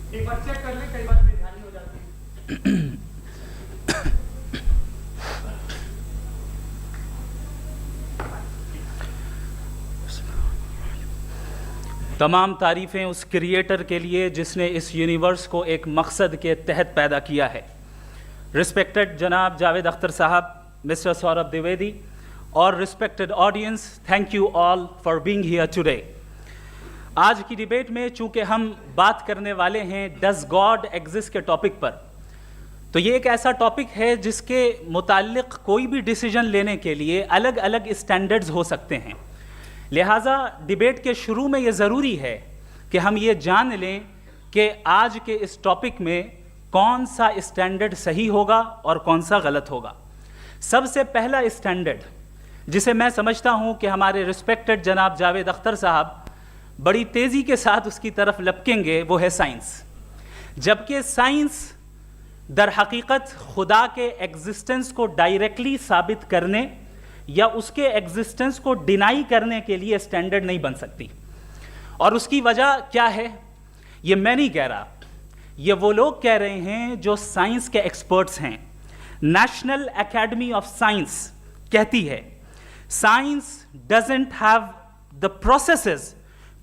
एक बार चेक कर लें, कई बार बेध्यानी हो जाती है। तमाम तारीफ़ें उस क्रिएटर के लिए जिसने इस यूनिवर्स को एक मकसद के तहत पैदा किया है। रिस्पेक्टेड जनाब जावेद अख्तर साहब, मिस्टर सौरभ द्विवेदी और respected audience, thank you all for being here today. आज की डिबेट में चूंकि हम बात करने वाले हैं डज गॉड एग्जिस्ट के टॉपिक पर, तो ये एक ऐसा टॉपिक है जिसके मुताल्लिक कोई भी डिसीजन लेने के लिए अलग अलग स्टैंडर्ड्स हो सकते हैं। लिहाजा डिबेट के शुरू में ये ज़रूरी है कि हम ये जान लें कि आज के इस टॉपिक में कौन सा स्टैंडर्ड सही होगा और कौन सा गलत होगा। सबसे पहला स्टैंडर्ड जिसे मैं समझता हूं कि हमारे रिस्पेक्टेड जनाब जावेद अख्तर साहब बड़ी तेज़ी के साथ उसकी तरफ लपकेंगे, वो है साइंस। जबकि साइंस दर हकीकत खुदा के एग्जिस्टेंस को डायरेक्टली साबित करने या उसके एग्जिस्टेंस को डिनाई करने के लिए स्टैंडर्ड नहीं बन सकती। और उसकी वजह क्या है, ये मैं नहीं कह रहा, ये वो लोग कह रहे हैं जो साइंस के एक्सपर्ट्स हैं। नेशनल एकेडमी ऑफ साइंस कहती है science doesn't have the processes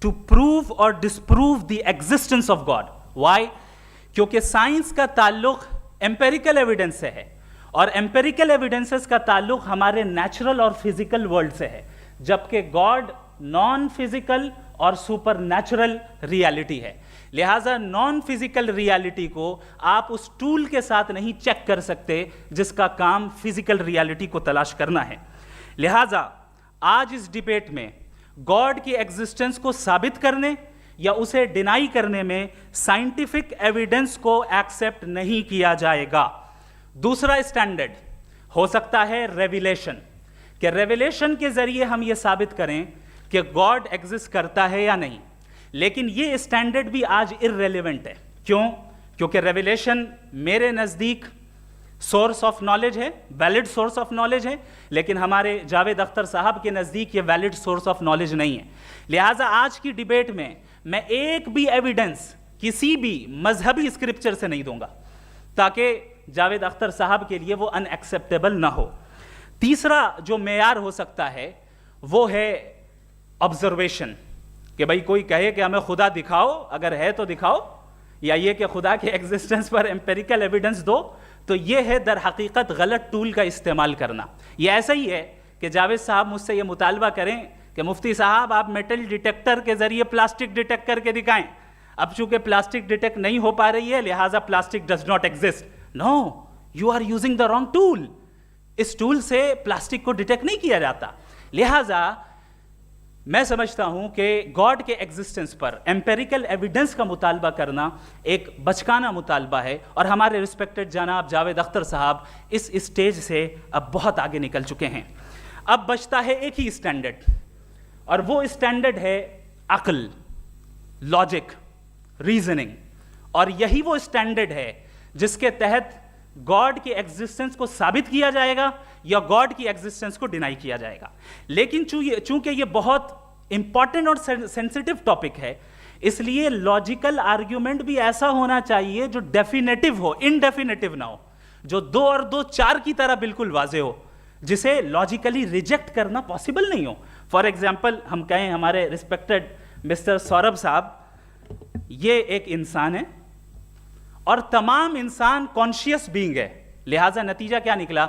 to prove और disprove the existence of God. Why? क्योंकि साइंस का ताल्लुक एम्पेरिकल एविडेंस से है और एम्पेरिकल एविडेंसेस का ताल्लुक हमारे नेचुरल और फिजिकल वर्ल्ड से है, जबकि गॉड नॉन फिजिकल और सुपर नेचुरल रियलिटी है। लिहाजा नॉन फिजिकल रियलिटी को आप उस टूल के साथ नहीं चेक कर सकते जिसका काम फिजिकल रियलिटी को तलाश करना है। लिहाजा आज इस डिबेट में गॉड की एग्जिस्टेंस को साबित करने या उसे डिनाई करने में साइंटिफिक एविडेंस को एक्सेप्ट नहीं किया जाएगा। दूसरा स्टैंडर्ड हो सकता है रेविलेशन, कि रेविलेशन के जरिए हम ये साबित करें कि गॉड एग्जिस्ट करता है या नहीं। लेकिन ये स्टैंडर्ड भी आज इररेलेवेंट है। क्यों? क्योंकि रेविलेशन मेरे नज़दीक सोर्स ऑफ नॉलेज है, वैलिड सोर्स ऑफ नॉलेज है, लेकिन हमारे जावेद अख्तर साहब के नज़दीक ये वैलिड सोर्स ऑफ नॉलेज नहीं है। लिहाजा आज की डिबेट में मैं एक भी एविडेंस किसी भी मजहबी स्क्रिप्चर से नहीं दूंगा ताकि जावेद अख्तर साहब के लिए वो अनएक्सेप्टेबल ना हो। तीसरा जो मेयार हो सकता है वो है ऑब्जर्वेशन, कि भाई कोई कहे कि हमें खुदा दिखाओ, अगर है तो दिखाओ, या ये कि खुदा के एग्जिस्टेंस पर एम्पेरिकल एविडेंस दो, तो ये है दर हकीकत गलत टूल का इस्तेमाल करना। ये ऐसा ही है कि जावेद साहब मुझसे ये मुतालबा करें कि मुफ्ती साहब आप मेटल डिटेक्टर के जरिए प्लास्टिक डिटेक्ट करके दिखाएं। अब चूंकि प्लास्टिक डिटेक्ट नहीं हो पा रही है लिहाजा plastic does not exist. No, you are using the wrong tool. इस टूल से प्लास्टिक को डिटेक्ट नहीं किया जाता। लिहाजा मैं समझता हूं कि गॉड के एग्जिस्टेंस पर एम्पेरिकल एविडेंस का मुतालबा करना एक बचकाना मुतालबा है और हमारे रिस्पेक्टेड जनाब जावेद अख्तर साहब इस स्टेज से अब बहुत आगे निकल चुके हैं। अब बचता है एक ही स्टैंडर्ड और वो स्टैंडर्ड है अक्ल, लॉजिक, रीजनिंग। और यही वो स्टैंडर्ड है जिसके तहत गॉड की एग्जिस्टेंस को साबित किया जाएगा या गॉड की एग्जिस्टेंस को डिनाई किया जाएगा। लेकिन चूंकि ये बहुत इंपॉर्टेंट और सेंसिटिव टॉपिक है, इसलिए लॉजिकल आर्ग्यूमेंट भी ऐसा होना चाहिए जो डेफिनेटिव हो, इनडेफिनेटिव ना हो, जो 2 और 2 4 की तरह बिल्कुल वाजे हो, जिसे लॉजिकली रिजेक्ट करना पॉसिबल नहीं हो। फॉर एग्जाम्पल हम कहें हमारे रिस्पेक्टेड मिस्टर सौरभ साहब, ये एक इंसान है और तमाम इंसान कॉन्शियस बीइंग है। लिहाजा नतीजा क्या निकला,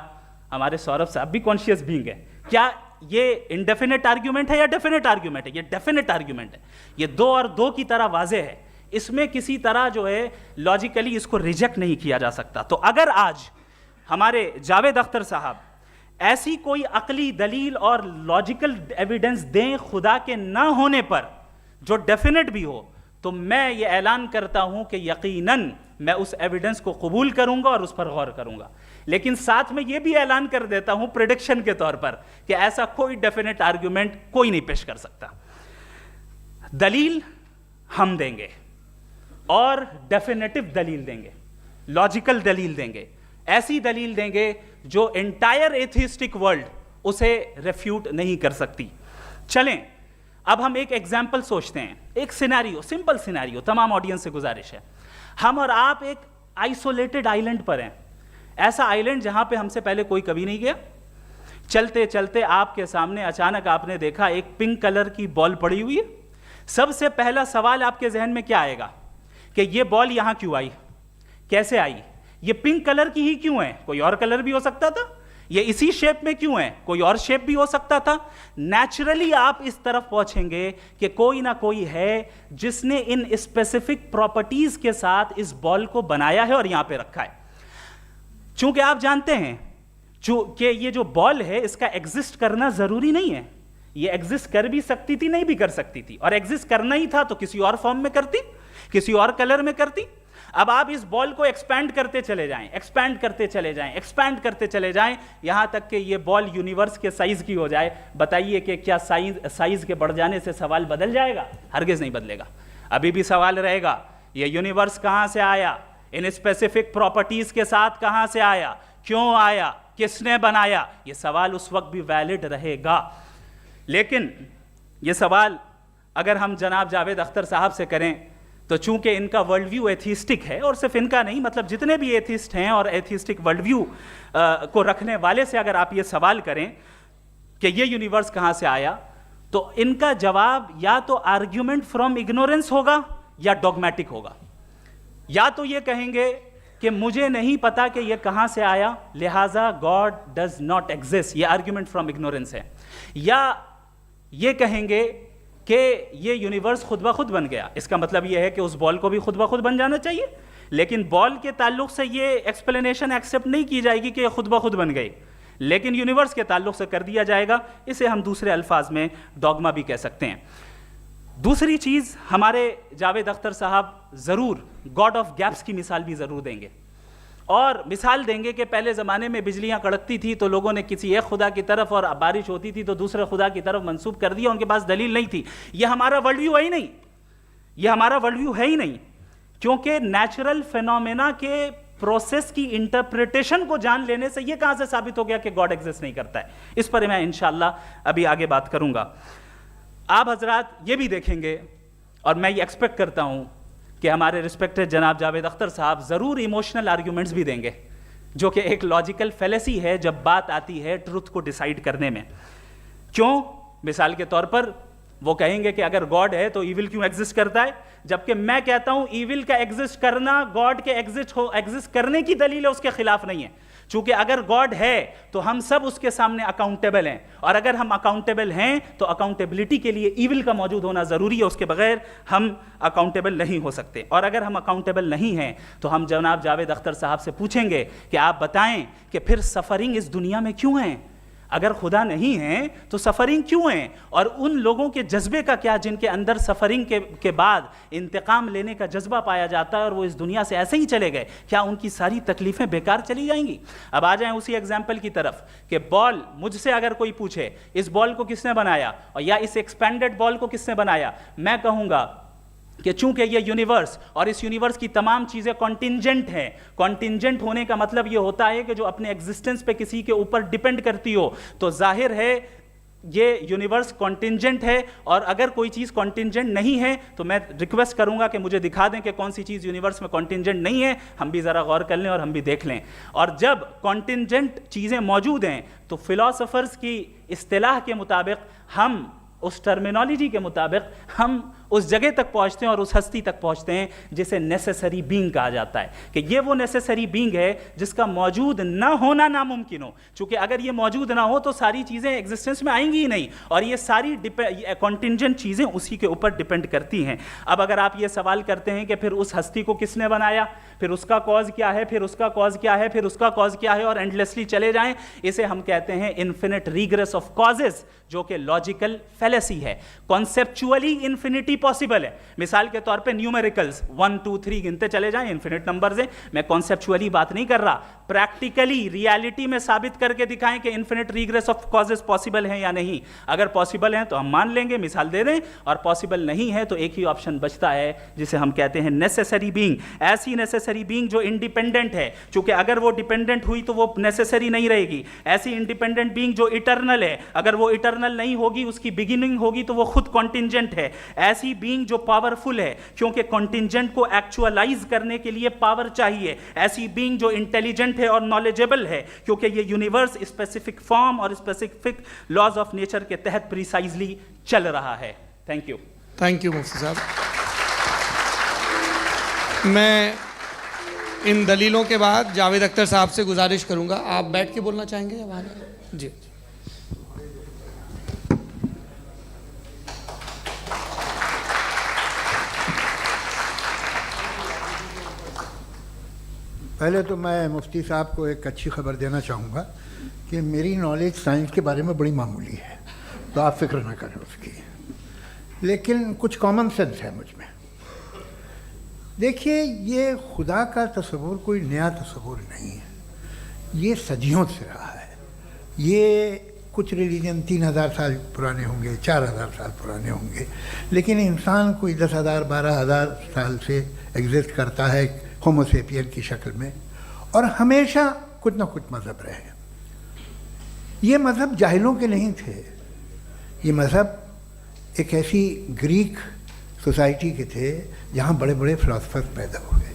हमारे सौरभ साहब भी कॉन्शियस बीइंग है। क्या ये इनडेफिनेट आर्ग्यूमेंट है या डेफिनेट आर्ग्यूमेंट है? ये डेफिनेट आर्ग्यूमेंट है। ये 2 और 2 की तरह वाजे है, इसमें किसी तरह जो है लॉजिकली इसको रिजेक्ट नहीं किया जा सकता। तो अगर आज हमारे जावेद अख्तर साहब ऐसी कोई अकली दलील और लॉजिकल एविडेंस दें खुदा के ना होने पर जो डेफिनेट भी हो, तो मैं ये ऐलान करता हूं कि यकीनन मैं उस एविडेंस को कबूल करूंगा और उस पर गौर करूंगा। लेकिन साथ में ये भी ऐलान कर देता हूं प्रेडिक्शन के तौर पर कि ऐसा कोई डेफिनेट आर्ग्यूमेंट कोई नहीं पेश कर सकता। दलील हम देंगे और डेफिनेटिव दलील देंगे, लॉजिकल दलील देंगे, ऐसी दलील देंगे जो एंटायर एथिस्टिक वर्ल्ड उसे रेफ्यूट नहीं कर सकती। चलें अब हम एक एग्जाम्पल सोचते हैं, एक सिनेरियो, सिंपल सिनेरियो, तमाम ऑडियंस से गुजारिश है। हम और आप एक आइसोलेटेड आइलैंड पर हैं, ऐसा आइलैंड जहां पे हमसे पहले कोई कभी नहीं गया। चलते चलते आपके सामने अचानक आपने देखा एक पिंक कलर की बॉल पड़ी हुई है। सबसे पहला सवाल आपके जहन में क्या आएगा कि ये बॉल यहां क्यों आई, कैसे आई, ये पिंक कलर की ही क्यों है, कोई और कलर भी हो सकता था, ये इसी शेप में क्यों है, कोई और शेप भी हो सकता था। नेचुरली आप इस तरफ पहुंचेंगे कि कोई ना कोई है जिसने इन स्पेसिफिक प्रॉपर्टीज के साथ इस बॉल को बनाया है और यहां पे रखा है। चूंकि आप जानते हैं कि ये जो बॉल है इसका एग्जिस्ट करना जरूरी नहीं है, ये एग्जिस्ट कर भी सकती थी, नहीं भी कर सकती थी, और एग्जिस्ट करना ही था तो किसी और फॉर्म में करती, किसी और कलर में करती। अब आप इस बॉल को एक्सपैंड करते चले जाएं, एक्सपैंड करते चले जाएं, एक्सपैंड करते चले जाएं, यहां तक कि ये बॉल यूनिवर्स के साइज की हो जाए। बताइए कि क्या साइज के बढ़ जाने से सवाल बदल जाएगा? हरगिज नहीं बदलेगा। अभी भी सवाल रहेगा, ये यूनिवर्स कहां से आया, इन स्पेसिफिक प्रॉपर्टीज के साथ कहां से आया, क्यों आया, किसने बनाया, ये सवाल उस वक्त भी वैलिड रहेगा। लेकिन ये सवाल अगर हम जनाब जावेद अख्तर साहब से करें तो चूंकि इनका वर्ल्ड व्यू एथिस्टिक है, और सिर्फ इनका नहीं, मतलब जितने भी एथिस्ट हैं और एथिस्टिक वर्ल्ड व्यू को रखने वाले से अगर आप ये सवाल करें कि ये यूनिवर्स कहां से आया, तो इनका जवाब या तो आर्ग्यूमेंट फ्रॉम इग्नोरेंस होगा या डॉगमेटिक होगा। या तो ये कहेंगे कि मुझे नहीं पता कि ये कहां से आया, लिहाजा गॉड डज नॉट एग्जिस्ट, ये आर्ग्यूमेंट फ्रॉम इग्नोरेंस है, या ये कहेंगे कि ये यूनिवर्स खुद ब खुद बन गया। इसका मतलब ये है कि उस बॉल को भी खुद ब खुद बन जाना चाहिए, लेकिन बॉल के ताल्लुक से ये एक्सप्लेनेशन एक्सेप्ट नहीं की जाएगी कि ये खुद ब खुद बन गई, लेकिन यूनिवर्स के ताल्लुक से कर दिया जाएगा। इसे हम दूसरे अल्फाज में डॉगमा भी कह सकते हैं। दूसरी चीज, हमारे जावेद अख्तर साहब जरूर गॉड ऑफ गैप्स की मिसाल भी जरूर देंगे, और मिसाल देंगे कि पहले ज़माने में बिजलियां कड़कती थी तो लोगों ने किसी एक खुदा की तरफ, और बारिश होती थी तो दूसरे खुदा की तरफ मंसूब कर दिया, उनके पास दलील नहीं थी। यह हमारा वर्ल्ड व्यू है ही नहीं, यह हमारा वर्ल्ड व्यू है ही नहीं, क्योंकि नेचुरल फिनोमेना के प्रोसेस की इंटरप्रिटेशन को जान लेने से यह कहां से साबित हो गया कि गॉड एग्जिस्ट नहीं करता है। इस पर मैं इंशाअल्लाह अभी आगे बात करूंगा। आप हजरात ये भी देखेंगे, और मैं ये एक्सपेक्ट करता हूं कि हमारे रिस्पेक्टेड जनाब जावेद अख्तर साहब ज़रूर इमोशनल आर्ग्यूमेंट्स भी देंगे, जो कि एक लॉजिकल फेलेसी है जब बात आती है ट्रुथ को डिसाइड करने में। क्यों? मिसाल के तौर पर वो कहेंगे कि अगर गॉड है तो ईविल क्यों एग्जिस्ट करता है, जबकि मैं कहता हूं ईविल का एग्जिस्ट करना गॉड के एग्जिस्ट करने की दलील है, उसके खिलाफ नहीं है। चूंकि अगर गॉड है तो हम सब उसके सामने अकाउंटेबल हैं, और अगर हम अकाउंटेबल हैं तो अकाउंटेबिलिटी के लिए ईविल का मौजूद होना जरूरी है, उसके बगैर हम अकाउंटेबल नहीं हो सकते। और अगर हम अकाउंटेबल नहीं हैं तो हम जनाब जावेद अख्तर साहब से पूछेंगे कि आप बताएं कि फिर सफरिंग इस दुनिया में क्यों है? अगर खुदा नहीं है तो सफरिंग क्यों है? और उन लोगों के जज्बे का क्या जिनके अंदर सफरिंग के बाद इंतकाम लेने का जज्बा पाया जाता है और वो इस दुनिया से ऐसे ही चले गए, क्या उनकी सारी तकलीफें बेकार चली जाएंगी? अब आ जाएं उसी एग्जाम्पल की तरफ कि बॉल, मुझसे अगर कोई पूछे इस बॉल को किसने बनाया और या इस एक्सपेंडेड बॉल को किसने बनाया, मैं कहूंगा कि चूंकि ये यूनिवर्स और इस यूनिवर्स की तमाम चीज़ें कॉन्टिंजेंट हैं। कॉन्टिंजेंट होने का मतलब ये होता है कि जो अपने एग्जिस्टेंस पे किसी के ऊपर डिपेंड करती हो, तो जाहिर है ये यूनिवर्स कॉन्टिंजेंट है। और अगर कोई चीज़ कॉन्टिंजेंट नहीं है तो मैं रिक्वेस्ट करूंगा कि मुझे दिखा दें कि कौन सी चीज़ यूनिवर्स में कॉन्टिंजेंट नहीं है, हम भी ज़रा गौर कर लें और हम भी देख लें। और जब कॉन्टिंजेंट चीज़ें मौजूद हैं तो फिलोसोफर्स की इस्तिलाह के मुताबिक, हम उस टर्मिनोलॉजी के मुताबिक हम उस जगह तक पहुंचते हैं और उस हस्ती तक पहुंचते हैं जिसे नेसेसरी बीइंग कहा जाता है, कि ये वो नेसेसरी बीइंग है जिसका मौजूद ना होना नामुमकिन हो। क्योंकि अगर ये मौजूद ना हो तो सारी चीज़ें एग्जिस्टेंस में आएंगी ही नहीं, और ये सारी कॉन्टिंजेंट चीज़ें उसी के ऊपर डिपेंड करती हैं। अब अगर आप ये सवाल करते हैं कि फिर उस हस्ती को किसने बनाया, फिर उसका कॉज क्या है, फिर उसका कॉज क्या है, फिर उसका कॉज क्या है, और एंडलेसली चले जाएं, इसे हम कहते हैं इन्फिनिट रीग्रेस ऑफ कॉजेज, जो कि लॉजिकल फेलेसी है। कॉन्सेप्चुअली इन्फिनिटी पॉसिबल है। मिसाल के तौर पे न्यूमेरिकल्स 1 2 3 गिनते चले जाएं, इन्फिनिट नंबर्स हैं। मैं कॉन्सेप्चुअली बात नहीं कर रहा, प्रैक्टिकली रियलिटी में साबित करके दिखाएं कि infinite regress of causes possible है या नहीं। अगर पॉसिबल है तो हम मान लेंगे, मिसाल दे दें, और पॉसिबल नहीं है तो एक ही ऑप्शन बचता है जिसे हम कहते हैं नेसेसरी बीइंग। ऐसी नेसेसरी बीइंग जो इंडिपेंडेंट है, क्योंकि अगर वो डिपेंडेंट हुई तो वो नेसेसरी नहीं रहेगी। ऐसी इंडिपेंडेंट बीइंग जो इटर्नल है, अगर वो इटर्नल नहीं होगी, उसकी बिगिनिंग होगी तो वो खुद कॉन्टिंजेंट है। ऐसी ऐसी बीइंग जो पावरफुल है, क्योंकि कॉन्टिंजेंट को एक्चुअलाइज करने के लिए पावर चाहिए, ऐसी बीइंग जो इंटेलिजेंट है और नॉलेजेबल है, क्योंकि ये यूनिवर्स स्पेसिफिक फॉर्म और स्पेसिफिक लॉज ऑफ नेचर के तहत प्रिसाइजली चल रहा है। Thank you. थैंक यू मुफ्ती साहब। मैं इन दलीलों के बाद जावेद अख्तर साहब से गुजारिश करूंगा, आप बैठ के बोलना चाहेंगे या वहाँ? जी। पहले तो मैं मुफ्ती साहब को एक अच्छी खबर देना चाहूँगा कि मेरी नॉलेज साइंस के बारे में बड़ी मामूली है, तो आप फिक्र ना करें उसकी, लेकिन कुछ कॉमन सेंस है मुझ में। देखिए, ये खुदा का तस्वुर कोई नया तस्वुर नहीं है, ये सदियों से रहा है। ये कुछ रिलीजन 3000 साल पुराने होंगे, 4000 साल पुराने होंगे, लेकिन इंसान कोई 10,000 12,000 साल से एग्जिस्ट करता है होमो सेपियन की शक्ल में, और हमेशा कुछ ना कुछ मज़हब रहे। ये मज़हब जाहिलों के नहीं थे, ये मज़हब एक ऐसी ग्रीक सोसाइटी के थे जहाँ बड़े बड़े फिलोसफर्स पैदा हुए।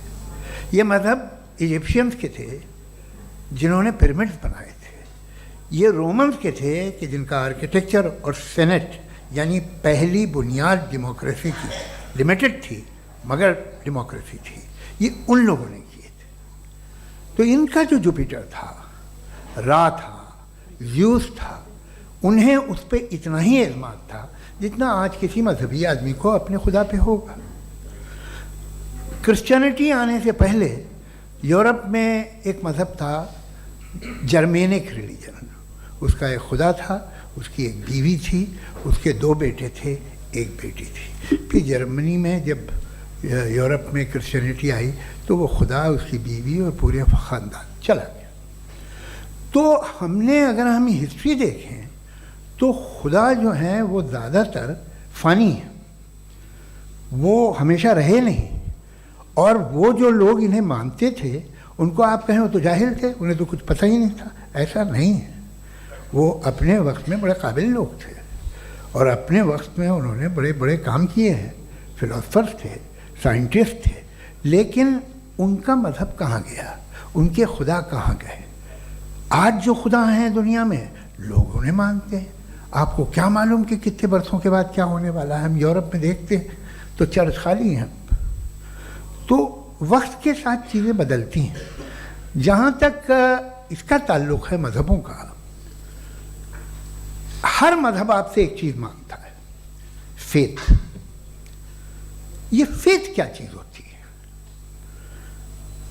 ये मज़हब इजिप्शियंस के थे जिन्होंने पिरामिड्स बनाए थे। ये रोमन्स के थे कि जिनका आर्किटेक्चर और सेनेट यानी पहली बुनियाद डेमोक्रेसी की लिमिटेड थी, मगर डेमोक्रेसी थी, ये उन लोगों ने किए थे। तो इनका जो जुपिटर था, रा था, ज़्यूस था, उन्हें उस पर इतना ही एतमाद था जितना आज किसी मजहबी आदमी को अपने खुदा पे होगा। क्रिश्चियनिटी आने से पहले यूरोप में एक मज़हब था, जर्मेनिक रिलीजन। उसका एक खुदा था, उसकी एक बीवी थी, उसके 2 बेटे थे, एक बेटी थी। फिर जर्मनी में जब यूरोप में क्रिश्चियनिटी आई तो वो खुदा, उसकी बीवी और पूरे ख़ानदान चला गया। तो अगर हम हिस्ट्री देखें तो खुदा जो हैं वो ज़्यादातर फ़ानी है, वो हमेशा रहे नहीं। और वो जो लोग इन्हें मानते थे उनको आप कहें वो तो जाहिल थे, उन्हें तो कुछ पता ही नहीं था, ऐसा नहीं है। वो अपने वक्त में बड़े काबिल लोग थे और अपने वक्त में उन्होंने बड़े बड़े काम किए हैं, फिलोसफर्स थे, साइंटिस्ट थे, लेकिन उनका मज़हब कहाँ गया, उनके खुदा कहाँ गए? आज जो खुदा हैं दुनिया में लोग उन्हें मानते हैं। आपको क्या मालूम कि कितने बरसों के बाद क्या होने वाला है? हम यूरोप में देखते हैं तो चर्च खाली हैं। तो वक्त के साथ चीज़ें बदलती हैं। जहाँ तक इसका ताल्लुक़ है मज़हबों का, हर मज़हब आपसे एक चीज़ मांगता है, फेथ। ये फेथ क्या चीज़ होती है?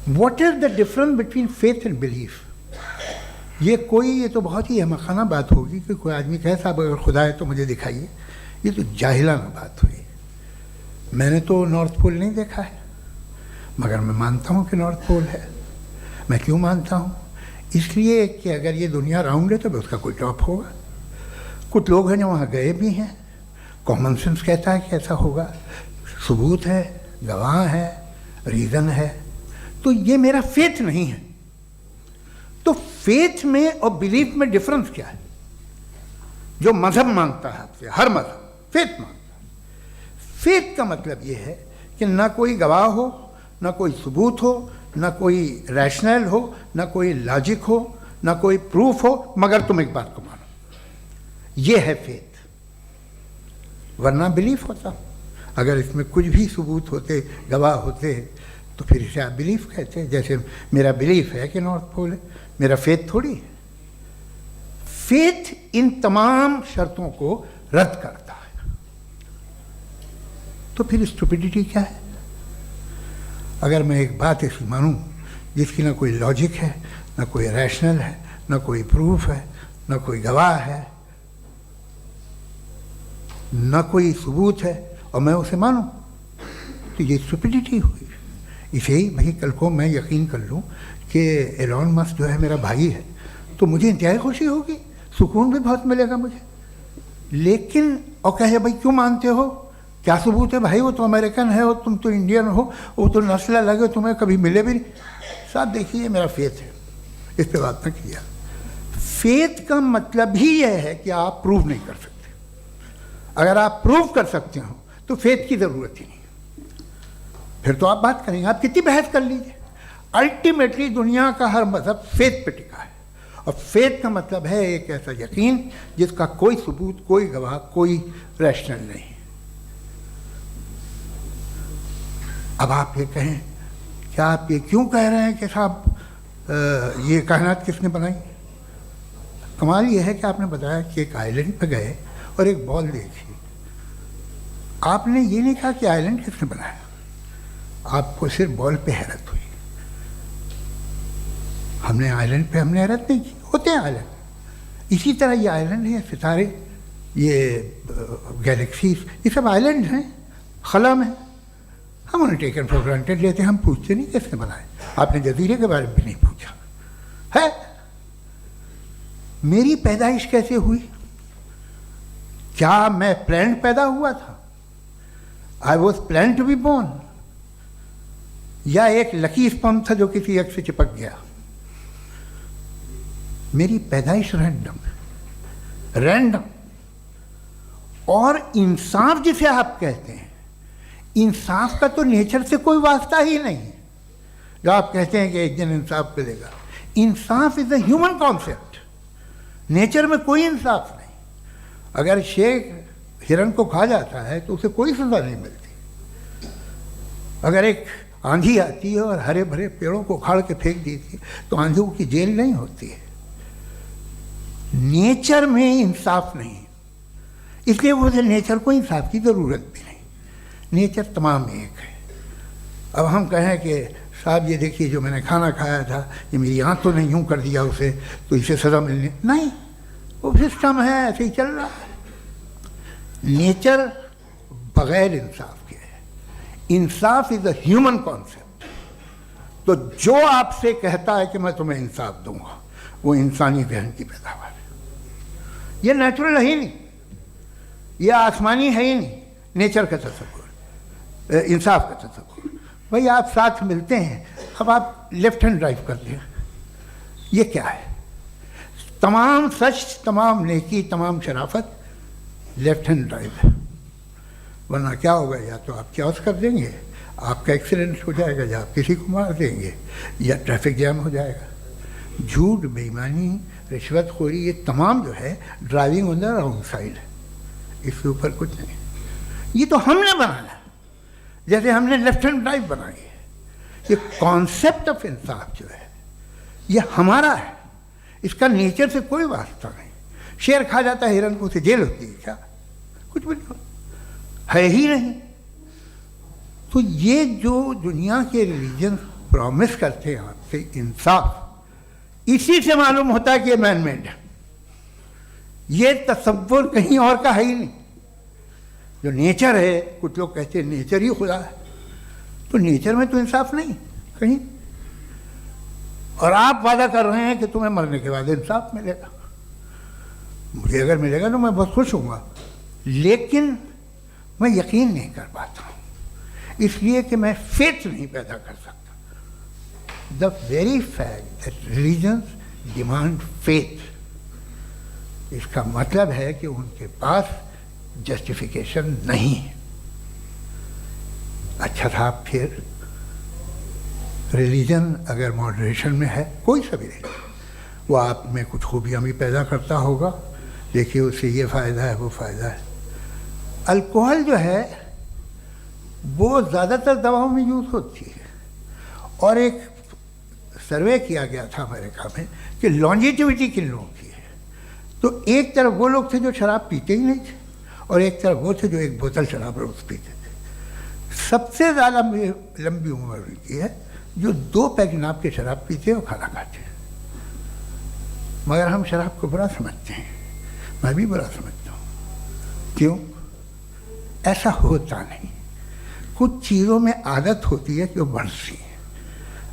What is the difference between faith and belief? ये तो बहुत ही अहमकाना बात होगी कि कोई आदमी कहे साहब अगर खुदा है तो मुझे दिखाइए। ये तो जाहिलाना बात हुई। मैंने तो नॉर्थ पोल नहीं देखा है, मगर मैं मानता हूँ कि नॉर्थ पोल है। मैं क्यों मानता हूँ? इसलिए कि अगर ये दुनिया राउंड है तो उसका कोई टॉप होगा। कुछ लोग हैं जो वहाँ गए भी हैं, कॉमन सेंस कहता है कि ऐसा होगा, सबूत है, गवाह है, रीज़न है। तो ये मेरा फेथ नहीं है। तो फेथ में और बिलीफ में डिफरेंस क्या है? जो मज़हब मांगता है आपसे, हर मज़हब फेथ मांगता है। फेथ का मतलब ये है कि ना कोई गवाह हो, ना कोई सबूत हो, ना कोई रैशनल हो, ना कोई लॉजिक हो, ना कोई प्रूफ हो, मगर तुम एक बात को मानो। ये है फेथ। वरना बिलीफ होता। अगर इसमें कुछ भी सबूत होते, गवाह होते, तो फिर इसे आप बिलीफ कहते हैं। जैसे मेरा बिलीफ है कि नॉर्थ पोल है, मेरा फेथ थोड़ी है। फेथ इन तमाम शर्तों को रद्द करता है। तो फिर स्टुपिडिटी क्या है? अगर मैं एक बात ऐसी मानूं जिसकी ना कोई लॉजिक है, ना कोई रैशनल है, ना कोई प्रूफ है, ना कोई गवाह है, ना कोई सबूत है, और मैं उसे मानूं, तो ये स्टुपिडिटी हुई। इसे ही भाई कल को मैं यकीन कर लूँ कि एलॉन मस्क जो है मेरा भाई है, तो मुझे इंतहाई खुशी होगी, सुकून भी बहुत मिलेगा मुझे। लेकिन और कहे भाई क्यों मानते हो, क्या सबूत है? भाई वो तो अमेरिकन है और तुम तो इंडियन हो, वो तो नस्ल अलग है, तुम्हें कभी मिले भी नहीं। साहब देखिए, मेरा फेथ है, इस पर बात न किया। फेथ का मतलब ही यह है कि आप प्रूव नहीं कर सकते। अगर आप प्रूव कर सकते हो तो फेथ की ज़रूरत ही नहीं। फिर तो आप बात करेंगे, आप कितनी बहस कर लीजिए, अल्टीमेटली दुनिया का हर मज़हब फेथ पे टिका है। और फेथ का मतलब है एक ऐसा यकीन जिसका कोई सबूत, कोई गवाह, कोई रैशनल नहीं। अब आप ये कहें, क्या आप ये क्यों कह रहे हैं कि साहब ये कायनात किसने बनाई? कमाल ये है कि आपने बताया कि एक आइलैंड पे गए और एक बॉल देखी। आपने ये नहीं कहा कि आइलैंड किसने बनाया, आपको सिर्फ बॉल पे हैरत हुई। हमने आइलैंड पे हमने हैरत नहीं की, होते हैं आइलैंड। इसी तरह ये आइलैंड है, सितारे, ये गैलेक्सीज, ये सब आइलैंड हैं खला में। हम उन्हें टेकन फॉर ग्रांटेड लेते हैं, हम पूछते नहीं किसने बनाए। आपने जजीरे के बारे में भी नहीं पूछा है। मेरी पैदाइश कैसे हुई? क्या मैं प्लान पैदा हुआ था? I was plan to be born, या एक लकी स्पर्म था जो किसी एक से चिपक गया? मेरी पैदाइश रैंडम। और इंसाफ जिसे आप कहते हैं, इंसाफ का तो नेचर से कोई वास्ता ही नहीं है। जो आप कहते हैं कि एक दिन इंसाफ मिलेगा, इंसाफ is a human concept, nature में कोई इंसाफ नहीं। अगर शेर हिरन को खा जाता है तो उसे कोई सजा नहीं मिलती। अगर एक आंधी आती है और हरे भरे पेड़ों को उखाड़ के फेंक देती है तो आंधियों की जेल नहीं होती है। नेचर में इंसाफ नहीं, इसलिए मुझे नेचर को इंसाफ की ज़रूरत भी नहीं। नेचर तमाम एक है। अब हम कहें कि साहब ये देखिए जो मैंने खाना खाया था, ये मेरी आँख तो नहीं यूँ कर दिया उसे, तो इसे सज़ा मिलनी नहीं, वो सिस्टम है, ऐसे ही चल रहा है। नेचर बग़ैर इंसाफ के है। इंसाफ इज़ अ ह्यूमन कॉन्सेप्ट। तो जो आपसे कहता है कि मैं तुम्हें इंसाफ दूंगा, वो इंसानी जहन की पैदावार है। ये नेचुरल है ही नहीं, ये आसमानी है ही नहीं। नेचर का तसव्वुर, इंसाफ का तसव्वुर। भाई आप साथ मिलते हैं, अब आप लेफ्ट हैंड ड्राइव करते हैं, ये क्या है? तमाम सच, तमाम नेकी, तमाम शराफत लेफ्ट हैंड ड्राइव है। वरना क्या होगा, या तो आप क्रॉस कर देंगे, आपका एक्सीडेंट हो जाएगा, या आप किसी को मार देंगे, या ट्रैफिक जैम हो जाएगा। झूठ, बेईमानी, रिश्वतखोरी, ये तमाम जो है driving on the wrong side है। इसके ऊपर कुछ नहीं। ये तो हमने बनाया, जैसे हमने लेफ्ट हैंड ड्राइव बनाई है। ये कॉन्सेप्ट ऑफ इंसाफ जो है ये हमारा है, इसका नेचर से कोई वास्ता नहीं। शेर खा जाता है हिरन को, उसे जेल होती है क्या? कुछ भी नहीं, है ही नहीं। तो ये जो दुनिया के रिलीजन प्रॉमिस करते हैं आपसे इंसाफ, इसी से मालूम होता है कि ये मैन मेड है। ये तसव्वुर कहीं और का है ही नहीं। जो नेचर है, कुछ लोग कहते हैं नेचर ही खुदा है, तो नेचर में तो इंसाफ नहीं कहीं। और आप वादा कर रहे हैं कि तुम्हें मरने के बाद इंसाफ मिलेगा। मुझे अगर मिलेगा तो मैं बहुत खुश होऊंगा, लेकिन मैं यकीन नहीं कर पाता हूँ, इसलिए कि मैं फेथ नहीं पैदा कर सकता। The very fact that religions demand faith, इसका मतलब है कि उनके पास जस्टिफिकेशन नहीं है। अच्छा साहब, फिर रिलीजन अगर मॉडरेशन में है, कोई सा भी रिलीजन, वो आप में कुछ खूबियाँ भी पैदा करता होगा। देखिए उससे ये फ़ायदा है, वो फ़ायदा है। अल्कोहल जो है वो ज़्यादातर दवाओं में यूज़ होती है, और एक सर्वे किया गया था अमेरिका में कि लॉन्जिटिविटी किन लोगों की है। तो एक तरफ वो लोग थे जो शराब पीते ही नहीं थे, और एक तरफ वो थे जो एक बोतल शराब रोज़ पीते थे। सबसे ज़्यादा लंबी उम्र उनकी है जो 2 पैक नाप के शराब पीते और खाना खाते हैं। मगर हम शराब को बुरा समझते हैं, मैं भी बुरा समझता हूँ। क्यों? ऐसा होता नहीं। कुछ चीज़ों में आदत होती है कि वो बढ़ती है।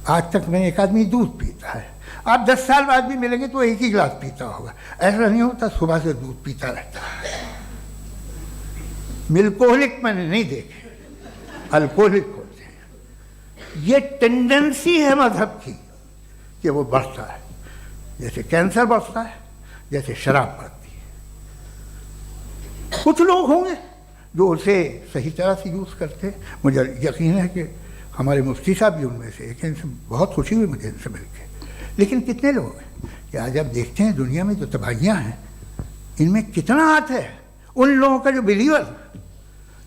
आज तक में एक आदमी दूध पीता है, आप 10 साल बाद भी मिलेंगे तो एक ही गिलास पीता होगा। ऐसा नहीं होता, सुबह से दूध पीता रहता है। मिल्कोहलिक मैंने नहीं देखे, अल्कोहलिक होते हैं। ये टेंडेंसी है मजहब की कि वो बढ़ता है, जैसे कैंसर बढ़ता है, जैसे शराब बढ़ती है। कुछ लोग होंगे जो उसे सही तरह से यूज़ करते। मुझे यकीन है कि हमारे मुफ्ती साहब भी उनमें से एक, इनसे बहुत खुशी हुई मुझे इनसे मिलकर। लेकिन कितने लोग हैं कि आज आप देखते हैं दुनिया में जो तबाहियाँ हैं, इनमें कितना हाथ है उन लोगों का जो बिलीवर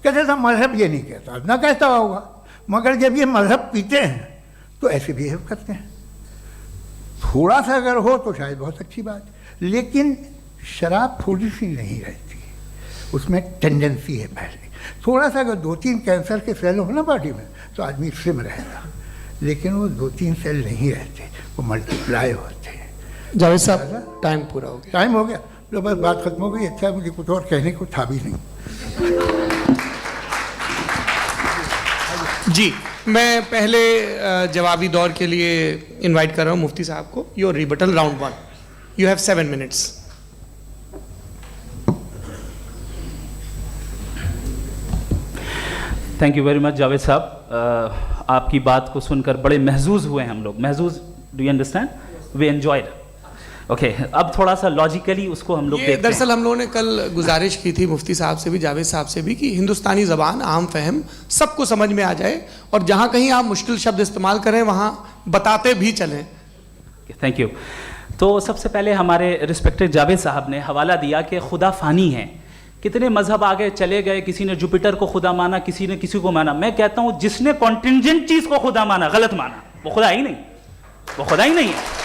कहते था मजहब ये नहीं कहता, ना कहता होगा, मगर जब ये मजहब पीते हैं तो ऐसे बिहेव करते हैं। थोड़ा सा अगर हो तो शायद बहुत अच्छी बात, लेकिन शराब थोड़ी सी नहीं रहती, उसमें टेंडेंसी है पहले। थोड़ा सा अगर 2-3 कैंसर के सेल हो ना बॉडी में तो आदमी सिम रहेगा, लेकिन वो 2-3 सेल नहीं रहते, वो मल्टीप्लाई होते हैं। जावेद साहब टाइम पूरा हो गया। टाइम हो गया तो बस बात खत्म हो गई। अच्छा, मुझे कुछ और कहने को था भी नहीं। जी, मैं पहले जवाबी दौर के लिए इनवाइट कर रहा हूँ मुफ्ती साहब को। Your rebuttal round 1, you have 7 minutes. Thank you very much Javed साहब, आपकी बात को सुनकर बड़े महजूज हुए हम लोग। महजूज, do you understand? We enjoyed. Okay, अब थोड़ा सा लॉजिकली उसको हम लोग देखते हैं। दरअसल हम लोगों ने कल गुजारिश की थी मुफ्ती साहब से भी, जावेद साहब से भी, कि हिंदुस्तानी ज़बान आम फहम सबको समझ में आ जाए, और जहाँ कहीं आप मुश्किल शब्द इस्तेमाल करें वहाँ बताते भी चलें। Thank you. तो सबसे पहले हमारे रिस्पेक्टेड जावेद साहब ने हवाला दिया कि खुदा फ़ानी है। कितने मजहब आगे चले गए, किसी ने जुपिटर को खुदा माना, किसी ने किसी को माना। मैं कहता हूँ जिसने कॉन्टिंजेंट चीज़ को खुदा माना, गलत माना, वो खुदा ही नहीं, वो खुदा ही नहीं है।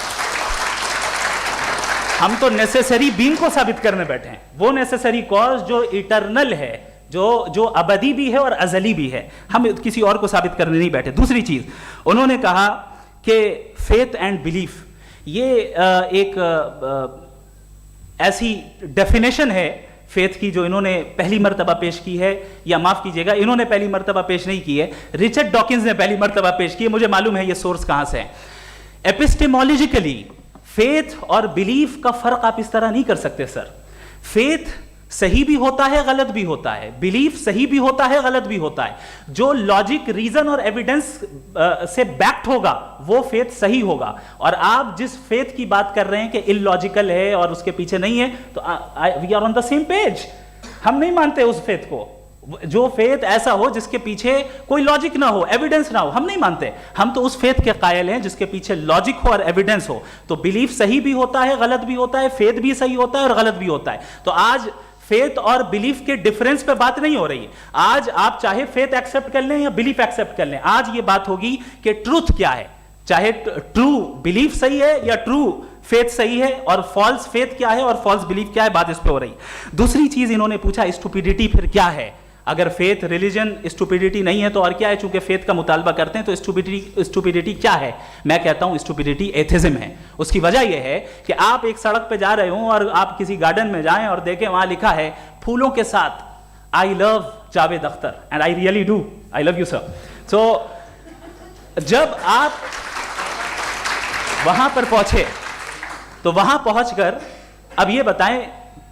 हम तो नेसेसरी बीइंग को साबित करने बैठे हैं, वो नेसेसरी कॉज जो इटरनल है, जो अबदी भी है और अजली भी है। हम किसी और को साबित करने नहीं बैठे। दूसरी चीज उन्होंने कहा कि फेथ एंड बिलीफ, ये एक ऐसी डेफिनेशन है फेथ की जो इन्होंने पहली मर्तबा पेश की है, या माफ कीजिएगा इन्होंने पहली मर्तबा पेश नहीं की है, रिचर्ड डॉकिंस ने पहली मर्तबा पेश की है। मुझे मालूम है ये सोर्स कहां से है। एपिस्टेमोलॉजिकली फेथ और बिलीफ का फर्क आप इस तरह नहीं कर सकते सर। फेथ सही भी होता है, गलत भी होता है, बिलीफ सही भी होता है, गलत भी होता है। जो लॉजिक, रीजन और एविडेंस से बैक्ड होगा वो फेथ सही होगा। और आप जिस फेथ की बात कर रहे हैं कि इलॉजिकल है और उसके पीछे नहीं है, तो we are on the same page. हम नहीं मानते उस फेथ को, जो फेथ ऐसा हो जिसके पीछे कोई लॉजिक ना हो, एविडेंस ना हो, हम नहीं मानते। हम तो उस फेथ के कायल हैं जिसके पीछे लॉजिक हो और एविडेंस हो। तो बिलीफ सही भी होता है, गलत भी होता है, फेथ भी सही होता है और गलत भी होता है। तो आज फेथ और बिलीफ के डिफरेंस पे बात नहीं हो रही। आज आप चाहे फेथ एक्सेप्ट कर लें या बिलीफ एक्सेप्ट कर लें, आज ये बात होगी कि ट्रूथ क्या है। चाहे ट्रू बिलीफ सही है या ट्रू फेथ सही है, और फॉल्स फेथ क्या है और फॉल्स बिलीफ क्या है, बात इस पे हो रही। दूसरी चीज इन्होंने पूछा स्टुपिडिटी फिर क्या है। अगर फेथ रिलीजन स्टुपिडिटी नहीं है तो और क्या है? चूंकि फेथ का मुतालबा करते हैं तो स्टुपिडिटी क्या है? मैं कहता हूं स्टुपिडिटी एथिज्म है। उसकी वजह यह है कि आप एक सड़क पे जा रहे हो और आप किसी गार्डन में जाएं और देखें वहां लिखा है फूलों के साथ I love Javed Akhtar, and I really do, I love you sir. So जब आप वहां पर पहुंचे तो वहां पहुंचकर अब ये बताएं,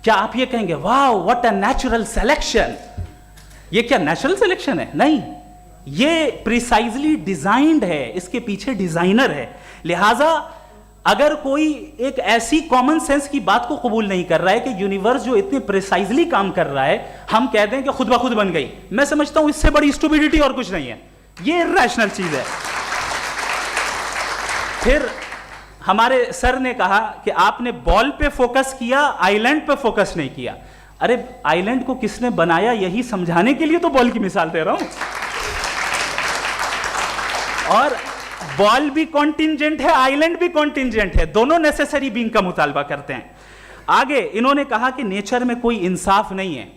क्या आप ये कहेंगे wow what a natural selection? ये क्या नेचुरल सिलेक्शन है? नहीं, ये प्रिसाइजली डिजाइंड है, इसके पीछे डिजाइनर है। लिहाजा अगर कोई एक ऐसी कॉमन सेंस की बात को कबूल नहीं कर रहा है कि यूनिवर्स जो इतने प्रिसाइजली काम कर रहा है, हम कहते हैं कि खुद ब खुद बन गई, मैं समझता हूं इससे बड़ी स्टुपिडिटी और कुछ नहीं है। ये इर्रेशनल चीज है। फिर हमारे सर ने कहा कि आपने बॉल पे फोकस किया, आइलैंड पे फोकस नहीं किया। अरे आइलैंड को किसने बनाया यही समझाने के लिए तो बॉल की मिसाल दे रहा हूं। और बॉल भी कॉन्टिंजेंट है, आइलैंड भी कॉन्टिंजेंट है, दोनों नेसेसरी बीइंग का मुतालबा करते हैं। आगे इन्होंने कहा कि नेचर में कोई इंसाफ नहीं है।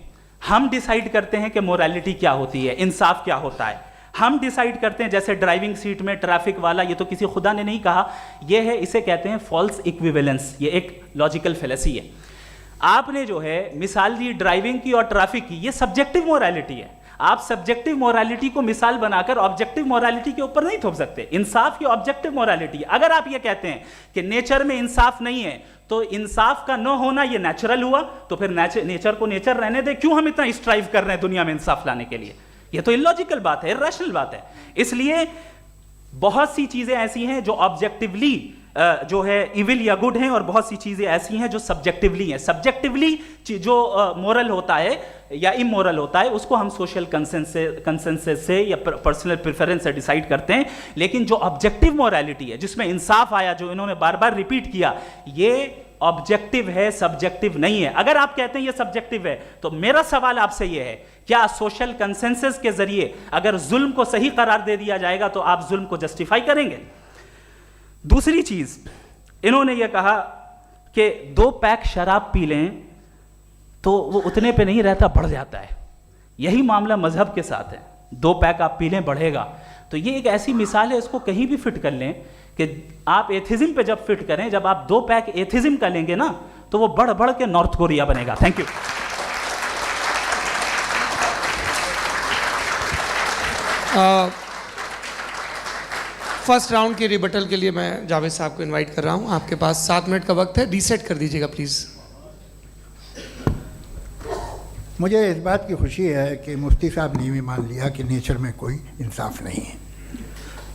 हम डिसाइड करते हैं कि मोरालिटी क्या होती है, इंसाफ क्या होता है। हम डिसाइड करते हैं, जैसे ड्राइविंग सीट में ट्रैफिक वाला, ये तो किसी खुदा ने नहीं कहा, ये है, इसे कहते हैं फॉल्स इक्विवेलेंस। ये एक लॉजिकल फेलेसी है। आपने जो है मिसाल दी ड्राइविंग की और ट्रैफिक की, ये सब्जेक्टिव मोरालिटी है। आप सब्जेक्टिव मोरालिटी को मिसाल बनाकर ऑब्जेक्टिव मोरालिटी के ऊपर नहीं थोप सकते। इंसाफ की ऑब्जेक्टिव मोरालिटी है। अगर आप ये कहते हैं कि नेचर में इंसाफ नहीं है तो इंसाफ का न होना ये नेचुरल हुआ, तो फिर नेचर को नेचर रहने दे, क्यों हम इतना स्ट्राइव कर रहे हैं दुनिया में इंसाफ लाने के लिए? ये तो इलॉजिकल बात है, इर्रेशनल बात है। इसलिए बहुत सी चीजें ऐसी हैं जो ऑब्जेक्टिवली जो है इविल या गुड हैं, और बहुत सी चीज़ें ऐसी हैं जो सब्जेक्टिवली हैं। सब्जेक्टिवली जो मोरल होता है या इमोरल होता है उसको हम सोशल कंसेंसस से या पर्सनल प्रेफरेंस से डिसाइड करते हैं, लेकिन जो ऑब्जेक्टिव मोरालिटी है जिसमें इंसाफ आया, जो इन्होंने बार बार रिपीट किया, ये ऑब्जेक्टिव है, सब्जेक्टिव नहीं है। अगर आप कहते हैं ये सब्जेक्टिव है तो मेरा सवाल आपसे ये है, क्या सोशल कंसेंसस के जरिए अगर जुल्म को सही करार दे दिया जाएगा तो आप जुल्म को जस्टिफाई करेंगे? दूसरी चीज, इन्होंने ये कहा कि 2 पैक शराब पी लें तो वो उतने पे नहीं रहता, बढ़ जाता है। यही मामला मजहब के साथ है, 2 पैक आप पी लें बढ़ेगा। तो ये एक ऐसी मिसाल है, इसको कहीं भी फिट कर लें कि आप एथिज्म पे जब फिट करें, जब आप 2 पैक एथिज्म का लेंगे ना तो वो बढ़ बढ़ के नॉर्थ कोरिया बनेगा। Thank you. फर्स्ट राउंड के रिबटल के लिए मैं जावेद साहब को इनवाइट कर रहा हूं। आपके पास 7 मिनट का वक्त है, रीसेट कर दीजिएगा प्लीज़। मुझे इस बात की खुशी है कि मुफ्ती साहब ने भी मान लिया कि नेचर में कोई इंसाफ नहीं है।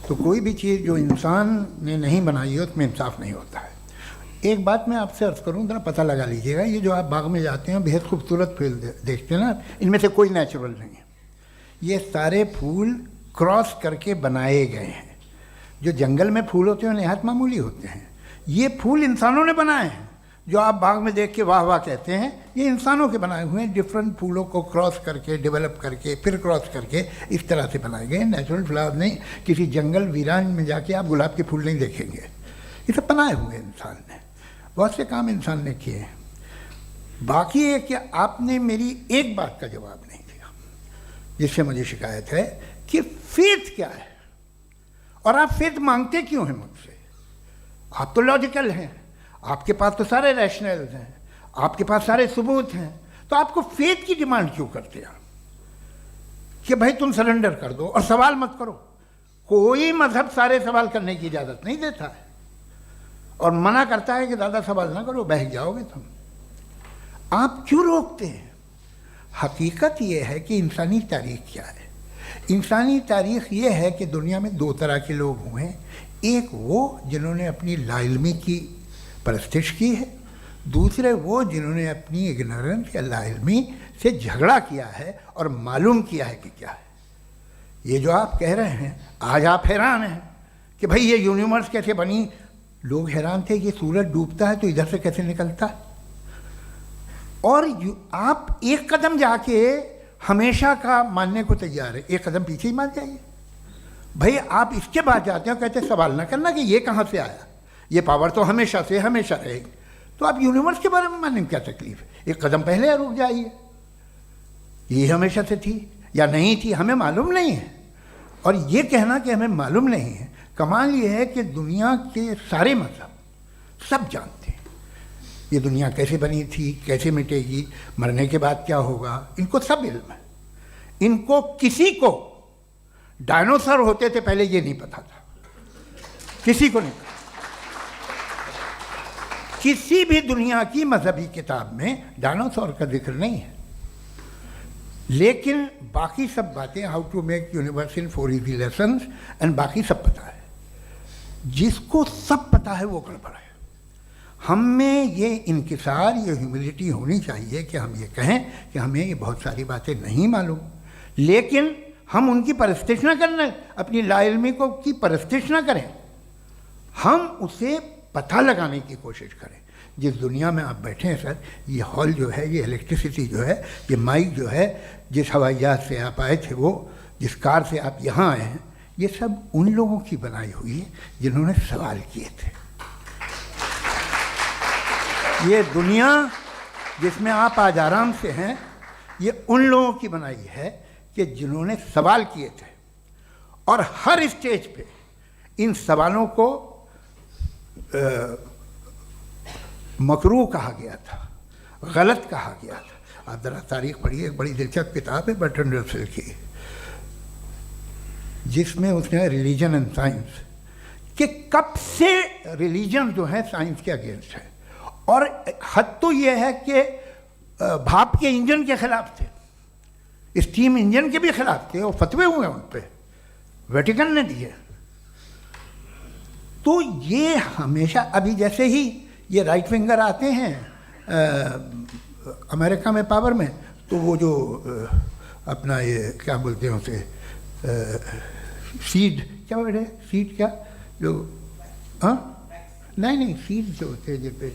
तो कोई भी चीज़ जो इंसान ने नहीं बनाई है उसमें इंसाफ नहीं होता है। एक बात मैं आपसे अर्ज़ करूँ, जरा पता लगा लीजिएगा, ये जो आप बाग में जाते हैं बेहद खूबसूरत फूल देखते हैं ना, इनमें से कोई नेचुरल नहीं है। ये सारे फूल क्रॉस करके बनाए गए हैं। जो जंगल में फूल होते हैं नहायत मामूली होते हैं, ये फूल इंसानों ने बनाए हैं। जो आप बाग में देख के वाह वाह कहते हैं, ये इंसानों के बनाए हुए हैं। डिफरेंट फूलों को क्रॉस करके, डेवलप करके, फिर क्रॉस करके इस तरह से बनाए गए। नेचुरल फ्लावर नहीं। किसी जंगल वीरान में जाके आप गुलाब के फूल नहीं देखेंगे। ये सब बनाए हुए इंसान ने, बहुत से काम इंसान ने किए हैं। बाकी है कि आपने मेरी एक बात का जवाब नहीं दिया, जिससे मुझे शिकायत है कि फेथ क्या है और आप फेथ मांगते क्यों हैं मुझसे? आप तो लॉजिकल हैं, आपके पास तो सारे रैशनल्स हैं, आपके पास सारे सबूत हैं, तो आपको फेथ की डिमांड क्यों करते हैं कि भाई तुम सरेंडर कर दो और सवाल मत करो? कोई मजहब सारे सवाल करने की इजाज़त नहीं देता है और मना करता है कि ज़्यादा सवाल ना करो, बहक जाओगे तुम। आप क्यों रोकते हैं? हकीकत यह है कि इंसानी तारीख क्या है। इंसानी तारीख ये है कि दुनिया में 2 तरह के लोग हुए हैं। एक वो जिन्होंने अपनी लाइल्मी की परस्तिश की है, दूसरे वो जिन्होंने अपनी इग्नोरेंस या लाइल्मी से झगड़ा किया है और मालूम किया है कि क्या है। ये जो आप कह रहे हैं, आज आप हैरान हैं कि भाई ये यूनिवर्स कैसे बनी। लोग हैरान थे कि सूरज डूबता है तो इधर से कैसे निकलता है। और आप एक कदम जाके हमेशा का मानने को तैयार है, एक कदम पीछे ही मान जाइए। भाई आप इसके बाद जाते हो, कहते सवाल ना करना कि ये कहाँ से आया, ये पावर तो हमेशा से हमेशा रहेगी। तो आप यूनिवर्स के बारे में मानने में क्या तकलीफ है? एक कदम पहले रुक जाइए। ये हमेशा से थी या नहीं थी, हमें मालूम नहीं है। और ये कहना कि हमें मालूम नहीं है, कमाल ये है कि दुनिया के सारे मज़हब सब जानते हैं ये दुनिया कैसे बनी थी, कैसे मिटेगी, मरने के बाद क्या होगा, इनको सब इल्म है। इनको किसी को डायनासोर होते थे पहले ये नहीं पता था, किसी को नहीं पता। किसी भी दुनिया की मजहबी किताब में डायनासोर का जिक्र नहीं है। लेकिन बाकी सब बातें, how to make universe in 4 easy lessons and बाकी सब पता है। जिसको सब पता है वो गड़बड़ है। हम में ये इंकिसार, ये ह्यूमिलिटी होनी चाहिए कि हम ये कहें कि हमें ये बहुत सारी बातें नहीं मालूम, लेकिन हम उनकी परस्तिश ना करें, अपनी लाइल्मी को की परस्तिश ना करें, हम उसे पता लगाने की कोशिश करें। जिस दुनिया में आप बैठे हैं सर, ये हॉल जो है, ये इलेक्ट्रिसिटी जो है, ये माइक जो है, जिस हवाई जहाज से आप आए थे, वो जिस कार से आप यहाँ आए हैं, ये सब उन लोगों की बनाई हुई है जिन्होंने सवाल किए थे। ये दुनिया जिसमें आप आज आराम से हैं, ये उन लोगों की बनाई है कि जिन्होंने सवाल किए थे। और हर स्टेज पे इन सवालों को मकरूह कहा गया था, गलत कहा गया था। आप ज़रा तारीख पढ़िए, एक बड़ी दिलचस्प किताब है बर्ट्रैंड रसेल की, जिसमें उसने रिलीजन एंड साइंस कि कब से रिलीजन जो है साइंस के अगेंस्ट है। और हद तो ये है कि भाप के इंजन के खिलाफ थे, स्टीम इंजन के भी खिलाफ थे, और फतवे हुए उन पर, वेटिकन ने दिए। तो ये हमेशा, अभी जैसे ही ये राइट विंगर आते हैं अमेरिका में पावर में, तो वो जो अपना ये क्या बोलते हैं उसे, सीड क्या बोले, सीड क्या जो, हाँ नहीं सीड जो होते हैं जिन पे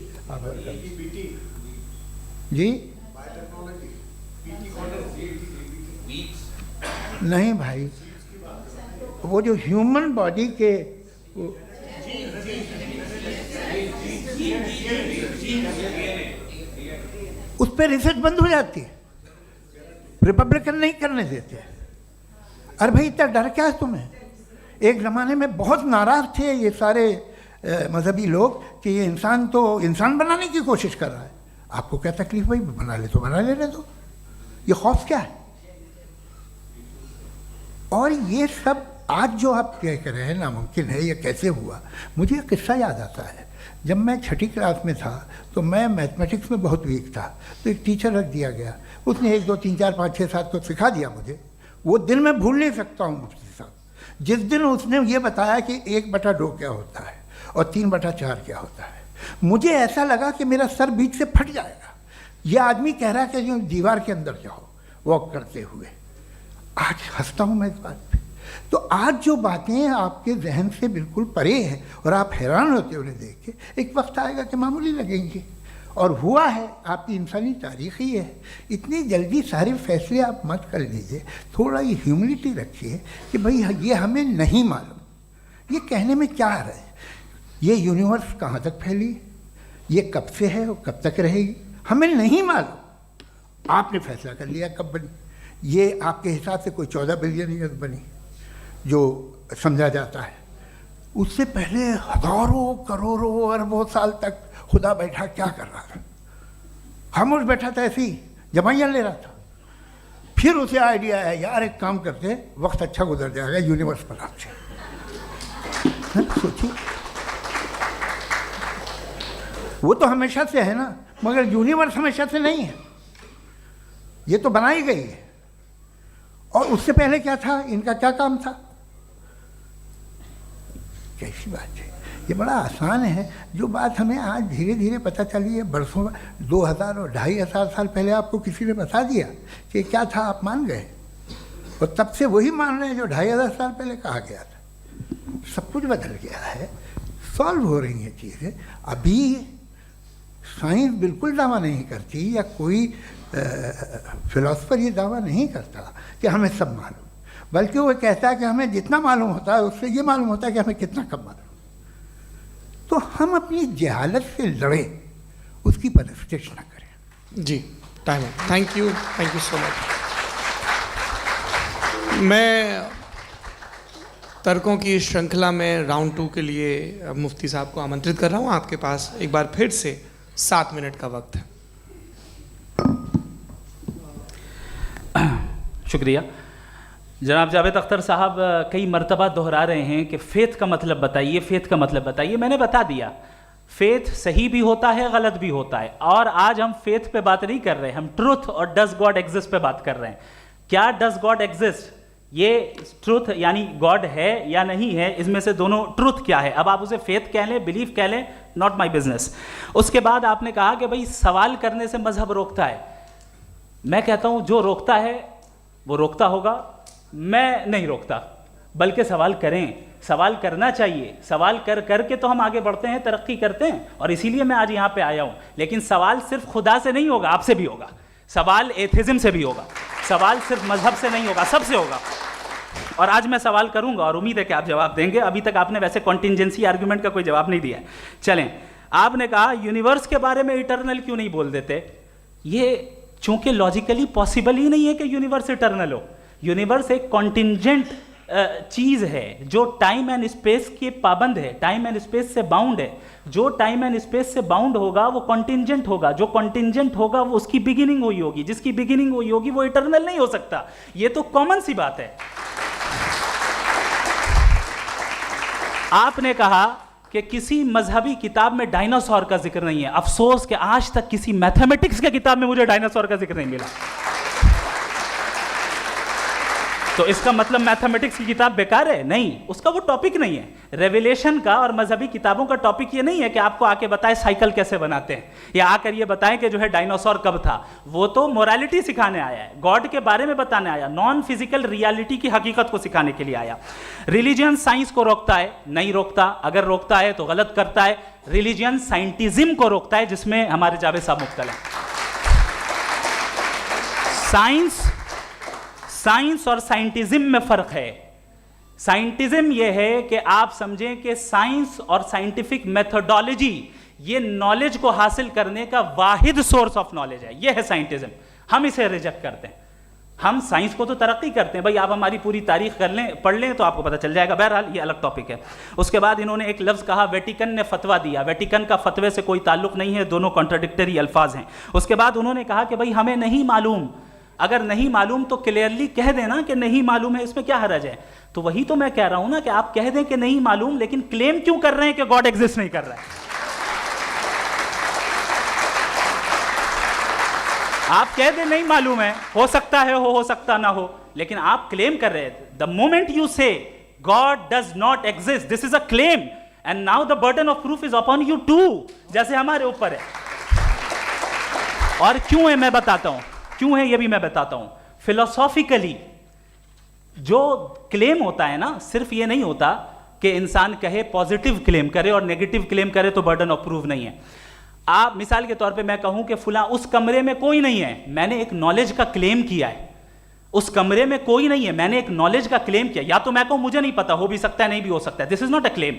जी नहीं भाई, वो जो ह्यूमन बॉडी के उस पर रिसर्च बंद हो जाती है, रिपब्लिकन नहीं करने देते। अरे भाई इतना डर क्या है तुम्हें? एक ज़माने में बहुत नाराज़ थे ये सारे मजहबी लोग कि ये इंसान तो इंसान बनाने की कोशिश कर रहा है। आपको क्या तकलीफ भाई, बना ले तो बना लेने दो, ये खौफ क्या है? और ये सब आज जो आप कह रहे हैं नामुमकिन है, ये कैसे हुआ? मुझे एक किस्सा याद आता है। जब मैं छठी क्लास में था तो मैं मैथमेटिक्स में बहुत वीक था, तो एक टीचर रख दिया गया, उसने 1 2 3 4 5 6 7 को सिखा दिया मुझे। वो दिन मैं भूल नहीं सकता हूँ मुफ्ती साहब, जिस दिन उसने ये बताया कि 1/2 क्या होता है और 3/4 क्या होता है। मुझे ऐसा लगा कि मेरा सर बीच से फट जाएगा। ये आदमी कह रहा है कि जो दीवार के अंदर जाओ वॉक करते हुए। आज हंसता हूँ मैं इस बात पे। तो आज जो बातें आपके जहन से बिल्कुल परे हैं और आप हैरान होते हो उन्हें देख के, एक वक्त आएगा कि मामूली लगेंगे। और हुआ है, आपकी इंसानी तारीख़ ही है। इतनी जल्दी सारे फैसले आप मत कर लीजिए, थोड़ा ये ह्यूमिलिटी रखिए कि भाई ये हमें नहीं मालूम। ये कहने में क्या आ रहा है? ये यूनिवर्स कहाँ तक फैली, ये कब से है और कब तक रहेगी, हमें नहीं मालूम। आपने फैसला कर लिया कब बनी। ये आपके हिसाब से कोई 14 बिलियन ईयर्स बनी जो समझा जाता है। उससे पहले हज़ारों करोड़ों अरबों साल तक खुदा बैठा क्या कर रहा था? खामोश बैठा था, ऐसे ही जमाइयाँ ले रहा था। फिर उसे आइडिया आया, यार एक काम करते, वक्त अच्छा गुजर जाएगा, यूनिवर्स बनाते। सोचिए, वो तो हमेशा से है ना, मगर यूनिवर्स हमेशा से नहीं है, ये तो बनाई गई है। और उससे पहले क्या था, इनका क्या काम था? कैसी बात है, ये बड़ा आसान है। जो बात हमें आज धीरे धीरे पता चली है, बरसों 2000 और 2500 साल पहले आपको किसी ने बता दिया कि क्या था, आप मान गए, और तब से वही मान रहे हैं जो 2500 साल पहले कहा गया था। सब कुछ बदल गया है, सॉल्व हो रही हैं चीज़ें। अभी साइंस बिल्कुल दावा नहीं करती, या कोई फिलोसफर ये दावा नहीं करता कि हमें सब मालूम, बल्कि वो कहता है कि हमें जितना मालूम होता है उससे ये मालूम होता है कि हमें कितना कम मालूम। तो हम अपनी जहालत से लड़े, उसकी परस्तिश न करें। जी, टाइम है। Thank you so much. मैं तर्कों की श्रृंखला में राउंड 2 के लिए मुफ्ती साहब को आमंत्रित कर रहा हूँ। आपके पास एक बार फिर से 7 मिनट का वक्त है। शुक्रिया। जनाब जावेद अख्तर साहब कई मर्तबा दोहरा रहे हैं कि फ़ेथ का मतलब बताइए, फ़ेथ का मतलब बताइए। मैंने बता दिया, फ़ेथ सही भी होता है, गलत भी होता है। और आज हम फ़ेथ पे बात नहीं कर रहे, हम ट्रुथ और डज गॉड एग्जिस्ट पे बात कर रहे हैं। क्या डज गॉड एग्जिस्ट, ये ट्रुथ यानी गॉड है या नहीं है, इसमें से दोनों ट्रुथ क्या है। अब आप उसे फेथ कह लें, बिलीफ कह लें, नॉट माई बिजनेस। उसके बाद आपने कहा कि भाई सवाल करने से मजहब रोकता है। मैं कहता हूं जो रोकता है वो रोकता होगा, मैं नहीं रोकता, बल्कि सवाल करें, सवाल करना चाहिए। सवाल कर करके तो हम आगे बढ़ते हैं, तरक्की करते हैं, और इसीलिए मैं आज यहाँ पे आया हूँ। लेकिन सवाल सिर्फ खुदा से नहीं होगा, आपसे भी होगा। सवाल एथिज्म से भी होगा, सवाल सिर्फ मजहब से नहीं होगा, सबसे होगा। और आज मैं सवाल करूंगा और उम्मीद है कि आप जवाब देंगे। अभी तक आपने वैसे कॉन्टिंजेंसी आर्गुमेंट का कोई जवाब नहीं दिया है। चलें, आपने कहा यूनिवर्स के बारे में इटर्नल क्यों नहीं बोल देते। ये चूंकि लॉजिकली पॉसिबल ही नहीं है कि यूनिवर्स इटर्नल हो। यूनिवर्स एक कॉन्टिंजेंट चीज़ है जो टाइम एंड स्पेस के पाबंद है, टाइम एंड स्पेस से बाउंड है। जो टाइम एंड स्पेस से बाउंड होगा वो कॉन्टिंजेंट होगा, जो कॉन्टिंजेंट होगा वो उसकी बिगिनिंग हुई होगी, जिसकी बिगिनिंग हुई होगी वो इटर्नल नहीं हो सकता। ये तो कॉमन सी बात है। आपने कहा कि किसी मजहबी किताब में डायनासोर का जिक्र नहीं है। अफसोस कि आज तक किसी मैथमेटिक्स के किताब में मुझे डायनासोर का जिक्र नहीं मिला। तो इसका मतलब मैथमेटिक्स की किताब बेकार है? नहीं, उसका वो टॉपिक नहीं है। रेवलेशन का और मजहबी किताबों का टॉपिक ये नहीं है कि आपको आके बताए साइकिल कैसे बनाते हैं, या आकर ये बताएं कि जो है डायनासोर कब था। वो तो मोरालिटी सिखाने आया है, गॉड के बारे में बताने आया, नॉन फिजिकल रियलिटी की हकीकत को सिखाने के लिए आया। रिलीजियन साइंस को रोकता है? नहीं रोकता। अगर रोकता है तो गलत करता है। रिलीजियन साइंटिज्म को रोकता है, जिसमें हमारे जावेद साहब मुब्तला हैं। साइंस और साइंटिज्म में फर्क है। साइंटिज्म यह है कि आप समझें कि साइंस और साइंटिफिक मेथोडोलॉजी ये नॉलेज को हासिल करने का वाहिद सोर्स ऑफ नॉलेज है, यह है साइंटिज्म। हम इसे रिजेक्ट करते हैं। हम साइंस को तो तरक्की करते हैं, भाई आप हमारी पूरी तारीख कर लें, पढ़ लें तो आपको पता चल जाएगा। बहरहाल ये अलग टॉपिक है। उसके बाद इन्होंने एक लफ्ज़ कहा, वेटिकन ने फतवा दिया। वेटिकन का फतवे से कोई ताल्लुक नहीं है, दोनों कॉन्ट्राडिक्टरी अल्फाज हैं। उसके बाद उन्होंने कहा कि भाई हमें नहीं मालूम। अगर नहीं मालूम तो क्लियरली कह देना कि नहीं मालूम है, इसमें क्या हरज है? तो वही तो मैं कह रहा हूं ना कि आप कह दें कि नहीं मालूम, लेकिन क्लेम क्यों कर रहे हैं कि गॉड एग्जिस्ट नहीं कर रहा है? आप कह दें नहीं मालूम है, हो सकता है हो सकता ना हो, लेकिन आप क्लेम कर रहे हैं। The moment you say God does not exist, this is a claim, and now the burden of proof is upon you too, जैसे हमारे ऊपर है। और क्यों है मैं बताता हूं, क्यों है ये भी मैं बताता हूं। फिलोसॉफिकली जो क्लेम होता है ना, सिर्फ ये नहीं होता कि इंसान कहे पॉजिटिव क्लेम करे और नेगेटिव क्लेम करे तो बर्डन ऑफ प्रूफ नहीं है। आप मिसाल के तौर पे मैं कहूं कि फुला उस कमरे में कोई नहीं है, मैंने एक नॉलेज का क्लेम किया है। उस कमरे में कोई नहीं है, मैंने एक नॉलेज का क्लेम किया। या तो मैं कहूं मुझे नहीं पता, हो भी सकता है नहीं भी हो सकता है, this is not a claim.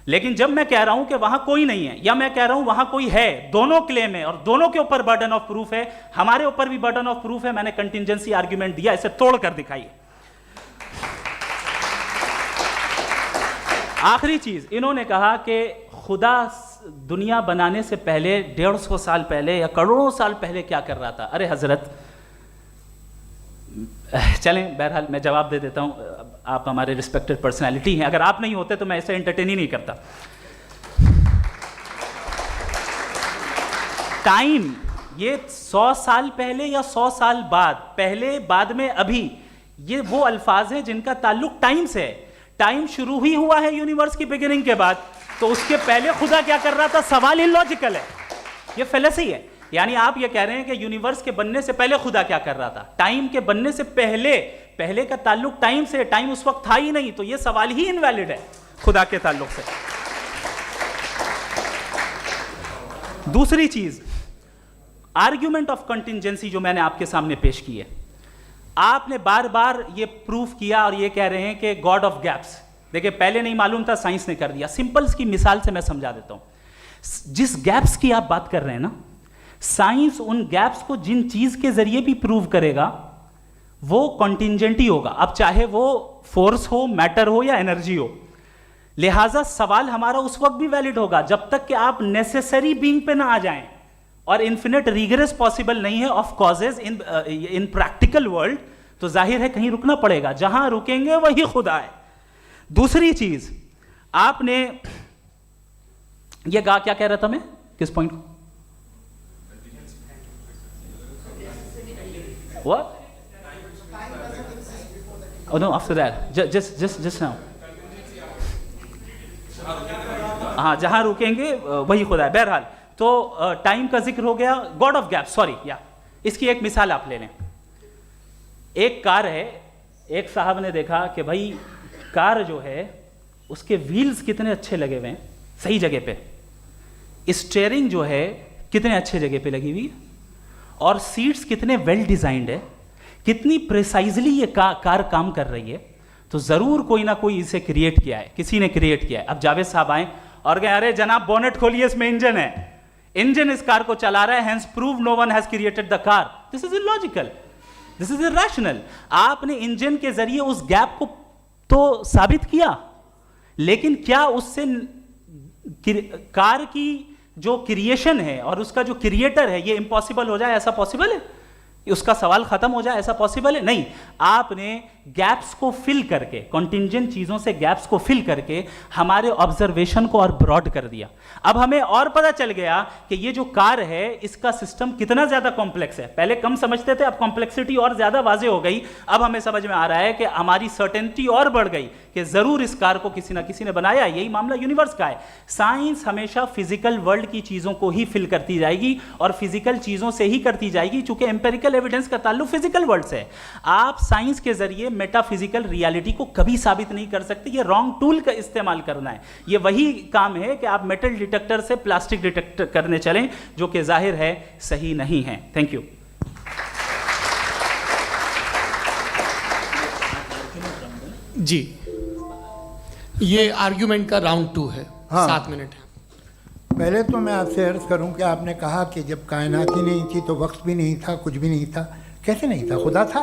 लेकिन जब मैं कह रहा हूं कि वहां कोई नहीं है, या मैं कह रहा हूं वहां कोई है, दोनों क्लेम है और दोनों के ऊपर बर्डन ऑफ प्रूफ है। हमारे ऊपर भी बर्डन ऑफ प्रूफ है, मैंने कंटिजेंसी आर्ग्यूमेंट दिया, इसे तोड़कर दिखाइए। आखिरी चीज, इन्होंने कहा कि खुदा दुनिया बनाने से पहले 150 साल पहले या करोड़ों साल पहले क्या कर रहा था। अरे हजरत, चलें बहरहाल मैं जवाब दे देता हूं। आप हमारे रिस्पेक्टेड पर्सनालिटी हैं, अगर आप नहीं होते तो मैं इसे एंटरटेन ही नहीं करता। टाइम, ये 100 साल पहले या 100 साल बाद, पहले बाद में अभी, ये वो अल्फाज हैं जिनका ताल्लुक टाइम से है। टाइम शुरू ही हुआ है यूनिवर्स की बिगिनिंग के बाद, तो उसके पहले खुदा क्या कर रहा था? सवाल इलॉजिकल है, ये फेलेसी है। यानी आप ये कह रहे हैं कि यूनिवर्स के बनने से पहले खुदा क्या कर रहा था? टाइम के बनने से पहले, पहले का ताल्लुक टाइम से, टाइम उस वक्त था ही नहीं, तो ये सवाल ही इनवैलिड है खुदा के ताल्लुक से। दूसरी चीज, आर्ग्यूमेंट ऑफ कंटिजेंसी जो मैंने आपके सामने पेश की है, आपने बार बार ये प्रूफ किया और ये कह रहे हैं कि गॉड ऑफ गैप्स। देखिए, पहले नहीं मालूम था, साइंस ने कर दिया। सिंपल्स की मिसाल से मैं समझा देता हूं। जिस गैप्स की आप बात कर रहे हैं ना, साइंस उन गैप्स को जिन चीज के जरिए भी प्रूव करेगा वो कॉन्टिजेंट ही होगा, अब चाहे वो फोर्स हो, मैटर हो या एनर्जी हो। लिहाजा सवाल हमारा उस वक्त भी वैलिड होगा जब तक कि आप नेसेसरी बीइंग पे ना आ जाएं, और इन्फिनिट रिग्रेस पॉसिबल नहीं है of causes in practical world, तो जाहिर है कहीं रुकना पड़ेगा, जहां रुकेंगे वही खुदा है। दूसरी चीज, आपने ये कहा, क्या कह रहा था मैं, किस पॉइंट को? What? Oh no, after that. Just now. हाँ, जहां रुकेंगे वही खुदा है। बहरहाल, तो टाइम का जिक्र हो गया, गॉड ऑफ गैप, सॉरी, या इसकी एक मिसाल आप ले लें। एक कार है, एक साहब ने देखा कि भाई कार जो है उसके व्हील्स कितने अच्छे लगे हुए हैं सही जगह पे, स्टीयरिंग जो है कितने अच्छे जगह पे लगी हुई है, और सीट्स कितने वेल डिजाइंड है, कितनी प्रिसाइजली ये कार काम कर रही है, तो जरूर कोई ना कोई इसे क्रिएट किया है, किसी ने क्रिएट किया है। अब जावेद साहब आए और कहे, अरे जनाब बोनेट खोलिए, इसमें इंजन है, इंजन इस कार को चला रहा है, hence prove no one has created the car. This is illogical, this is irrational. आपने इंजन के जरिए उस गैप को तो साबित किया, लेकिन क्या उससे कार की जो क्रिएशन है और उसका जो क्रिएटर है ये इम्पॉसिबल हो जाए? ऐसा पॉसिबल है? उसका सवाल खत्म हो जाए, ऐसा पॉसिबल है? नहीं। आपने गैप्स को फिल करके, कॉन्टिंजेंट चीजों से गैप्स को फिल करके हमारे ऑब्जर्वेशन को और ब्रॉड कर दिया। अब हमें और पता चल गया कि ये जो कार है इसका सिस्टम कितना ज्यादा कॉम्प्लेक्स है। पहले कम समझते थे, अब कॉम्प्लेक्सिटी और ज्यादा वाजे हो गई। अब हमें समझ में आ रहा है कि हमारी सर्टेनिटी और बढ़ गई कि जरूर इस कार को किसी ना किसी ने बनाया। यही मामला यूनिवर्स का है। साइंस हमेशा फिजिकल वर्ल्ड की चीजों को ही फिल करती जाएगी और फिजिकल चीजों से ही करती जाएगी, चूंकि एम्पेरिकल एविडेंस का ताल्लुक फिजिकल वर्ल्ड से है। आप साइंस के जरिए मेटाफिजिकल रियलिटी को कभी साबित नहीं कर सकते। ये रॉन्ग टूल का इस्तेमाल करना है। ये वही काम है कि आप मेटल डिटेक्टर से प्लास्टिक डिटेक्टर करने चलें, जो कि जाहिर है सही नहीं है। Thank you. जी, ये आर्ग्यूमेंट का राउंड 2 है। हाँ। 7 मिनट है। पहले तो मैं आपसे अर्ज करूं कि आपने कहा कि जब कायनात ही नहीं थी तो वक्त भी नहीं था, कुछ भी नहीं था। कैसे नहीं था? खुदा था।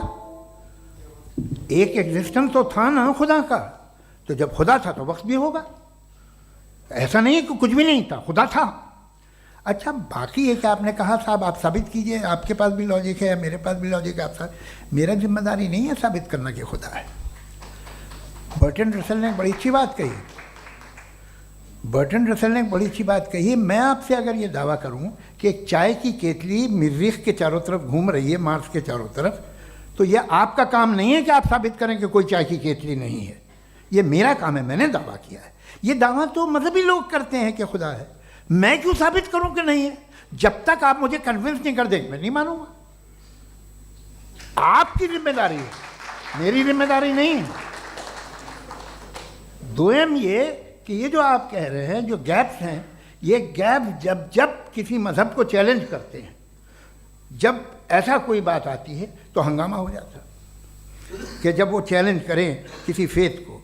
एक एग्जिस्टेंस तो था ना खुदा का। तो जब खुदा था तो वक्त भी होगा। ऐसा नहीं कि कुछ भी नहीं था, खुदा था। अच्छा, बाकी एक आपने कहा साहब आप साबित कीजिए, आपके पास भी लॉजिक है, मेरे पास भी लॉजिक है। आप मेरा जिम्मेदारी नहीं है साबित करना कि खुदा है। बर्टन रसल ने बड़ी अच्छी बात कही। बर्टन रसल ने बड़ी अच्छी बात कही। मैं आपसे अगर ये दावा करूं कि एक चाय की केतली मरीख के चारों तरफ घूम रही है, मार्स के चारों तरफ, तो यह आपका काम नहीं है कि आप साबित करें कि कोई चाय की केतली नहीं है। ये मेरा काम है, मैंने दावा किया है। ये दावा तो मजहबी लोग करते हैं कि खुदा है। मैं क्यों साबित करूं कि नहीं है? जब तक आप मुझे कन्विंस नहीं कर देंगे मैं नहीं मानूंगा। आपकी जिम्मेदारी है, मेरी जिम्मेदारी नहीं है। दोयम ये कि ये जो आप कह रहे हैं, जो गैप्स हैं, ये गैप जब जब किसी मजहब को चैलेंज करते हैं, जब ऐसा कोई बात आती है तो हंगामा हो जाता है कि जब वो चैलेंज करें किसी फेथ को।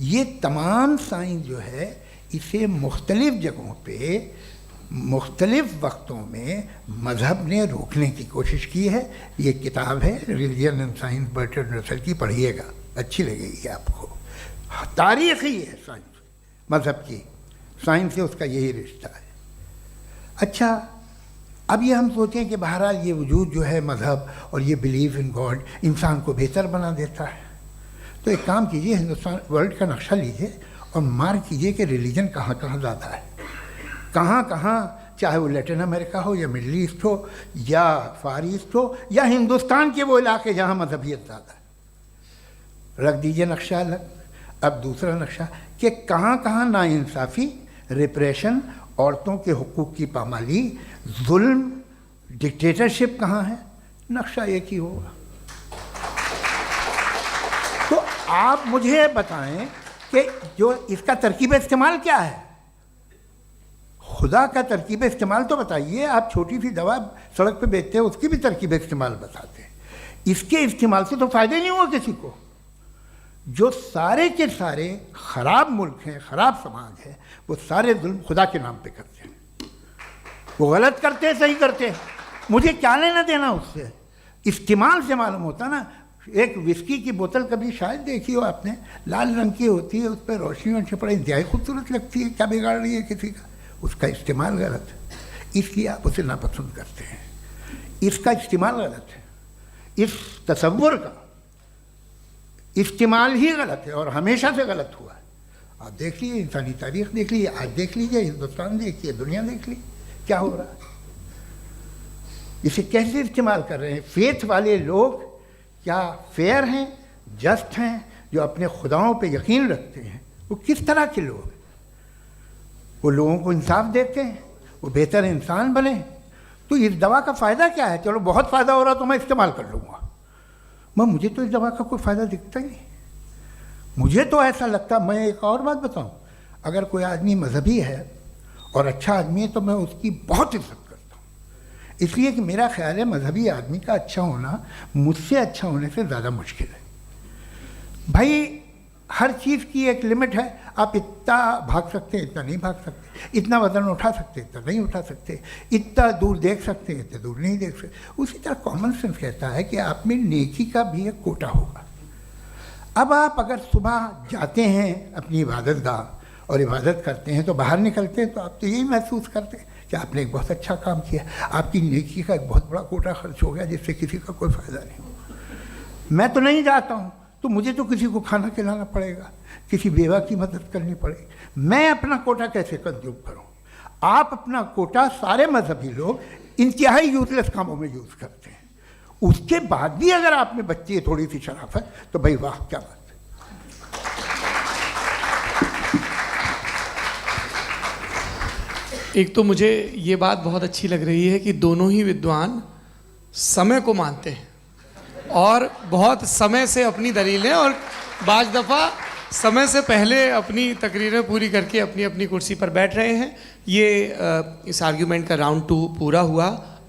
ये तमाम साइंस जो है इसे मुख्तलिफ जगहों पे मुख्तलिफ वक्तों में मजहब ने रोकने की कोशिश की है। ये किताब है religion and science, Burton Russell की, पढ़िएगा, अच्छी लगेगी आपको। तारीख ही है साइंस, मजहब की साइंस से उसका यही रिश्ता है। अच्छा, अब ये हम सोचें कि बहरहाल ये वजूद जो है मजहब और ये बिलीव इन गॉड इंसान को बेहतर बना देता है। तो एक काम कीजिए, हिंदुस्तान वर्ल्ड का नक्शा लीजिए और मार्क कीजिए कि रिलीजन कहाँ कहाँ ज़्यादा है, कहाँ कहाँ, चाहे वो लैटिन अमेरिका हो या मिडल ईस्ट हो या फार ईस्ट हो या हिंदुस्तान के वो इलाके जहाँ मजहबियत ज़्यादा है। रख दीजिए नक्शा अलग। अब दूसरा नक्शा कि कहाँ कहाँ नाइंसाफ़ी, रिप्रेशन, औरतों के हुकूक की पामाली, जुल्म, डिक्टेटरशिप कहाँ है। नक्शा एक ही होगा। तो आप मुझे बताएं कि जो इसका तरकीब इस्तेमाल क्या है। खुदा का तरकीब इस्तेमाल तो बताइए। आप छोटी सी दवा सड़क पे बेचते हैं, उसकी भी तरकीब इस्तेमाल बताते हैं। इसके इस्तेमाल से तो फ़ायदे नहीं हुआ किसी को। जो सारे के सारे ख़राब मुल्क हैं, ख़राब समाज है, वो सारे जुल्म खुदा के नाम पे करते हैं। वो गलत करते हैं, सही करते हैं, मुझे क्या लेना देना उससे। इस्तेमाल से मालूम होता ना। एक विस्की की बोतल कभी शायद देखी हो आपने, लाल रंग की होती है, उस पर रोशनी और छपड़ा इंतहाई खूबसूरत लगती है, क्या बिगाड़ रही है किसी का। उसका इस्तेमाल गलत है, इसलिए आप उसे नापसंद करते हैं। इसका इस्तेमाल गलत है, इस तसव्वुर का इस्तेमाल ही गलत है और हमेशा से गलत हुआ है। आप देख लीजिए, इंसानी तारीख देख लीजिए, आज देख लीजिए, हिंदुस्तान देखिए, दुनिया देख लीजिए क्या हो रहा है। इसे कैसे इस्तेमाल कर रहे हैं फेथ वाले लोग। क्या फेयर हैं, जस्ट हैं, जो अपने खुदाओं पे यकीन रखते हैं? वो किस तरह के लोग हैं? वो लोगों को इंसाफ देते हैं, वो बेहतर इंसान बने। तो इस दवा का फ़ायदा क्या है? चलो बहुत फ़ायदा हो रहा तो मैं इस्तेमाल कर लूँगा। मुझे तो इस दवा का कोई फ़ायदा दिखता ही नहीं। मुझे तो ऐसा लगता, मैं एक और बात बताऊं, अगर कोई आदमी मजहबी है और अच्छा आदमी है तो मैं उसकी बहुत इज्जत करता हूँ, इसलिए कि मेरा ख्याल है मजहबी आदमी का अच्छा होना मुझसे अच्छा होने से ज़्यादा मुश्किल है। भाई हर चीज़ की एक लिमिट है। आप इतना भाग सकते हैं, इतना नहीं भाग सकते, इतना वज़न उठा सकते, इतना नहीं उठा सकते, इतना दूर देख सकते हैं, इतना दूर नहीं देख सकते। उसी तरह कॉमन सेंस कहता है कि आप में नेकी का भी एक कोटा होगा। अब आप अगर सुबह जाते हैं अपनी इबादत गाह और इबादत करते हैं तो बाहर निकलते हैं तो आप तो यही महसूस करते हैं कि आपने एक बहुत अच्छा काम किया, आपकी नेकी का एक बहुत बड़ा कोटा खर्च हो गया जिससे किसी का कोई फ़ायदा नहीं हो। मैं तो नहीं जाता हूँ तो मुझे तो किसी को खाना खिलाना पड़ेगा, किसी बेवा की मदद करनी पड़ेगी, मैं अपना कोटा कैसे कंज्यूम करूँ? आप अपना कोटा सारे मजहबी लोग इंतहाई यूजलेस कामों में यूज़ करते हैं, उसके बाद भी अगर आप में बच्ची है थोड़ी सी शराफत तो भाई वाह क्या बात है। एक तो मुझे ये बात बहुत अच्छी लग रही है कि दोनों ही विद्वान समय को मानते हैं और बहुत समय से अपनी दलीलें और बाज़ दफ़ा समय से पहले अपनी तकरीरें पूरी करके अपनी अपनी कुर्सी पर बैठ रहे हैं। ये इस आर्ग्यूमेंट का राउंड 2 पूरा हुआ।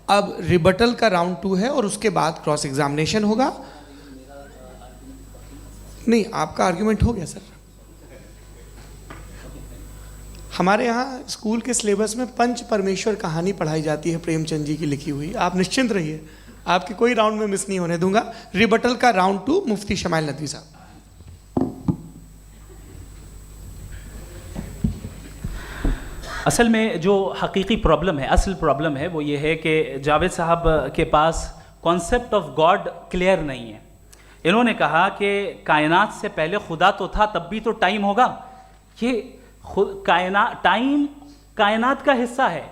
अब रिबटल का राउंड 2 है और उसके बाद क्रॉस एग्जामिनेशन होगा। नहीं, आपका आर्ग्यूमेंट हो गया सर। हमारे यहाँ स्कूल के सिलेबस में पंच परमेश्वर कहानी पढ़ाई जाती है प्रेमचंद जी की लिखी हुई। आप निश्चिंत रहिए, आपके कोई राउंड में मिस नहीं होने दूंगा। रिबटल का राउंड 2 मुफ्ती शमाइल नदवी साहब। असल में जो हकीकी प्रॉब्लम है, असल प्रॉब्लम है वो ये है कि जावेद साहब के पास कॉन्सेप्ट ऑफ गॉड क्लियर नहीं है। इन्होंने कहा कि कायनात से पहले खुदा तो था, तब भी तो टाइम होगा। ये टाइम कायनात का हिस्सा है।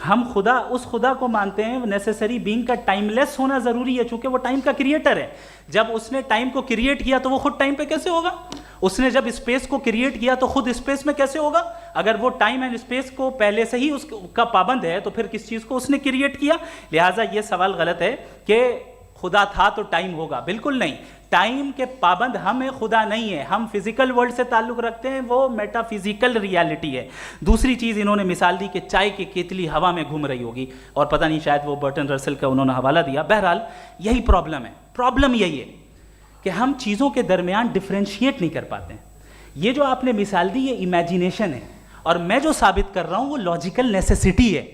हम खुदा उस खुदा को मानते हैं, नेसेसरी बीइंग का टाइमलेस होना ज़रूरी है चूँकि वो टाइम का क्रिएटर है। जब उसने टाइम को क्रिएट किया तो वो खुद टाइम पे कैसे होगा? उसने जब स्पेस को क्रिएट किया तो खुद स्पेस में कैसे होगा? अगर वो टाइम एंड स्पेस को पहले से ही उसका पाबंद है तो फिर किस चीज़ को उसने क्रिएट किया? लिहाजा ये सवाल गलत है कि खुदा था तो टाइम होगा। बिल्कुल नहीं, टाइम के पाबंद हम हैं, खुदा नहीं है। हम फिजिकल वर्ल्ड से ताल्लुक़ रखते हैं, वो मेटाफिजिकल रियलिटी है। दूसरी चीज़ इन्होंने मिसाल दी कि चाय की केतली हवा में घूम रही होगी और पता नहीं शायद वो बर्टन रसल का उन्होंने हवाला दिया। बहरहाल यही प्रॉब्लम है। प्रॉब्लम यही है कि हम चीज़ों के दरमियान डिफ्रेंशिएट नहीं कर पाते हैं। ये जो आपने मिसाल दी ये इमेजिनेशन है और मैं जो साबित कर रहा हूँ वो लॉजिकल नेसेसिटी है।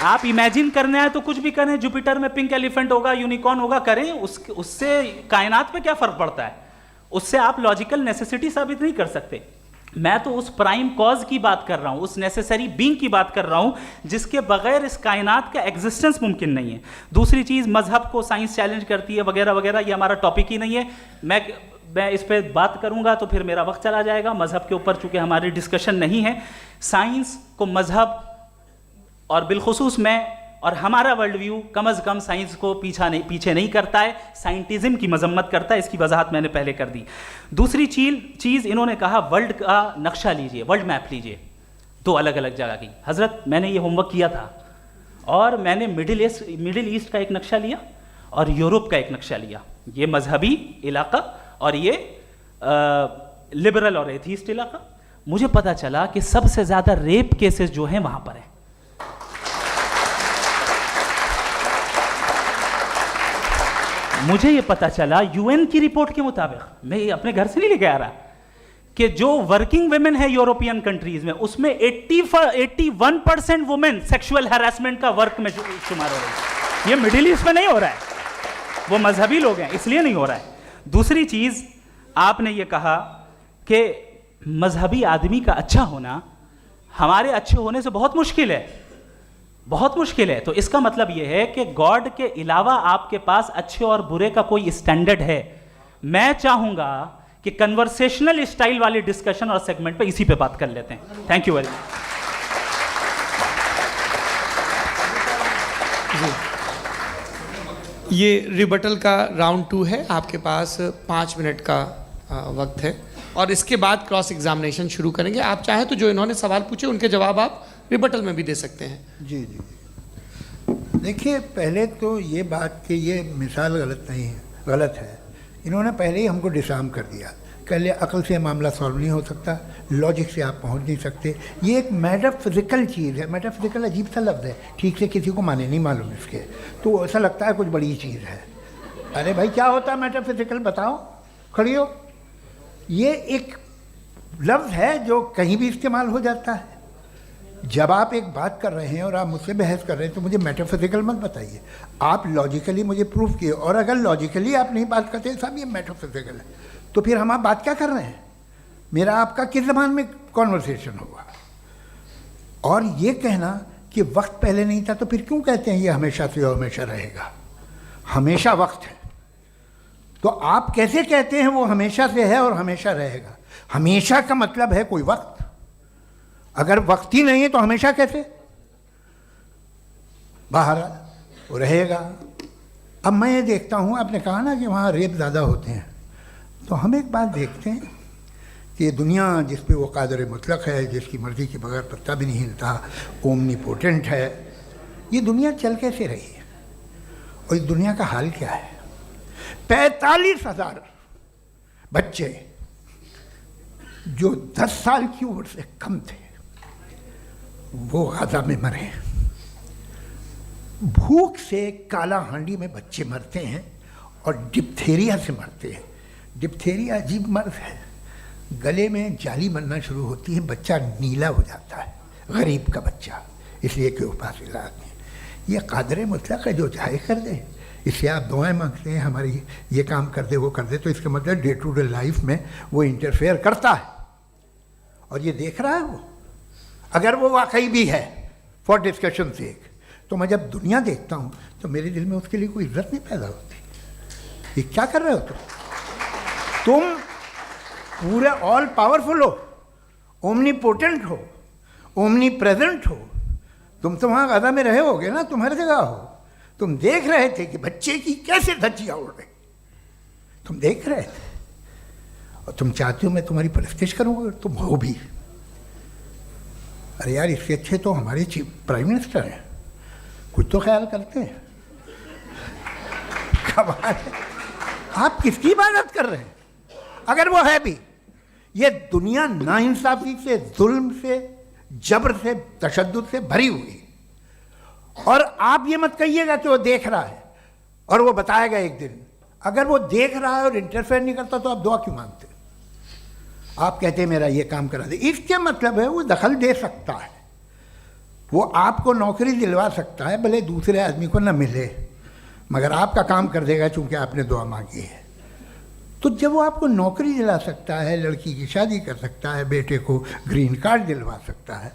आप इमेजिन करने आए तो कुछ भी करें, जुपिटर में पिंक एलिफेंट होगा, यूनिकॉर्न होगा, करें, उससे कायनात पे क्या फ़र्क पड़ता है? उससे आप लॉजिकल नेसेसिटी साबित नहीं कर सकते। मैं तो उस प्राइम कॉज की बात कर रहा हूँ, उस नेसेसरी बीइंग की बात कर रहा हूँ जिसके बगैर इस कायनात का एग्जिस्टेंस मुमकिन नहीं है। दूसरी चीज़, मजहब को साइंस चैलेंज करती है वगैरह वगैरह, ये हमारा टॉपिक ही नहीं है। मैं इस पर बात करूँगा तो फिर मेरा वक्त चला जाएगा। मजहब के ऊपर चूँकि हमारी डिस्कशन नहीं है, साइंस को मजहब और बिलखुसूस मैं और हमारा वर्ल्ड व्यू कम अज़ कम साइंस को पीछे नहीं करता है, साइंटिज़म की मजम्मत करता है। इसकी वजाहत मैंने पहले कर दी। दूसरी चीज़ इन्होंने कहा वर्ल्ड का नक्शा लीजिए, वर्ल्ड मैप लीजिए, 2 अलग अलग जगह की। हज़रत मैंने ये होमवर्क किया था और मैंने मिडिल ईस्ट का एक नक्शा लिया और यूरोप का एक नक्शा लिया। ये मजहबी इलाका और ये लिबरल और एथीस्ट इलाका। मुझे पता चला कि सबसे ज़्यादा रेप केसेस जो हैं वहाँ पर है। मुझे ये पता चला यूएन की रिपोर्ट के मुताबिक, मैं ये अपने घर से नहीं लेके आ रहा, कि जो वर्किंग वुमेन है यूरोपियन कंट्रीज में उसमें 81% वुमेन सेक्सुअल हैरेसमेंट का वर्क में शुमार हो रही है। ये मिडिल ईस्ट में नहीं हो रहा है, वो मजहबी लोग हैं इसलिए नहीं हो रहा है। दूसरी चीज आपने ये कहा कि मजहबी आदमी का अच्छा होना हमारे अच्छे होने से बहुत मुश्किल है, बहुत मुश्किल है। तो इसका मतलब यह है कि गॉड के अलावा आपके पास अच्छे और बुरे का कोई स्टैंडर्ड है। मैं चाहूंगा कि कन्वर्सेशनल स्टाइल वाली डिस्कशन और सेगमेंट पे इसी पे बात कर लेते हैं। Thank you very much. ये रिबटल का राउंड 2 है, आपके पास 5 मिनट का वक्त है और इसके बाद क्रॉस एग्जामिनेशन शुरू करेंगे। आप चाहें तो जो इन्होंने सवाल पूछे उनके जवाब आप रिबटल में भी दे सकते हैं। जी जी, देखिए पहले तो ये बात कि ये मिसाल गलत नहीं है, गलत है। इन्होंने पहले ही हमको डिसार्म कर दिया। पहले अकल से मामला सॉल्व नहीं हो सकता, लॉजिक से आप पहुंच नहीं सकते। ये एक मेटाफिजिकल चीज़ है। मेटाफिजिकल अजीब सा लफ्ज़ है, ठीक से किसी को माने नहीं मालूम इसके, तो ऐसा लगता है कुछ बड़ी चीज़ है। अरे भाई क्या होता है मेटाफिजिकल, बताओ, खड़ी हो। ये एक लफ्ज़ है जो कहीं भी इस्तेमाल हो जाता है। जब आप एक बात कर रहे हैं और आप मुझसे बहस कर रहे हैं तो मुझे मेटाफिजिकल मत बताइए, आप लॉजिकली मुझे प्रूफ किए। और अगर लॉजिकली आप नहीं बात करते साहब ये मेटाफिजिकल है, तो फिर हम आप बात क्या कर रहे हैं? मेरा आपका किस ज़बान में कॉन्वर्सेशन होगा? और ये कहना कि वक्त पहले नहीं था, तो फिर क्यों कहते हैं ये हमेशा से हमेशा रहेगा? हमेशा वक्त है, तो आप कैसे कहते हैं वो हमेशा से है और हमेशा रहेगा? हमेशा का मतलब है कोई वक्त, अगर वक्त ही नहीं है तो हमेशा कैसे? बाहर वो रहेगा। अब मैं ये देखता हूँ, आपने कहा ना कि वहाँ रेप ज़्यादा होते हैं, तो हम एक बात देखते हैं कि ये दुनिया जिस पे वो कादर मुतलक है, जिसकी मर्ज़ी के बगैर पत्ता भी नहीं हिलता, ओमनीपोटेंट है, ये दुनिया चल कैसे रही है? और इस दुनिया का हाल क्या है? 45,000 बच्चे जो 10 साल की उम्र से कम थे वो गाजा में मरे। भूख से काला हांडी में बच्चे मरते हैं और डिप्थेरिया से मरते हैं। डिप्थेरिया अजीब मर्ज है, गले में जाली बनना शुरू होती है, बच्चा नीला हो जाता है, गरीब का बच्चा, इसलिए कि उपास इलाज नहीं। ये कादर मुतलक है, जो चाहे कर दे। इससे आप दुआएं मांगते हैं हमारी, ये काम कर दे वो कर दे, तो इसका मतलब डे टू डे लाइफ में वो इंटरफेयर करता है और ये देख रहा है वो। अगर वो वाकई भी है फॉर डिस्कशन सेक, तो मैं जब दुनिया देखता हूँ तो मेरे दिल में उसके लिए कोई इज्जत नहीं पैदा होती। ये क्या कर रहे हो तुम पूरे ऑल पावरफुल हो, ओमनीपोटेंट हो, ओमनी प्रेजेंट हो। तुम तो वहाँ गाजा में रहे होगे ना, तुम हर जगह हो। तुम देख रहे थे कि बच्चे की कैसे धज्जियाँ उड़ रही, तुम देख रहे थे और तुम चाहते हो मैं तुम्हारी परस्तिश करूँगा, तुम हो भी। अरे यार, इससे अच्छे तो हमारे चीफ प्राइम मिनिस्टर हैं, कुछ तो ख्याल करते हैं। कमाल है, आप किसकी इबादत कर रहे हैं? अगर वो है भी, ये दुनिया नाइंसाफी से, जुल्म से, जबर से, तशद्दुद से भरी हुई। और आप ये मत कहिएगा कि वो देख रहा है और वो बताएगा एक दिन। अगर वो देख रहा है और इंटरफेयर नहीं करता तो आप दुआ क्यों मांगते? आप कहते हैं मेरा ये काम करा दे, इसके मतलब है वो दखल दे सकता है, वो आपको नौकरी दिलवा सकता है, भले दूसरे आदमी को न मिले, मगर आपका काम कर देगा चूंकि आपने दुआ मांगी है। तो जब वो आपको नौकरी दिला सकता है, लड़की की शादी कर सकता है, बेटे को ग्रीन कार्ड दिलवा सकता है,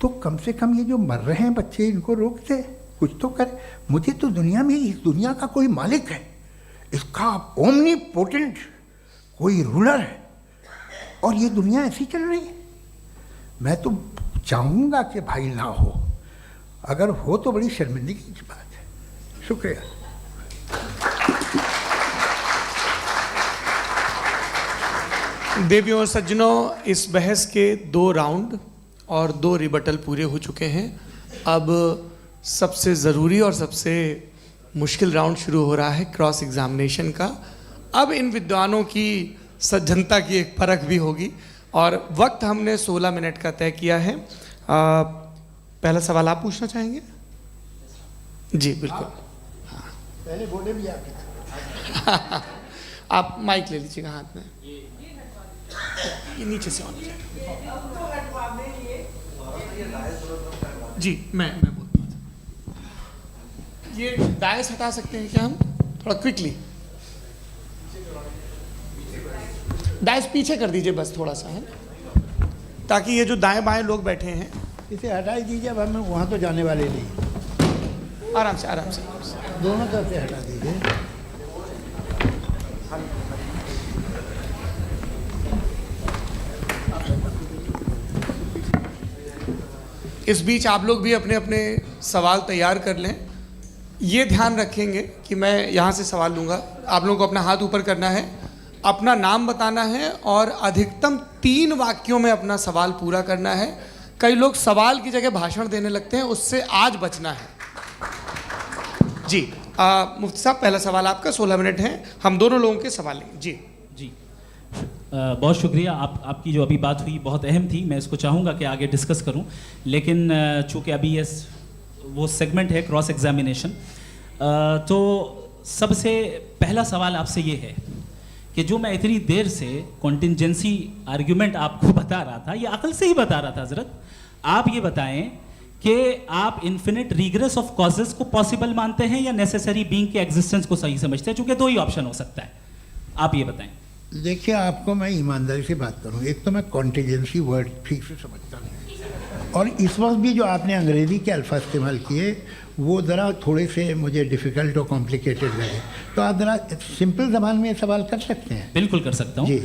तो कम से कम ये जो मर रहे हैं बच्चे, इनको रोक दे, कुछ तो करे। मुझे तो दुनिया में, इस दुनिया का कोई मालिक है, इसका ओमनीपोटेंट कोई रूलर है, और ये दुनिया ऐसी चल रही है। मैं तो चाहूँगा कि भाई ना हो, अगर हो तो बड़ी शर्मिंदगी की बात है। शुक्रिया। देवियों और सज्जनों, इस बहस के 2 राउंड और 2 रिबटल पूरे हो चुके हैं। अब सबसे ज़रूरी और सबसे मुश्किल राउंड शुरू हो रहा है, क्रॉस एग्जामिनेशन का। अब इन विद्वानों की सज्जनता की एक परख भी होगी और वक्त हमने 16 मिनट का तय किया है। पहला सवाल आप पूछना चाहेंगे? जी बिल्कुल। पहले बोले भी आपके आप माइक ले लीजिएगा हाथ में, ये नीचे से होना चाहिए। जी मैं बोलता हूँ, ये डायस हटा सकते हैं क्या हम थोड़ा क्विकली? डायस पीछे कर दीजिए बस थोड़ा सा, है, ताकि ये जो दाएं बाएं लोग बैठे हैं, इसे हटा ही दीजिए। अब हम वहाँ तो जाने वाले नहीं, आराम से आराम से दोनों तरफ से हटा दीजिए। इस बीच आप लोग भी अपने अपने सवाल तैयार कर लें। ये ध्यान रखेंगे कि मैं यहाँ से सवाल लूँगा, आप लोगों को अपना हाथ ऊपर करना है, अपना नाम बताना है और अधिकतम 3 वाक्यों में अपना सवाल पूरा करना है। कई लोग सवाल की जगह भाषण देने लगते हैं, उससे आज बचना है। जी मुफ्ती साहब, पहला सवाल आपका, 16 मिनट हैं, हम दोनों लोगों के सवाल लेंगे। जी जी बहुत शुक्रिया। आपकी जो अभी बात हुई बहुत अहम थी, मैं इसको चाहूँगा कि आगे डिस्कस करूँ, लेकिन चूँकि अभी ये वो सेगमेंट है क्रॉस एग्जामिनेशन, तो सबसे पहला सवाल आपसे ये है कि जो मैं इतनी देर से कॉन्टिंजेंसी आर्ग्यूमेंट आपको बता रहा था, ये अकल से ही बता रहा था हजरत, आप ये बताएं कि आप इन्फिनिट रिग्रेस ऑफ कॉजेस को पॉसिबल मानते हैं या नेसेसरी बीइंग के एग्जिस्टेंस को सही समझते हैं? चूँकि 2 ही ऑप्शन हो सकता है, आप ये बताएं। देखिए, आपको मैं ईमानदारी से बात करूं, एक तो मैं कॉन्टीजेंसी वर्ड ठीक से समझता नहीं, और इस वक्त भी जो आपने अंग्रेज़ी के अल्फाज इस्तेमाल किए वो ज़रा थोड़े से मुझे डिफ़िकल्ट और कॉम्प्लिकेटेड लगे, तो आप ज़रा सिंपल ज़बान में ये सवाल कर सकते हैं? बिल्कुल कर सकता हूँ जी।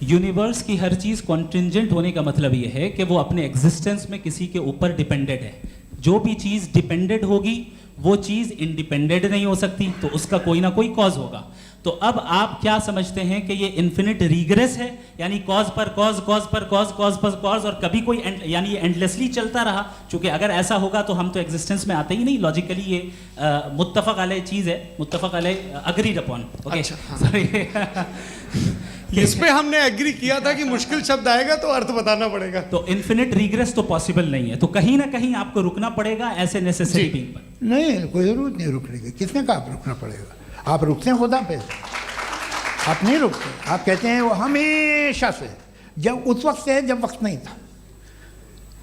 यूनिवर्स की हर चीज़ कॉन्टिंजेंट होने का मतलब ये है कि वो अपने एग्जिस्टेंस में किसी के ऊपर डिपेंडेंट है। जो भी चीज़ डिपेंडेंट होगी वो चीज़ इंडिपेंडेंट नहीं हो सकती, तो उसका कोई ना कोई कॉज होगा। तो अब आप क्या समझते हैं कि ये इन्फिनिट रीग्रेस है, यानी कॉज पर कॉज, कॉज पर कॉज, कॉज पर कॉज, और कभी कोई यानी ये एंडलेसली चलता रहा? क्योंकि अगर ऐसा होगा तो हम तो एग्जिस्टेंस में आते ही नहीं। लॉजिकली ये मुत्तफक अलैह चीज़ है, मुत्तफक अलैह अग्रीड अपॉन। Okay, sorry. इस पे हमने एग्री किया था कि मुश्किल शब्द आएगा तो अर्थ बताना पड़ेगा। तो इन्फिनिट रीग्रेस तो पॉसिबल नहीं है, तो कहीं ना कहीं आपको रुकना पड़ेगा ऐसे नेसेसरी बीइंग पर। नहीं, कोई ज़रूरत नहीं रुकने की। किसने कहा आप रुकना पड़ेगा? आप रुकते हैं खुदा पे, आप नहीं रुकते। आप कहते हैं वो हमेशा से, जब उस वक्त से है जब वक्त नहीं था।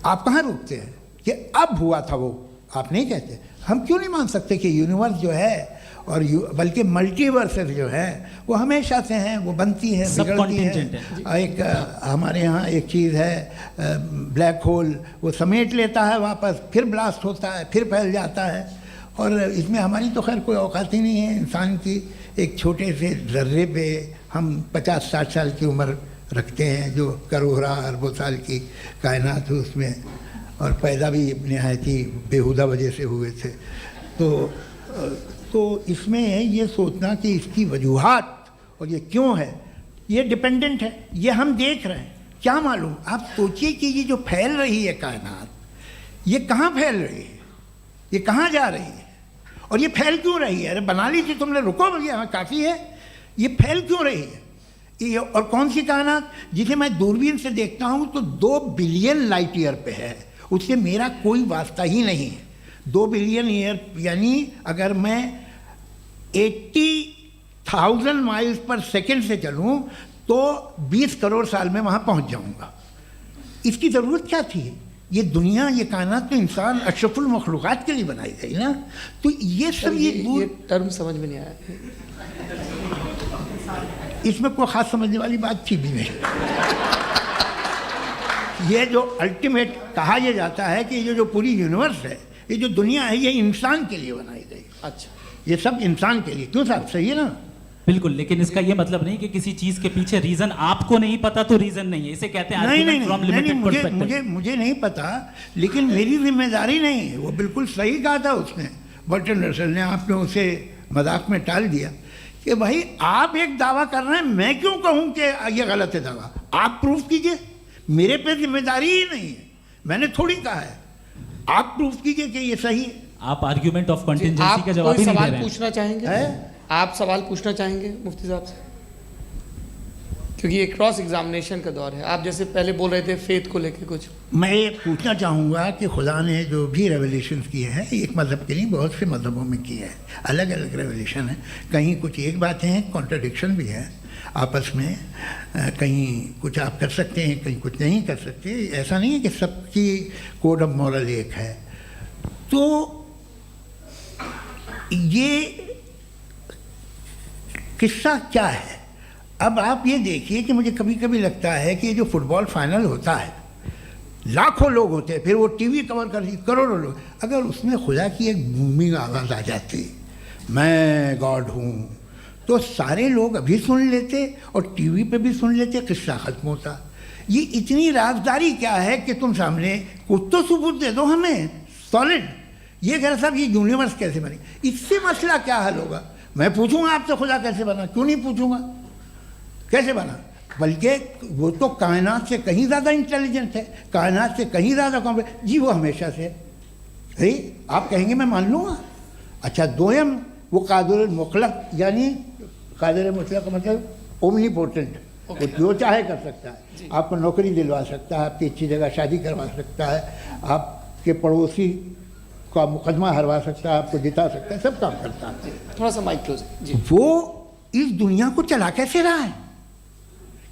आप कहाँ रुकते हैं कि अब हुआ था वो? आप नहीं कहते। हम क्यों नहीं मान सकते कि यूनिवर्स जो है और बल्कि मल्टीवर्सेस जो है वो हमेशा से हैं, वो बनती है, बिगड़ती है। एक हमारे यहाँ एक चीज़ है ब्लैक होल, वो समेट लेता है वापस, फिर ब्लास्ट होता है, फिर फैल जाता है। और इसमें हमारी तो खैर कोई औकात ही नहीं है इंसान की। एक छोटे से ज़र्रे पे हम 50-60 साल की उम्र रखते हैं, जो करोड़ों अरबों साल की कायनात है उसमें, और पैदा भी नहायत ही बेहुदा वजह से हुए थे। तो इसमें ये सोचना कि इसकी वजूहात और ये क्यों है, ये डिपेंडेंट है, ये हम देख रहे हैं। क्या मालूम, आप सोचिए कि ये जो फैल रही है कायनात, ये कहाँ फैल रही है, ये कहाँ जा रही है, और ये फैल क्यों रही है? अरे बना ली थी तुमने, रुको भैया, हाँ काफ़ी है। ये फैल क्यों रही है? ये और कौन सी कायनात जिसे मैं दूरबीन से देखता हूँ तो 2 बिलियन लाइट ईयर पे है, उससे मेरा कोई वास्ता ही नहीं है। 2 बिलियन ईयर यानी अगर मैं 80,000 माइल्स पर सेकेंड से चलूँ तो 20 करोड़ साल में वहाँ पहुँच जाऊँगा। इसकी ज़रूरत क्या थी? ये दुनिया, ये कायनात तो इंसान अशरफुल मखलूक़ात के लिए बनाई गई ना। तो ये सब ये टर्म समझ में नहीं आया, इसमें कोई ख़ास समझने वाली बात थी भी नहीं। ये जो अल्टीमेट कहा यह जाता है कि ये जो पूरी यूनिवर्स है, ये जो दुनिया है, ये इंसान के लिए बनाई गई। अच्छा, ये सब इंसान के लिए। क्यों साहब, सही है ना? बिल्कुल, लेकिन इसका ये मतलब नहीं कि किसी चीज के पीछे रीजन आपको नहीं पता तो रीजन नहीं है। इसे कहते हैं नहीं, मुझे नहीं पता, लेकिन मेरी जिम्मेदारी नहीं है। वो बिल्कुल सही कहा था उसने, बर्टन रसल ने। आपने उसे मजाक में टाल दिया कि भाई आप एक दावा कर रहे हैं, मैं क्यों कहूँ कि ये गलत है दावा? आप प्रूफ कीजिए, मेरे पे जिम्मेदारी ही नहीं है, मैंने थोड़ी कहा है। आप प्रूफ कीजिए कि ये सही है। आप आर्ग्यूमेंट ऑफ कंटिजेंसी का जवाब ही नहीं दे रहे हैं। पूछना चाहेंगे है? आप सवाल पूछना चाहेंगे मुफ्ती साहब से? क्योंकि ये क्रॉस एग्जामिनेशन का दौर है। आप जैसे पहले बोल रहे थे फेथ को लेके कुछ, मैं ये पूछना चाहूँगा कि खुदा ने जो भी रेवोल्यूशन किए हैं, एक मज़हब के नहीं बहुत से मज़हबों में किए हैं, अलग अलग रेवोल्यूशन है। कहीं कुछ एक बातें हैं, कॉन्ट्रडिक्शन भी है आपस में, कहीं कुछ आप कर सकते हैं, कहीं कुछ नहीं कर सकते। ऐसा नहीं है कि सबकी कोड ऑफ मॉरल एक है। तो ये किस्सा क्या है? अब आप ये देखिए कि मुझे कभी कभी लगता है कि ये जो फुटबॉल फाइनल होता है, लाखों लोग होते हैं, फिर वो टीवी कवर कर करोड़ों लोग, अगर उसमें खुदा की एक बूमिंग आवाज़ आ जाती, मैं गॉड हूँ, तो सारे लोग अभी सुन लेते और टीवी पे भी सुन लेते, किस्सा ख़त्म होता। ये इतनी राजदारी क्या है कि तुम सामने कुछ तो सबूत दे दो हमें सॉलिड। ये कह साहब ये यूनिवर्स कैसे बनी, इससे मसला क्या हल होगा? मैं पूछूंगा आपसे खुदा कैसे बना? क्यों नहीं पूछूंगा कैसे बना? बल्कि वो तो कायनात से कहीं ज़्यादा इंटेलिजेंट है, कायनात से कहीं ज़्यादा कॉम्प्लेक्स। जी वो हमेशा से है। आप कहेंगे मैं मान लूँगा। अच्छा, दोयम वो कादिर मुतलक, यानी कादिर मुतलक मतलब ओमनीपोटेंट, वो जो चाहे कर सकता है। आपको नौकरी दिलवा सकता है, आपकी अच्छी जगह शादी करवा सकता है, आपके पड़ोसी का मुकदमा हरवा सकता है, आपको जिता सकता है, सब काम करता है। थोड़ा सा माइक क्लोज जी। वो इस दुनिया को चला कैसे रहा है?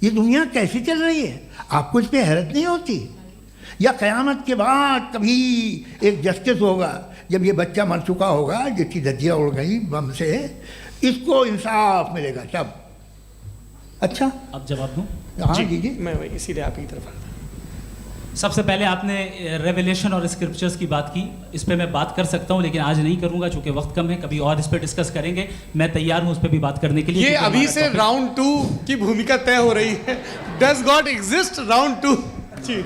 ये दुनिया कैसे चल रही है? आपको इस पर हैरत नहीं होती? या क़यामत के बाद कभी एक जस्टिस होगा, जब ये बच्चा मर चुका होगा जिसकी धज्जियाँ उड़ गई बम से, इसको इंसाफ मिलेगा तब? अच्छा, अब जवाब दूं? हाँ जी, कीजिए। मैं वही इसीलिए आप ही की तरफ आता। सबसे पहले आपने रेवलेशन और स्क्रिप्चर्स की बात की, इस पे मैं बात कर सकता हूँ लेकिन आज नहीं करूंगा चूंकि वक्त कम है, कभी और इस पे डिस्कस करेंगे। मैं तैयार हूँ उस पे भी बात करने के लिए। ये क्योंकि अभी हमारा से topic- राउंड 2 की भूमिका तय हो रही है। Does God exist round 2? जी,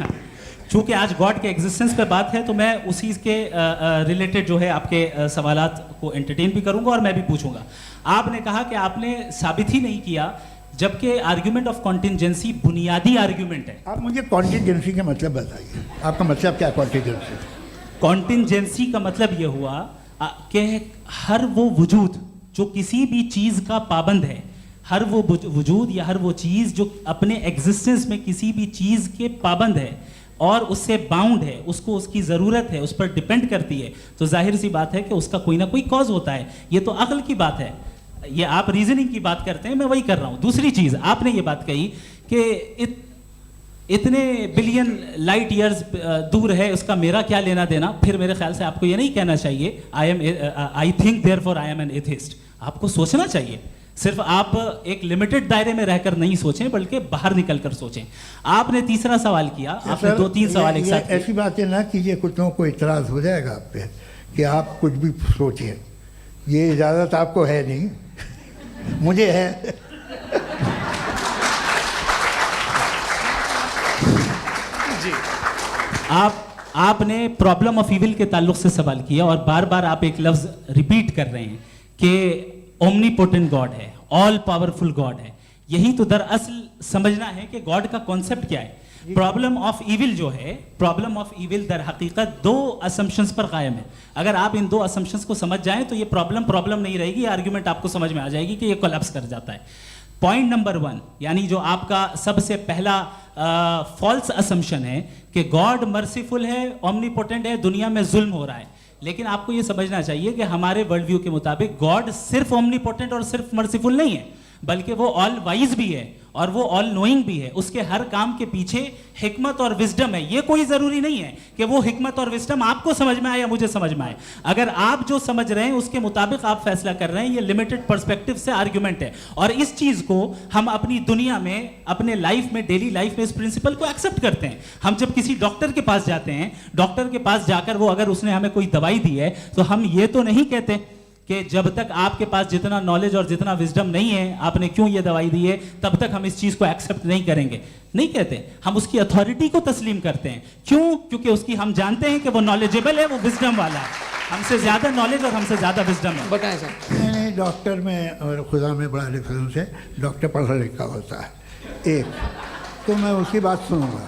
चूंकि आज गॉड के एग्जिस्टेंस पे बात है तो मैं उसी के रिलेटेड जो है आपके सवालात को एंटरटेन भी करूंगा और मैं भी पूछूंगा। आपने कहा कि आपने साबित ही नहीं किया, जबकि आर्ग्यूमेंट ऑफ कॉन्टिजेंसी बुनियादी आर्ग्यूमेंट है। आप मुझे कॉन्टिजेंसी का मतलब बताइए, आपका मतलब क्या कॉन्टिजेंसी? कॉन्टिजेंसी का मतलब यह हुआ कि हर वो वजूद जो किसी भी चीज़ का पाबंद है, हर वो वजूद या हर वो चीज़ जो अपने एग्जिस्टेंस में किसी भी चीज़ के पाबंद है और उससे बाउंड है, उसको उसकी ज़रूरत है, उस पर डिपेंड करती है, तो जाहिर सी बात है कि उसका कोई ना कोई कॉज होता है। ये तो अक्ल की बात है, ये आप रीजनिंग की बात करते हैं, मैं वही कर रहा हूँ। दूसरी चीज़ आपने ये बात कही कि इतने बिलियन लाइट ईयर्स दूर है, उसका मेरा क्या लेना देना। फिर मेरे ख्याल से आपको ये नहीं कहना चाहिए I think therefore I am an atheist. आपको सोचना चाहिए, सिर्फ आप एक लिमिटेड दायरे में रहकर नहीं सोचें बल्कि बाहर निकलकर सोचें। आपने तीसरा सवाल किया, आपने सर, 2-3 सवाल एक साथ किए। ऐसी बातें ना कीजिए, कुछ लोगों को इतराज़ हो जाएगा आप पे कि आप कुछ भी सोचिए। ये इजाज़त आपको है नहीं, मुझे है। आपने प्रॉब्लम ऑफ इविल के ताल्लुक से सवाल किया और बार बार आप एक लफ्ज रिपीट कर रहे हैं कि ओमनीपोटेंट गॉड है, ऑल पावरफुल गॉड है। यही तो दरअसल समझना है कि गॉड का कॉन्सेप्ट क्या है। प्रॉब्लम ऑफ इविल जो है, प्रॉब्लम ऑफ इविल दर हकीकत 2 असम्पशंस पर कायम है। अगर आप इन 2 असम्पशंस को समझ जाएं तो ये प्रॉब्लम नहीं रहेगी, आर्ग्यूमेंट आपको समझ में आ जाएगी कि ये कोलैप्स कर जाता है। पॉइंट नंबर 1, यानी जो आपका सबसे पहला फॉल्स असम्पशन है कि गॉड मर्सीफुल है, ओमनीपोटेंट है, दुनिया में जुल्म हो रहा है। लेकिन आपको ये समझना चाहिए कि हमारे वर्ल्ड व्यू के मुताबिक गॉड सिर्फ ओमनीपोटेंट और सिर्फ मर्सीफुल नहीं है, बल्कि वो ऑल वाइज भी है और वो ऑल नोइंग भी है। उसके हर काम के पीछे हिकमत और विजडम है। ये कोई जरूरी नहीं है कि वो हिकमत और विजडम आपको समझ में आए या मुझे समझ में आए। अगर आप जो समझ रहे हैं उसके मुताबिक आप फैसला कर रहे हैं, ये लिमिटेड पर्सपेक्टिव से आर्ग्यूमेंट है। और इस चीज को हम अपनी दुनिया में, अपने लाइफ में, डेली लाइफ में इस प्रिंसिपल को एक्सेप्ट करते हैं। हम जब किसी डॉक्टर के पास जाते हैं, डॉक्टर के पास जाकर वो अगर उसने हमें कोई दवाई दी है तो हम ये तो नहीं कहते कि जब तक आपके पास जितना नॉलेज और जितना विजडम नहीं है, आपने क्यों ये दवाई दी है, तब तक हम इस चीज को एक्सेप्ट नहीं करेंगे। नहीं कहते, हम उसकी अथॉरिटी को तस्लीम करते हैं। क्यों? क्योंकि उसकी हम जानते हैं कि वो नॉलेजेबल है, वो विजडम वाला है, हमसे ज्यादा नॉलेज और हमसे ज्यादा विजडम है। बताएं सर। नहीं, डॉक्टर में और खुदा में बड़ा डिफरेंस है। डॉक्टर पढ़ा लिखा होता है, एक तो मैं उसकी बात सुनूंगा।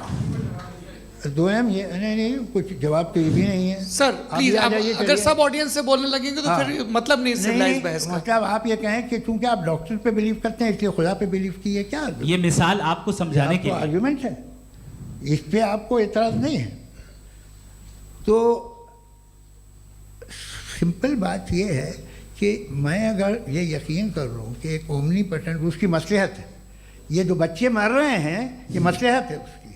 2 ये नहीं, कुछ जवाब तो ये भी नहीं है। सर प्लीज, आप अगर सब ऑडियंस से बोलने लगेंगे तो फिर मतलब नहीं सिविलाइज्ड बहस का। मतलब आप ये कहें कि चूंकि आप डॉक्टर पे बिलीव करते हैं इसलिए खुदा पे बिलीव किए, क्या ये मिसाल आपको समझाने के लिए आर्ग्यूमेंट है, इस पे आपको एतराज नहीं है। तो सिंपल बात ये है कि मैं अगर ये यकीन कर लूँ कि एक ओमनीपोटेंट, उसकी मसलहत है, ये जो बच्चे मर रहे हैं ये मसलहत है उसकी,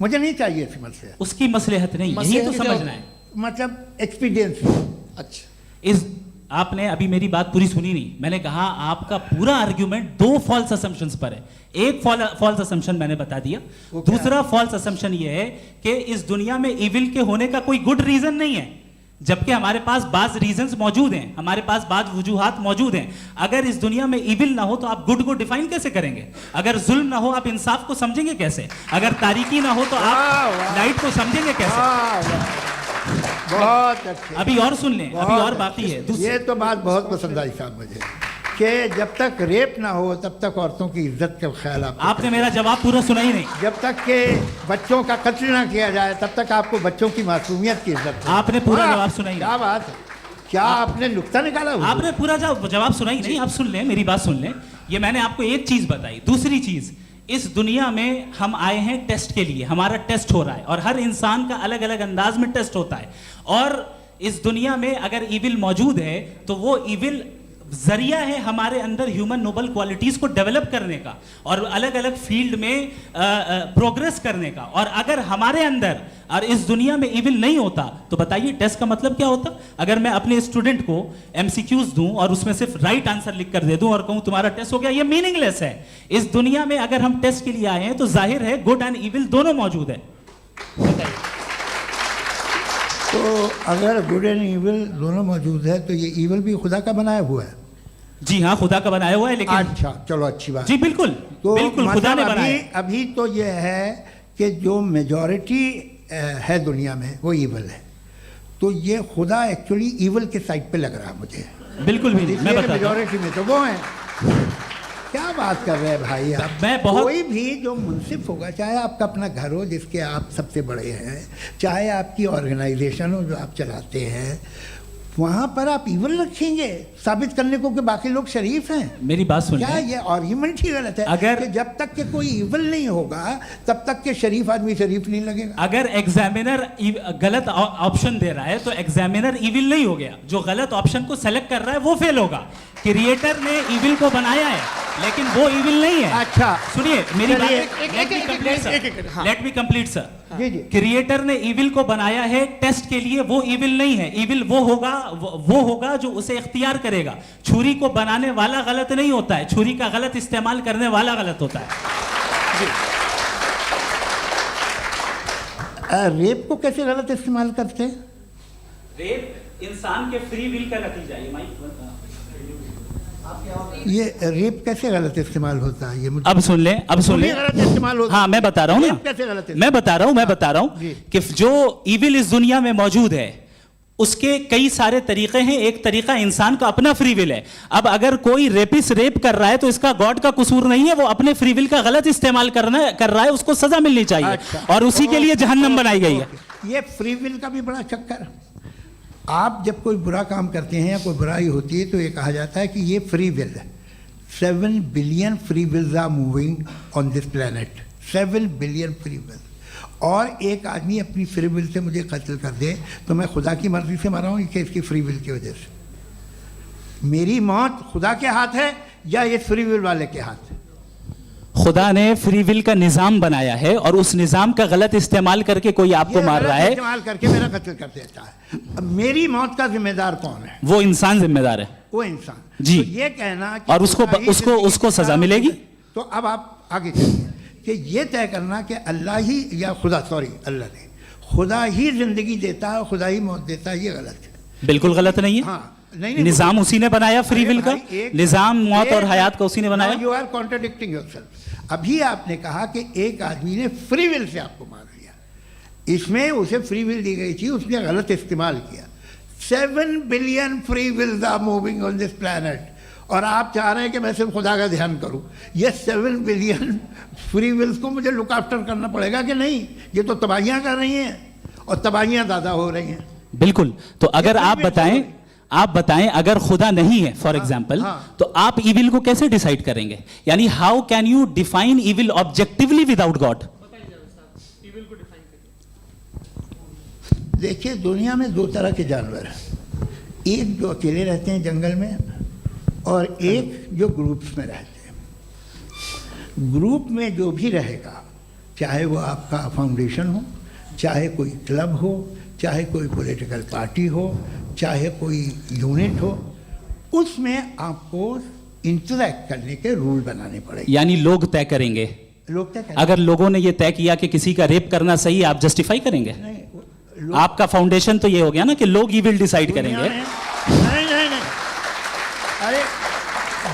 मुझे नहीं चाहिए थी मसलहत। उसकी मसलहत नहीं, यही तो समझना है। मतलब एक्सपीरियंस। अच्छा, इस आपने अभी मेरी बात पूरी सुनी नहीं। मैंने कहा आपका पूरा आर्ग्यूमेंट 2 फॉल्स असम्पशंस पर है। एक फॉल्स असम्पशन मैंने बता दिया, दूसरा फॉल्स असम्पशन ये है कि इस दुनिया में इविल के होने का कोई गुड रीजन नहीं है, जबकि हमारे पास बाज रीजंस मौजूद हैं, हमारे पास बाज वजूहात मौजूद हैं। अगर इस दुनिया में इविल ना हो तो आप गुड को डिफाइन कैसे करेंगे? अगर जुल्म ना हो आप इंसाफ को समझेंगे कैसे? अगर तारीकी ना हो तो आप लाइट को समझेंगे कैसे? बहुत अच्छे। अभी और सुन लें, अभी और बाकी है। ये तो बात बहुत पसंद आई साहब मुझे कि जब तक रेप ना हो तब तक औरतों की इज्जत का ख्याल आपने मेरा जवाब पूरा सुना ही नहीं। जब तक के बच्चों का कत्ल ना किया जाए तब तक आपको बच्चों की मासूमियत की इज्जत। आपने पूरा जवाब सुना ही नहीं। क्या बात है, क्या आपने नुक्ता निकाला? आपने पूरा जवाब सुना ही नहीं। आप सुन लें, मेरी बात सुन लें। ये मैंने आपको एक चीज बताई। दूसरी चीज, इस दुनिया में हम आए हैं टेस्ट के लिए, हमारा टेस्ट हो रहा है और हर इंसान का अलग अलग अंदाज में टेस्ट होता है। और इस दुनिया में अगर इविल मौजूद है तो वो इविल जरिया है हमारे अंदर ह्यूमन नोबल क्वालिटीज को डेवलप करने का और अलग अलग फील्ड में प्रोग्रेस करने का। और अगर हमारे अंदर और इस दुनिया में इविल नहीं होता तो बताइए टेस्ट का मतलब क्या होता? अगर मैं अपने स्टूडेंट को एमसीक्यूज दूं और उसमें सिर्फ राइट आंसर लिख कर दे दूं और कहूं तुम्हारा टेस्ट हो गया, ये मीनिंगलेस है। इस दुनिया में अगर हम टेस्ट के लिए आए हैं तो जाहिर है गुड एंड इविल दोनों मौजूद है। बताइए। तो अगर गुड एंड इविल दोनों मौजूद है तो ये इविल भी खुदा का बनाया हुआ है? जी हाँ, खुदा का बनाया हुआ है। लेकिन अच्छा, चलो अच्छी बात। जी बिल्कुल, तो बिल्कुल खुदा ने बनाया। अभी तो ये है कि जो मेजॉरिटी है दुनिया में वो इविल है, तो ये खुदा एक्चुअली इविल के साइड पे लग रहा है मुझे। बिल्कुल भी नहीं, मैं बताता हूं। मेजॉरिटी में तो वो है। क्या बात कर रहे हैं भाई आप? मैं बहुत कोई भी जो मुंसिफ होगा, चाहे आपका अपना घर हो जिसके आप सबसे बड़े हैं, चाहे आपकी ऑर्गेनाइजेशन हो जो आप चलाते हैं, वहाँ पर आप इविल रखेंगे साबित करने को कि बाकी लोग शरीफ हैं? मेरी बात सुनिए। क्या ये आर्ग्यूमेंट ही गलत है? अगर कि जब तक के कोई इविल नहीं होगा तब तक के शरीफ आदमी शरीफ नहीं लगेगा। अगर एग्जामिनर गलत ऑप्शन दे रहा है तो एग्जामिनर इविल नहीं हो गया। जो गलत ऑप्शन को सेलेक्ट कर रहा है वो फेल होगा। क्रिएटर ने इविल को बनाया है लेकिन वो इविल नहीं है। अच्छा सुनिए मेरी बात, हाँ। Let me complete sir. जी जी। क्रिएटर ने इविल को बनाया है टेस्ट के लिए, वो इविल नहीं है। इविल वो होगा जो उसे इख्तियार करेगा। छुरी को बनाने वाला गलत नहीं होता है, छुरी का गलत इस्तेमाल करने वाला गलत होता है। रेप को कैसे गलत इस्तेमाल करते हैं? रेप इंसान के फ्री विल का नतीजा है। ये रेप कैसे गलत इस्तेमाल होता है? ये मुझे अब सुन लें, अब सुन लें। गलत इस्तेमाल होता है। हाँ मैं बता रहा हूँ ना, कैसे गलत इस्तेमाल? मैं बता रहा हूँ जी। कि जो इविल इस दुनिया में मौजूद है उसके कई सारे तरीके हैं। एक तरीका इंसान का अपना फ्री विल है। अब अगर कोई रेपिस्ट रेप कर रहा है तो इसका गॉड का कसूर नहीं है, वो अपने फ्री विल का गलत इस्तेमाल कर रहा है, उसको सजा मिलनी चाहिए। अच्छा। और उसी के लिए जहन्नम बनाई गई है। ये फ्री विल का भी बड़ा चक्कर। आप जब कोई बुरा काम करते हैं या कोई बुराई होती है तो ये कहा जाता है कि ये फ्री विल है। 7 billion free wills are moving on this planet. 7 billion free will. और एक आदमी अपनी फ्री विल से मुझे कत्ल कर दे तो मैं खुदा की मर्जी से मरा हूँ कि इसकी फ्री विल की वजह से? मेरी मौत खुदा के हाथ है या ये फ्री विल वाले के हाथ है? खुदा ने फ्री विल का निजाम बनाया है और उस निजाम का गलत इस्तेमाल करके कोई आपको मार रहा है, इस्तेमाल करके मेरा कत्ल कर देता है। अब मेरी मौत का जिम्मेदार कौन है? वो इंसान जिम्मेदार है। वो इंसान। जी। तो ये कहना कि और उसको सजा मिलेगी। तो अब आप आगे चलिए कि ये तय करना कि अल्लाह ही या खुदा, सॉरी अल्लाह ने, खुदा ही जिंदगी देता है, खुदा ही मौत देता है, ये गलत है। बिल्कुल गलत नहीं है। हाँ, नहीं, निजाम उसी ने बनाया फ्री विल का। निजाम मौत और हयात का उसी ने बनाया। You are contradicting yourself. अभी आपने कहा कि एक आदमी ने फ्री विल से आपको मार दिया, इसमें उसे फ्री विल दी गई थी, उसने गलत इस्तेमाल किया। 7 billion free wills are moving on this planet और आप चाह रहे हैं कि मैं सिर्फ खुदा का ध्यान करूं। ये 7 बिलियन फ्री विल्स को मुझे लुक आफ्टर करना पड़ेगा कि नहीं? ये तो तबाहियां कर रही हैं और तबाहियां ज़्यादा हो रही हैं। बिल्कुल। तो अगर आप बताएं अगर खुदा नहीं है फॉर एग्जाम्पल, तो आप इविल को कैसे डिसाइड करेंगे? यानी how can you define evil objectively without God? देखिए, दुनिया में 2 तरह के जानवर हैं। एक जो अकेले रहते हैं जंगल में और एक जो ग्रुप्स में रहते हैं। ग्रुप में जो भी रहेगा, चाहे वो आपका फाउंडेशन हो, चाहे कोई क्लब हो, चाहे कोई पॉलिटिकल पार्टी हो, चाहे कोई यूनिट हो, उसमें आपको इंटरैक्ट करने के रूल बनाने पड़ेंगे। यानी लोग तय करेंगे। लोग तय करेंगे। अगर लोगों ने ये तय किया कि किसी का रेप करना सही है, आप जस्टिफाई करेंगे? नहीं, आपका फाउंडेशन तो ये हो गया ना कि लोग इविल डिसाइड करेंगे। नहीं, अरे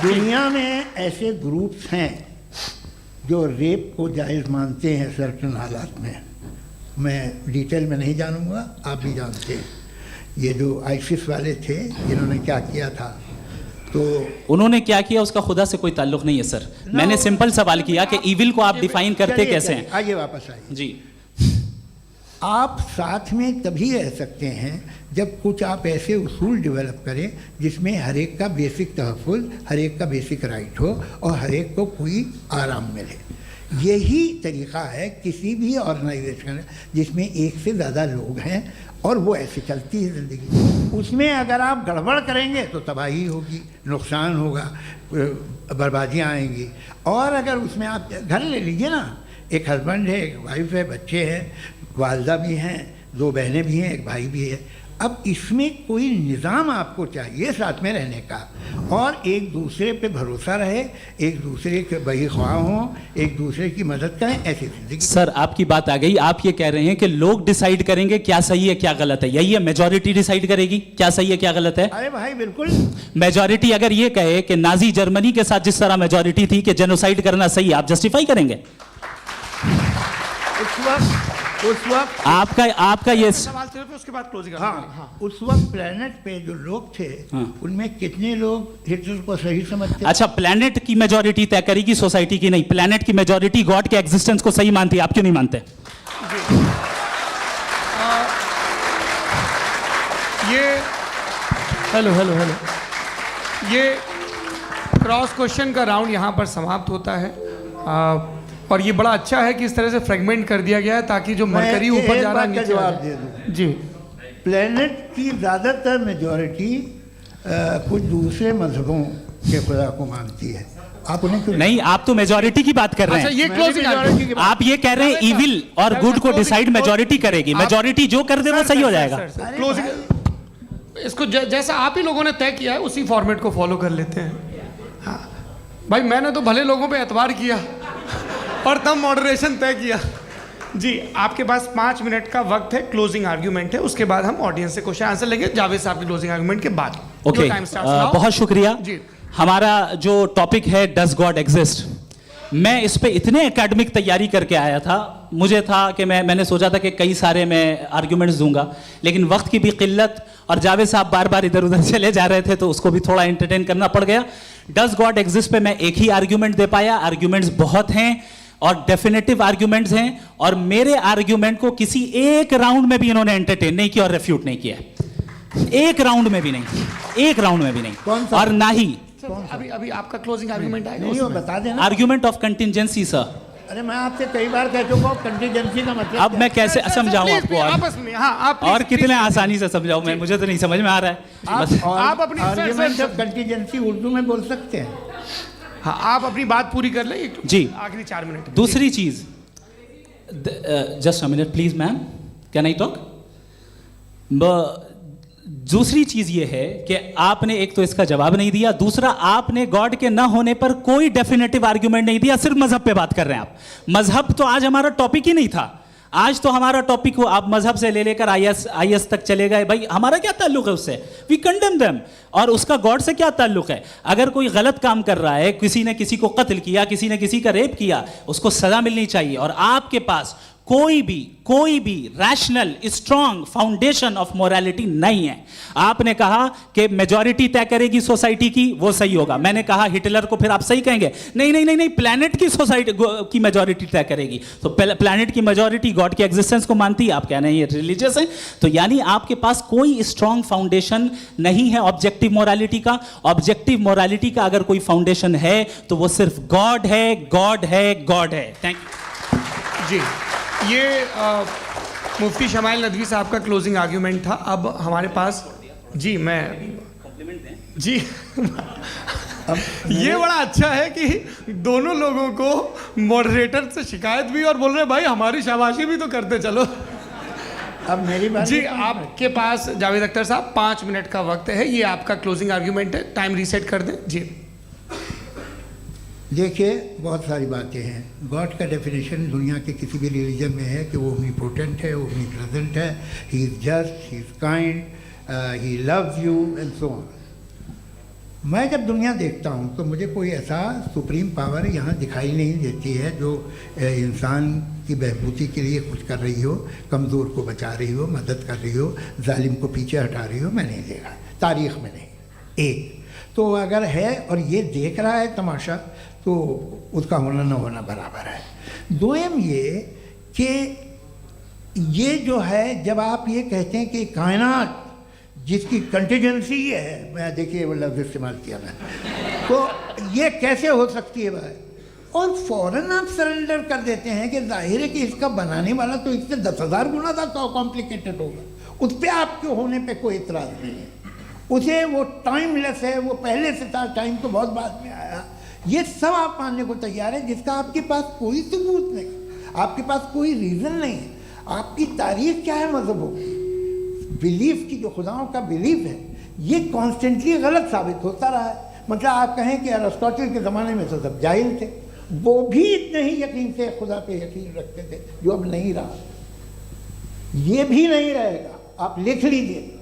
दुनिया में ऐसे ग्रुप्स हैं जो रेप को जायज़ मानते हैं सर्टेन हालात में। मैं डिटेल में नहीं जानूंगा, आप भी जानते हैं। ये जो आईसिस वाले थे, इन्होंने क्या किया था, तो उन्होंने क्या किया उसका खुदा से कोई ताल्लुक नहीं है सर। मैंने सिंपल सवाल किया कि इविल को आप डिफाइन करते कैसे हैं? आइए वापस आइए जी। आप साथ में तभी रह सकते हैं जब कुछ आप ऐसे उसूल डेवलप करें जिसमें हर एक का बेसिक तहफ़्फ़ुज़, हर एक का बेसिक राइट हो और हर एक को कोई आराम मिले। यही तरीक़ा है किसी भी ऑर्गेनाइजेशन जिसमें एक से ज़्यादा लोग हैं और वो ऐसे चलती है ज़िंदगी। उसमें अगर आप गड़बड़ करेंगे तो तबाही होगी, नुकसान होगा, बर्बादियाँ आएंगी। और अगर उसमें आप घर ले लीजिए ना, एक हस्बैंड है, एक वाइफ है, बच्चे हैं, वालदा भी हैं, 2 बहनें भी हैं, एक भाई भी है। अब इसमें कोई निज़ाम आपको चाहिए साथ में रहने का, और एक दूसरे पे भरोसा रहे, एक दूसरे के बहीख्वाह हों, एक दूसरे की मदद करें, ऐसी ज़िंदगी। सर आपकी बात आ गई, आप ये कह रहे हैं कि लोग डिसाइड करेंगे क्या सही है क्या गलत है, यही है? मेजॉरिटी डिसाइड करेगी क्या सही है क्या गलत है? अरे भाई बिल्कुल। मेजॉरिटी अगर ये कहे कि नाजी जर्मनी के साथ जिस तरह मेजॉरिटी थी कि जेनोसाइड करना सही है, आप जस्टिफाई करेंगे? उस वक्त आपका ये सवाल सिर्फ उसके बाद क्लोजिंग। हाँ, उस वक्त प्लेनेट पे जो लोग थे उनमें कितने लोग हिटलर को सही समझते? अच्छा, प्लेनेट की मेजॉरिटी तय करेगी, सोसाइटी की नहीं। प्लेनेट की मेजॉरिटी गॉड के एग्जिस्टेंस को सही मानती है, आप क्यों नहीं मानते? ये हेलो ये क्रॉस क्वेश्चन का राउंड यहाँ पर समाप्त होता है। और ये बड़ा अच्छा है कि इस तरह से फ्रेगमेंट कर दिया गया है ताकि जो मरकरी ऊपर जा रहा है नीचे जवाब दे दूं जी। प्लेनेट की ज़्यादातर मेजॉरिटी कुछ दूसरे मजहबों के खुदा को मानती है। आप उन्हें क्यों नहीं, आप तो मेजॉरिटी की बात कर रहे हैं। अच्छा, ये क्लोजिंग आप ये कह रहे हैं इविल और गुड को डिसाइड मेजॉरिटी करेगी, मेजॉरिटी जो कर दे वो सही हो जाएगा। क्लोजिंग इसको जैसा आप ही लोगों ने तय किया है उसी फॉर्मेट को फॉलो कर लेते हैं। हाँ भाई, मैंने तो भले लोगों पे एतबार किया और तब मॉडरेशन तय किया। जी, आपके पास 5 मिनट का वक्त है, क्लोजिंग आर्ग्यूमेंट है, उसके बाद हम ऑडियंस से क्वेश्चन आंसर लेंगे जावेद साहब की क्लोजिंग आर्ग्यूमेंट के बाद। ओके, बहुत शुक्रिया जी। हमारा जो टॉपिक है डज गॉड एग्जिस्ट, मैं इस पे इतने एकेडमिक तैयारी करके आया था, मुझे था कि मैंने सोचा था कि कई सारे मैं आर्ग्यूमेंट्स दूंगा, लेकिन वक्त की भी किल्लत और जावेद साहब बार बार इधर उधर चले जा रहे थे तो उसको भी थोड़ा एंटरटेन करना पड़ गया। डज गॉड एग्जिस्ट पे मैं एक ही आर्ग्यूमेंट दे पाया, आर्ग्यूमेंट्स बहुत हैं और डेफिनेटिव आर्ग्यूमेंट्स हैं, और मेरे आर्ग्यूमेंट को किसी एक राउंड में भी इन्होंने एंटरटेन नहीं किया और रेफ्यूट नहीं किया, एक राउंड में भी नहीं, एक राउंड में भी नहीं। और ना ही अभी आपका क्लोजिंग आर्ग्यूमेंट आएगा, नहीं, वो बता देना। Argument of contingency sir. अरे मैं आपसे कई बार कह चुका हूँ कंटीजेंसी का मतलब अब मैं कैसे समझाऊं आपको? आपस में हाँ, आप और कितने आसानी से समझाऊं मैं, मुझे तो नहीं समझ में आ रहा है। आप अपनी आर्ग्यूमेंट ऑफ कंटीजेंसी उर्दू में बोल सकते हैं। हाँ, आप अपनी बात पूरी कर लें जी, आखिरी 4 मिनट। दूसरी चीज, just a minute please ma'am, can I talk? दूसरी चीज ये है कि आपने एक तो इसका जवाब नहीं दिया, दूसरा आपने गॉड के ना होने पर कोई डेफिनेटिव आर्ग्यूमेंट नहीं दिया, सिर्फ मजहब पे बात कर रहे हैं आप। मजहब तो आज हमारा टॉपिक ही नहीं था, आज तो हमारा टॉपिक हो, आप मजहब से ले लेकर आईएस तक चले गए। भाई हमारा क्या ताल्लुक है उससे? We condemn them. और उसका गॉड से क्या ताल्लुक है? अगर कोई गलत काम कर रहा है, किसी ने किसी को कत्ल किया, किसी ने किसी का रेप किया, उसको सजा मिलनी चाहिए। और आपके पास कोई भी rational strong foundation of morality नहीं है। आपने कहा कि मेजॉरिटी तय करेगी सोसाइटी की, वो सही होगा। मैंने कहा हिटलर को फिर आप सही कहेंगे, नहीं, प्लैनेट की सोसाइटी की मेजॉरिटी तय करेगी। तो प्लैनेट की मेजॉरिटी गॉड के एग्जिस्टेंस को मानती है, आप कह रहे हैं ये रिलीजियस है। तो यानी आपके पास कोई स्ट्रॉन्ग फाउंडेशन नहीं है ऑब्जेक्टिव मोरालिटी का। ऑब्जेक्टिव मोरालिटी का अगर कोई फाउंडेशन है तो वो सिर्फ गॉड है, गॉड है, गॉड है। थैंक यू जी। ये मुफ्ती शमाइल नदवी साहब का क्लोजिंग आर्ग्यूमेंट था। अब हमारे पास जी, मैं जी ये बड़ा अच्छा है कि दोनों लोगों को मॉडरेटर से शिकायत भी और बोल रहे भाई हमारी शाबाशी भी तो करते चलो। अब मेरी बात जी, आपके पास जावेद अख्तर साहब 5 मिनट का वक्त है, ये आपका क्लोजिंग आर्ग्यूमेंट है, टाइम रीसेट कर दें जी। देखिए, बहुत सारी बातें हैं। गॉड का डेफिनेशन दुनिया के किसी भी रिलीजन में है कि वो ओमनीपोटेंट है, ओमनी प्रेजेंट है, he is just, he is kind, he loves you and so on. मैं जब दुनिया देखता हूँ तो मुझे कोई ऐसा सुप्रीम पावर यहाँ दिखाई नहीं देती है जो इंसान की बहबूदी के लिए कुछ कर रही हो, कमज़ोर को बचा रही हो, मदद कर रही हो, जालिम को पीछे हटा रही हो। मैं नहीं देखा, तारीख़ में नहीं। एक तो अगर है और ये देख रहा है तमाशा, तो उसका होना न होना बराबर है। दोयम ये कि ये जो है, जब आप ये कहते हैं कि कायनात जिसकी कंटीजेंसी है, मैं देखिए वो लफ्ज़ इस्तेमाल किया मैं, तो ये कैसे हो सकती है भाई? और फ़ौरन आप सरेंडर कर देते हैं कि जाहिर है कि इसका बनाने वाला तो इससे 10,000 गुना ज़्यादा कॉम्प्लिकेटेड होगा, उस पर आपके होने पे कोई इतराज़ नहीं है। उसे वो टाइमलेस है, वो पहले से था, टाइम तो बहुत बाद में आया, ये सब आप मानने को तैयार है, जिसका आपके पास कोई सबूत नहीं, आपके पास कोई रीज़न नहीं है। आपकी तारीख क्या है मज़हबों की, बिलीफ की, जो खुदाओं का बिलीफ है, ये कॉन्स्टेंटली गलत साबित होता रहा है। मतलब आप कहें कि अरिस्टोटल के ज़माने में तो सब जाहिल थे, वो भी इतने ही यकीन से खुदा पे यकीन रखते थे, जो अब नहीं रहा, ये भी नहीं रहेगा, आप लिख लीजिए।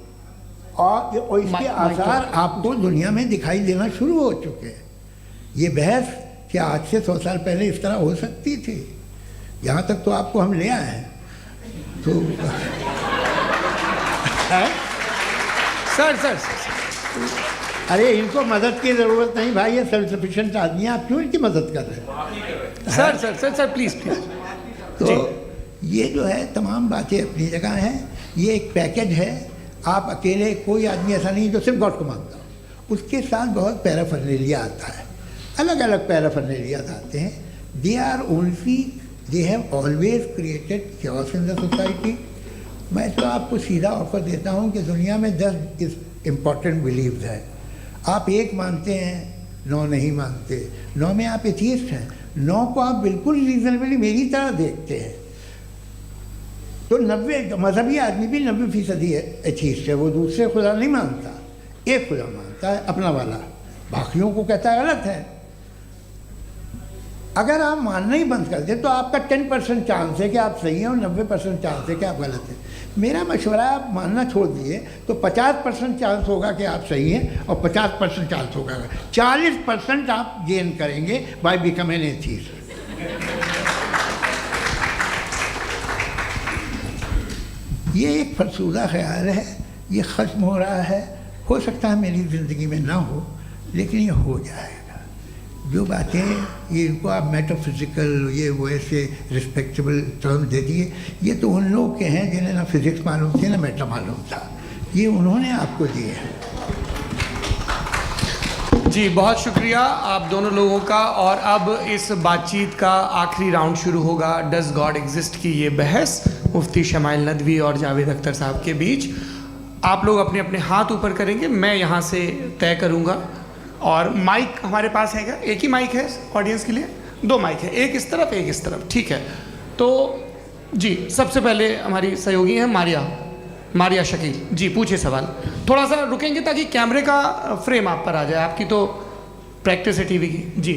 और इसके आसार आपको दुनिया में दिखाई देना शुरू हो चुके हैं। ये बहस क्या आज से 100 साल पहले इस तरह हो सकती थी? यहाँ तक तो आपको हम ले आए हैं। तो सर अरे इनको मदद की ज़रूरत नहीं भाई, ये सेल्फ सफिशिएंट आदमी है, आप क्यों इनकी मदद कर रहे हैं? Sir please. तो ये जो है तमाम बातें अपनी जगह हैं, ये एक पैकेज है। आप अकेले, कोई आदमी ऐसा नहीं जो सिर्फ गॉड को मानता हो, उसके साथ बहुत पैराफर्नेलिया आता है, अलग अलग पैराफर्नेलिया आते हैं। They have always created chaos in the society. मैं तो आपको सीधा ऑफर देता हूँ कि दुनिया में 10 इम्पॉर्टेंट बिलीव्स हैं, आप एक मानते हैं, 9 नहीं मानते, 9 में आप एथियस्ट हैं, 9 को आप बिल्कुल रीजनेबली मेरी तरह देखते हैं। तो 90 मजहबी आदमी भी 90% एथियस्ट है, वो दूसरे खुदा नहीं मानता, एक खुदा मानता है अपना वाला, बाकियों को कहता है गलत है। अगर आप मानना ही बंद कर दें तो आपका 10% चांस है कि आप सही हैं और 90% चांस है कि आप गलत हैं। मेरा मशवरा है, आप मानना छोड़ दिए तो 50% चांस होगा कि आप सही हैं और 50% चांस होगा, 40% आप गेन करेंगे बाय बिकमिंग एन एथियस्ट। ये एक फरसूदा ख्याल है, ये ख़त्म हो रहा है, हो सकता है मेरी ज़िंदगी में ना हो, लेकिन ये हो जाएगा। जो बातें ये इनको आप मेटाफिज़िकल, ये वो ऐसे रिस्पेक्टेबल टर्म दे दिए, ये तो उन लोग के हैं जिन्हें ना फिज़िक्स मालूम थी ना मेटा मालूम था, ये उन्होंने आपको दिए हैं। जी बहुत शुक्रिया आप दोनों लोगों का। और अब इस बातचीत का आखिरी राउंड शुरू होगा, डज गॉड एग्जिस्ट की ये बहस मुफ्ती शमाइल नदवी और जावेद अख्तर साहब के बीच। आप लोग अपने अपने हाथ ऊपर करेंगे, मैं यहाँ से तय करूँगा। और माइक हमारे पास है क्या? एक ही माइक है ऑडियंस के लिए? 2 माइक है, एक इस तरफ एक इस तरफ, ठीक है। तो जी सबसे पहले हमारी सहयोगी हैं मारिया शकील जी, पूछिए सवाल। थोड़ा सा रुकेंगे ताकि कैमरे का फ्रेम आप पर आ जाए, आपकी तो प्रैक्टिस है टीवी की। जी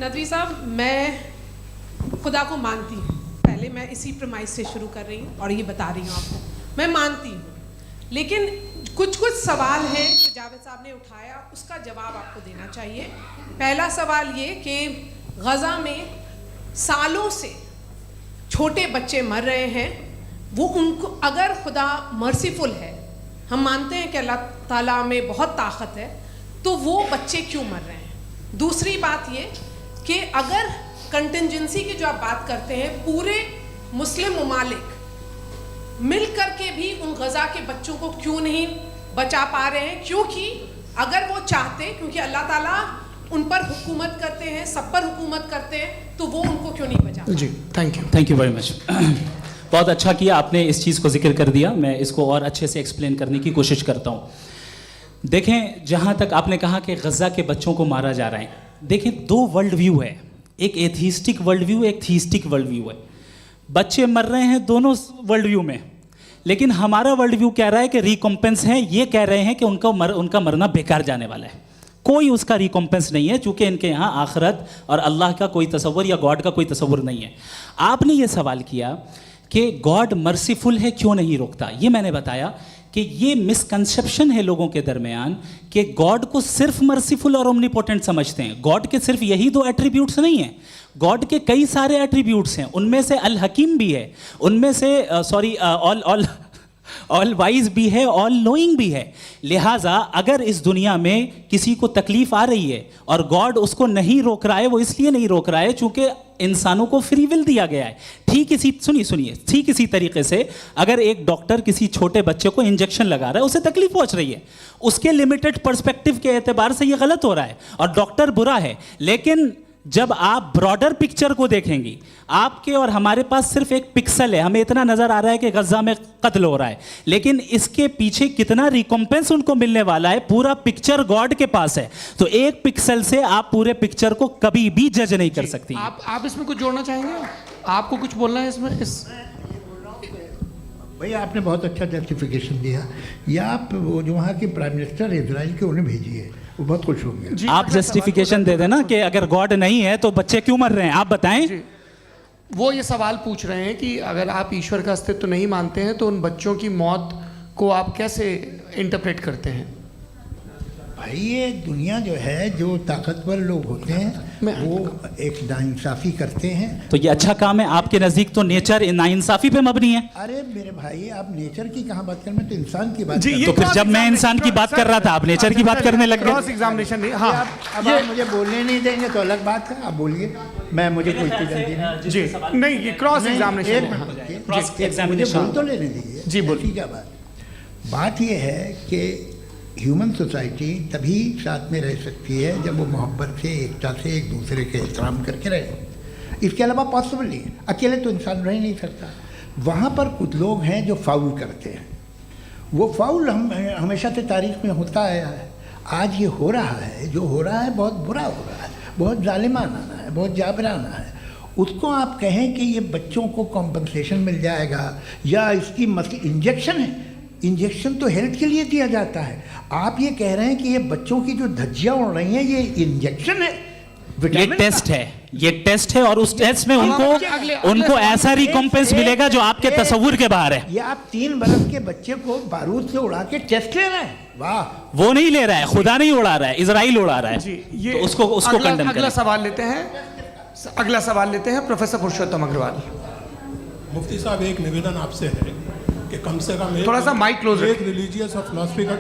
नदवी साहब, मैं खुदा को मानती हूँ, पहले मैं इसी प्रमाइस से शुरू कर रही हूँ और ये बता रही हूँ आपको, मैं मानती हूँ, लेकिन कुछ सवाल हैं जो जावेद साहब ने उठाया, उसका जवाब आपको देना चाहिए। पहला सवाल ये कि गज़ा में सालों से छोटे बच्चे मर रहे हैं, वो उनको, अगर खुदा मर्सीफुल है, हम मानते हैं कि अल्लाह ताला में बहुत ताकत है, तो वो बच्चे क्यों मर रहे हैं? दूसरी बात ये कि अगर कंटिजेंसी की जो आप बात करते हैं, पूरे मुस्लिम ममालिक मिल करके भी उन गज़ा के बच्चों को क्यों नहीं बचा पा रहे हैं? क्योंकि अगर वो चाहते, क्योंकि अल्लाह ताला उन पर हुकूमत करते हैं, सब पर हुकूमत करते हैं, तो वो उनको क्यों नहीं बचा? जी थैंक यू वेरी मच। बहुत अच्छा किया आपने इस चीज़ को जिक्र कर दिया, मैं इसको और अच्छे से एक्सप्लेन करने की कोशिश करता हूँ। देखें, जहाँ तक आपने कहा कि गज़ा के बच्चों को मारा जा रहा है, देखें 2 वर्ल्ड व्यू है, एक एथिस्टिक वर्ल्ड व्यू, एक थीस्टिक वर्ल्ड व्यू है। बच्चे मर रहे हैं दोनों वर्ल्ड व्यू में, लेकिन हमारा वर्ल्ड व्यू कह रहा है कि रिकॉम्पेंस है, ये कह रहे हैं कि उनका मरना बेकार जाने वाला है, कोई उसका रिकॉम्पेंस नहीं है, चूँकि इनके यहाँ आखिरत और अल्लाह का कोई तसव्वुर या गॉड का कोई तसव्वुर नहीं है। आपने ये सवाल किया कि गॉड मर्सीफुल है, क्यों नहीं रोकता? ये मैंने बताया कि ये मिसकंसेप्शन है लोगों के दरमियान कि गॉड को सिर्फ मर्सीफुल और ओमनीपोटेंट समझते हैं। गॉड के सिर्फ यही 2 एट्रीब्यूट्स नहीं हैं, गॉड के कई सारे एट्रीब्यूट्स हैं, उनमें से अल हकीम भी है, उनमें से ऑल वाइज भी है, ऑल नोइंग भी है। लिहाजा अगर इस दुनिया में किसी को तकलीफ आ रही है और गॉड उसको नहीं रोक रहा है, वो इसलिए नहीं रोक रहा है चूंकि इंसानों को फ्री विल दिया गया है। ठीक इसी तरीके से अगर एक डॉक्टर किसी छोटे बच्चे को इंजेक्शन लगा रहा है, उसे तकलीफ पहुंच रही है, उसके लिमिटेड पर्सपेक्टिव के एतबार से ये गलत हो रहा है और डॉक्टर बुरा है, लेकिन जब आप ब्रॉडर पिक्चर को देखेंगी, आपके और हमारे पास सिर्फ एक पिक्सल है, हमें इतना नजर आ रहा है कि गजा में कत्ल हो रहा है, लेकिन इसके पीछे कितना रिकॉम्पेंस उनको मिलने वाला है, पूरा पिक्चर गॉड के पास है। तो एक पिक्सल से आप पूरे पिक्चर को कभी भी जज नहीं कर सकती। आप इसमें कुछ जोड़ना चाहेंगे? आपको कुछ बोलना है इसमें? भैया आपने बहुत अच्छा जस्टिफिकेशन दिया। या आप वो जो वहाँ के प्राइम मिनिस्टर इजराइल के उन्हें भेजिए, वो बहुत खुश होंगे। आप जस्टिफिकेशन दे देना कि अगर गॉड नहीं है तो बच्चे क्यों मर रहे हैं, आप बताएं। वो ये सवाल पूछ रहे हैं कि अगर आप ईश्वर का अस्तित्व नहीं मानते हैं तो उन बच्चों की मौत को आप कैसे इंटरप्रेट करते हैं? भाई ये दुनिया जो है, जो ताकतवर लोग होते हैं वो एक नाइंसाफ़ी करते हैं। तो ये अच्छा काम है आपके नजदीक, तो नेचर नाइंसाफी पे मबनी है। अरे मेरे भाई, आप नेचर की कहाँ बात कर रहे हैं? तो इंसान की बात जी, कर रहे ये तो फिर जब मैं इंसान की बात कर रहा था, आप नेचर की बात करने लग क्रॉस गए। एग्जामिनेशन नहीं। हैं। हाँ, अब आप मुझे बोलने नहीं देंगे तो अलग बात है, आप बोलिए, मैं मुझे कोई चीज़ नहीं। जी नहीं, ये क्रॉस एग्जामिनेशन है। मुझे बोल तो लेने दीजिए। जी, बोलिए। क्या बात ये है कि ह्यूमन सोसाइटी तभी साथ में रह सकती है जब वो मोहब्बत से, एकता से, एक दूसरे के एहतराम करके रहे। इसके अलावा पॉसिबल नहीं है, अकेले तो इंसान रह नहीं सकता। वहाँ पर कुछ लोग हैं जो फाउल करते हैं। वो फाउल हम हमेशा से तारीख में होता आया है। आज ये हो रहा है, जो हो रहा है बहुत बुरा हो रहा है, बहुत जालिमाना है, बहुत जाबराना है। उसको आप कहें कि ये बच्चों को कॉम्पनसेशन मिल जाएगा या इसकी इंजेक्शन है, इंजेक्शन तो हेल्थ के लिए दिया जाता है। आप ये कह रहे हैं कि ये बच्चों की जो धज्जियाँ उड़ रही हैं ये इंजेक्शन है, ये टेस्ट है, ये टेस्ट है, और उस टेस्ट में उनको ऐसा रिकॉम्पेंस मिलेगा जो आपके तस्वुर के बाहर है। ये आप 3 बरस के बच्चे को बारूद से उड़ा के टेस्ट ले रहे हैं। वाह, वो नहीं ले रहा है, खुदा नहीं उड़ा रहा है, इजराइल उड़ा रहा है। जी, ये तो उसको कंडेम अगला सवाल लेते हैं। अगला सवाल लेते हैं प्रोफेसर पुरुषोत्तम अग्रवाल। मुफ्ती साहब, एक निवेदन आपसे है कि कम से कम थोड़ा सा माइक क्लोज एक रिलीजियस और फिलोसफिकल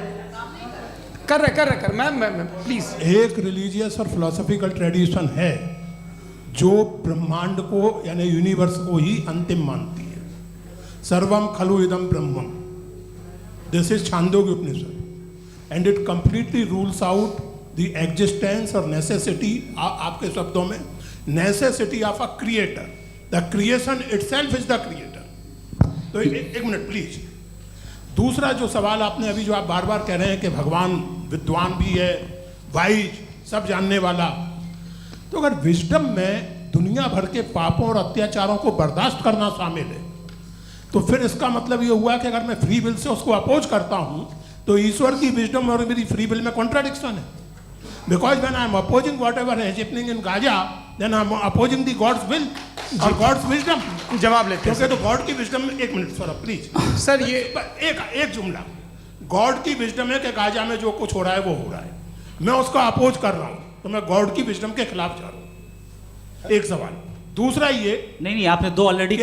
कर रहे मैं प्लीज। एक रिलीजियस और फिलोसफिकल ट्रेडिशन है जो ब्रह्मांड को यानी यूनिवर्स को ही अंतिम मानती है। सर्वम खलु इदम ब्रह्मम, this is Chandogya Upanishad, and it completely rules out the existence और नेसेसिटी, आपके शब्दों में necessity of a creator. The creation itself is the creator. तो एक मिनट प्लीज। दूसरा जो सवाल आपने अभी, जो आप बार बार कह रहे हैं कि भगवान विद्वान भी है, वाइज, सब जानने वाला, तो अगर विजडम में दुनिया भर के पापों और अत्याचारों को बर्दाश्त करना शामिल है, तो फिर इसका मतलब ये हुआ कि अगर मैं फ्री विल से उसको अपोज करता हूं तो ईश्वर की विजडम और मेरी फ्री विल में कॉन्ट्राडिक्शन है। Because when I am opposing whatever is happening in Gaza, then I am opposing the God's will और गॉड्स विजडम। जवाब लेते हैं क्योंकि तो गॉड की विजडम में, एक मिनट सर प्लीज सर, ये एक जुमला, गॉड की विजडम है कि गाजा में जो कुछ हो रहा है वो हो रहा है, मैं उसका अपोज कर रहा हूं, तो मैं गॉड की विजडम के खिलाफ जा रहा हूं। एक सवाल। दूसरा ये नहीं, आपने 2 ऑलरेडी।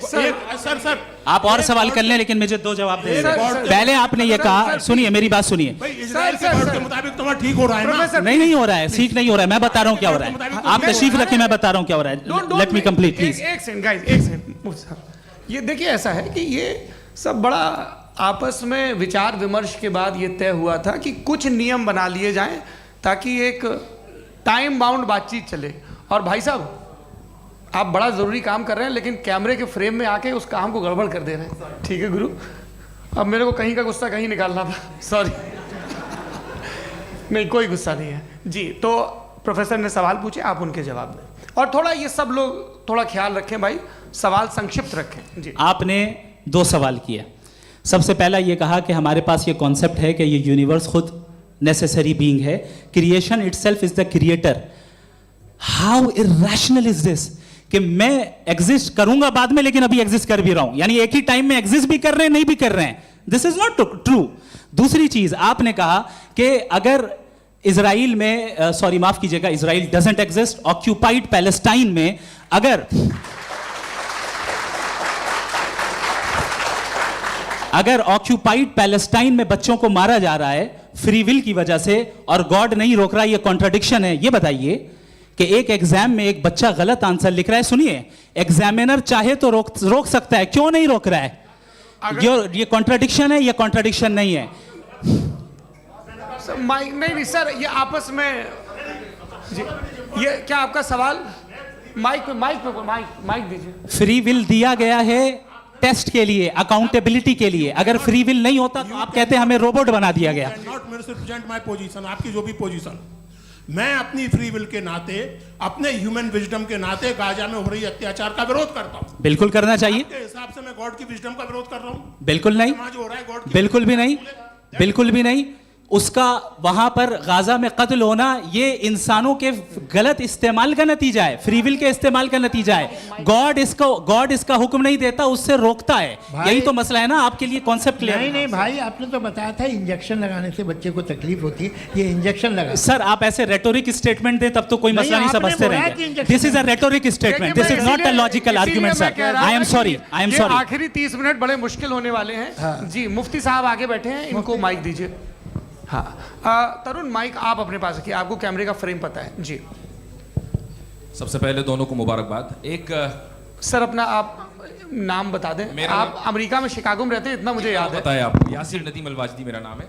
सर आप और सवाल कर लें, लेकिन मुझे 2 जवाब दे। सर, पहले आपने ये कहा, सुनिए मेरी बात सुनिए। भाई, इजराइल के गॉड के मुताबिक तुम्हारा ठीक हो रहा है ना? नहीं हो रहा है, ठीक नहीं हो रहा है। मैं बता रहा हूँ क्या हो रहा है, आप तशरीफ रखें, मैं बता रहा हूँ क्या हो रहा है। Late me complete please. एक सेकंड गाइस, एक सेकंड। ये देखिए, ऐसा है कि ये सब बड़ा आपस में विचार विमर्श के बाद ये तय हुआ था कि कुछ नियम बना लिए जाएं ताकि एक टाइम बाउंड बातचीत चले। और भाई साहब, आप बड़ा ज़रूरी काम कर रहे हैं लेकिन कैमरे के फ्रेम में आके उस काम को गड़बड़ कर दे रहे हैं। ठीक है गुरु, अब मेरे को कहीं का गुस्सा कहीं निकालना था, सॉरी। नहीं, कोई गुस्सा नहीं है जी। तो प्रोफेसर ने सवाल पूछे, आप उनके जवाब दें, और थोड़ा ये सब लोग थोड़ा ख्याल रखें भाई, सवाल संक्षिप्त रखें जी। आपने 2 सवाल किए। सबसे पहला ये कहा कि हमारे पास ये कॉन्सेप्ट है कि ये यूनिवर्स खुद नेसेसरी बीइंग है, creation itself is the creator. How irrational is this कि मैं एग्जिस्ट करूंगा बाद में, लेकिन अभी एग्जिस्ट कर भी रहा हूं, यानी एक ही टाइम में एग्जिस्ट भी कर रहे हैं, नहीं भी कर रहे हैं। This is not true. दूसरी चीज आपने कहा कि अगर इजराइल में, सॉरी माफ कीजिएगा, Israel doesn't exist, occupied Palestine में अगर ऑक्यूपाइड पैलेस्टाइन में बच्चों को मारा जा रहा है फ्री विल की वजह से और गॉड नहीं रोक रहा, ये कॉन्ट्राडिक्शन है। ये बताइए कि एक एग्जाम में एक बच्चा गलत आंसर लिख रहा है, सुनिए, एग्जामिनर चाहे तो रोक सकता है, क्यों नहीं रोक रहा है? ये कॉन्ट्राडिक्शन है, ये कॉन्ट्राडिक्शन नहीं है। नहीं सर, ये आपस में जी ये क्या आपका सवाल? माइक दीजिए। फ्री विल दिया गया है टेस्ट के लिए, अकाउंटेबिलिटी के लिए। अगर फ्री विल नहीं होता तो आप कहते हैं हमें रोबोट बना दिया गया। नॉट मिसरिप्रेजेंट माय पोजीशन, आपकी जो भी पोजीशन, मैं अपनी फ्री विल के नाते, अपने ह्यूमन विजडम के नाते गाजा में हो रही अत्याचार का विरोध करता हूं। बिल्कुल करना चाहिए। आपके हिसाब से मैं गॉड की विजडम का विरोध कर रहा हूं? बिल्कुल नहीं, समाज हो रहा है गॉड की, बिल्कुल भी नहीं, बिल्कुल भी नहीं। उसका वहां पर गाजा में कत्ल होना ये इंसानों के गलत इस्तेमाल का नतीजा है, फ्री विल के इस्तेमाल का नतीजा है। गॉड इसका हुक्म नहीं देता, उससे रोकता है। यही तो मसला है ना। आपके लिए कॉन्सेप्ट क्लियर नहीं नहीं भाई, आपने तो बताया था इंजेक्शन लगाने से बच्चे को तकलीफ होती है, ये इंजेक्शन लगा। सर आप ऐसे रेटोरिक स्टेटमेंट दें तब तो कोई मसला नहीं समझते रहेंगे। This is a rhetoric statement, this is not a logical argument sir. I am sorry, I am sorry. आखिरी 30 मिनट बड़े मुश्किल होने वाले हैं। जी मुफ्ती साहब आगे बैठे हैं, इनको माइक दीजिए। हाँ तरुण, माइक आप अपने पास रखिए, आपको कैमरे का फ्रेम पता है जी। सबसे पहले दोनों को मुबारकबाद। एक सर अपना आप नाम बता दें। आप अमेरिका में शिकागो में रहते हैं, इतना मुझे याद है। बताया आपको, यासिर नदीम अलवाजदी मेरा नाम है।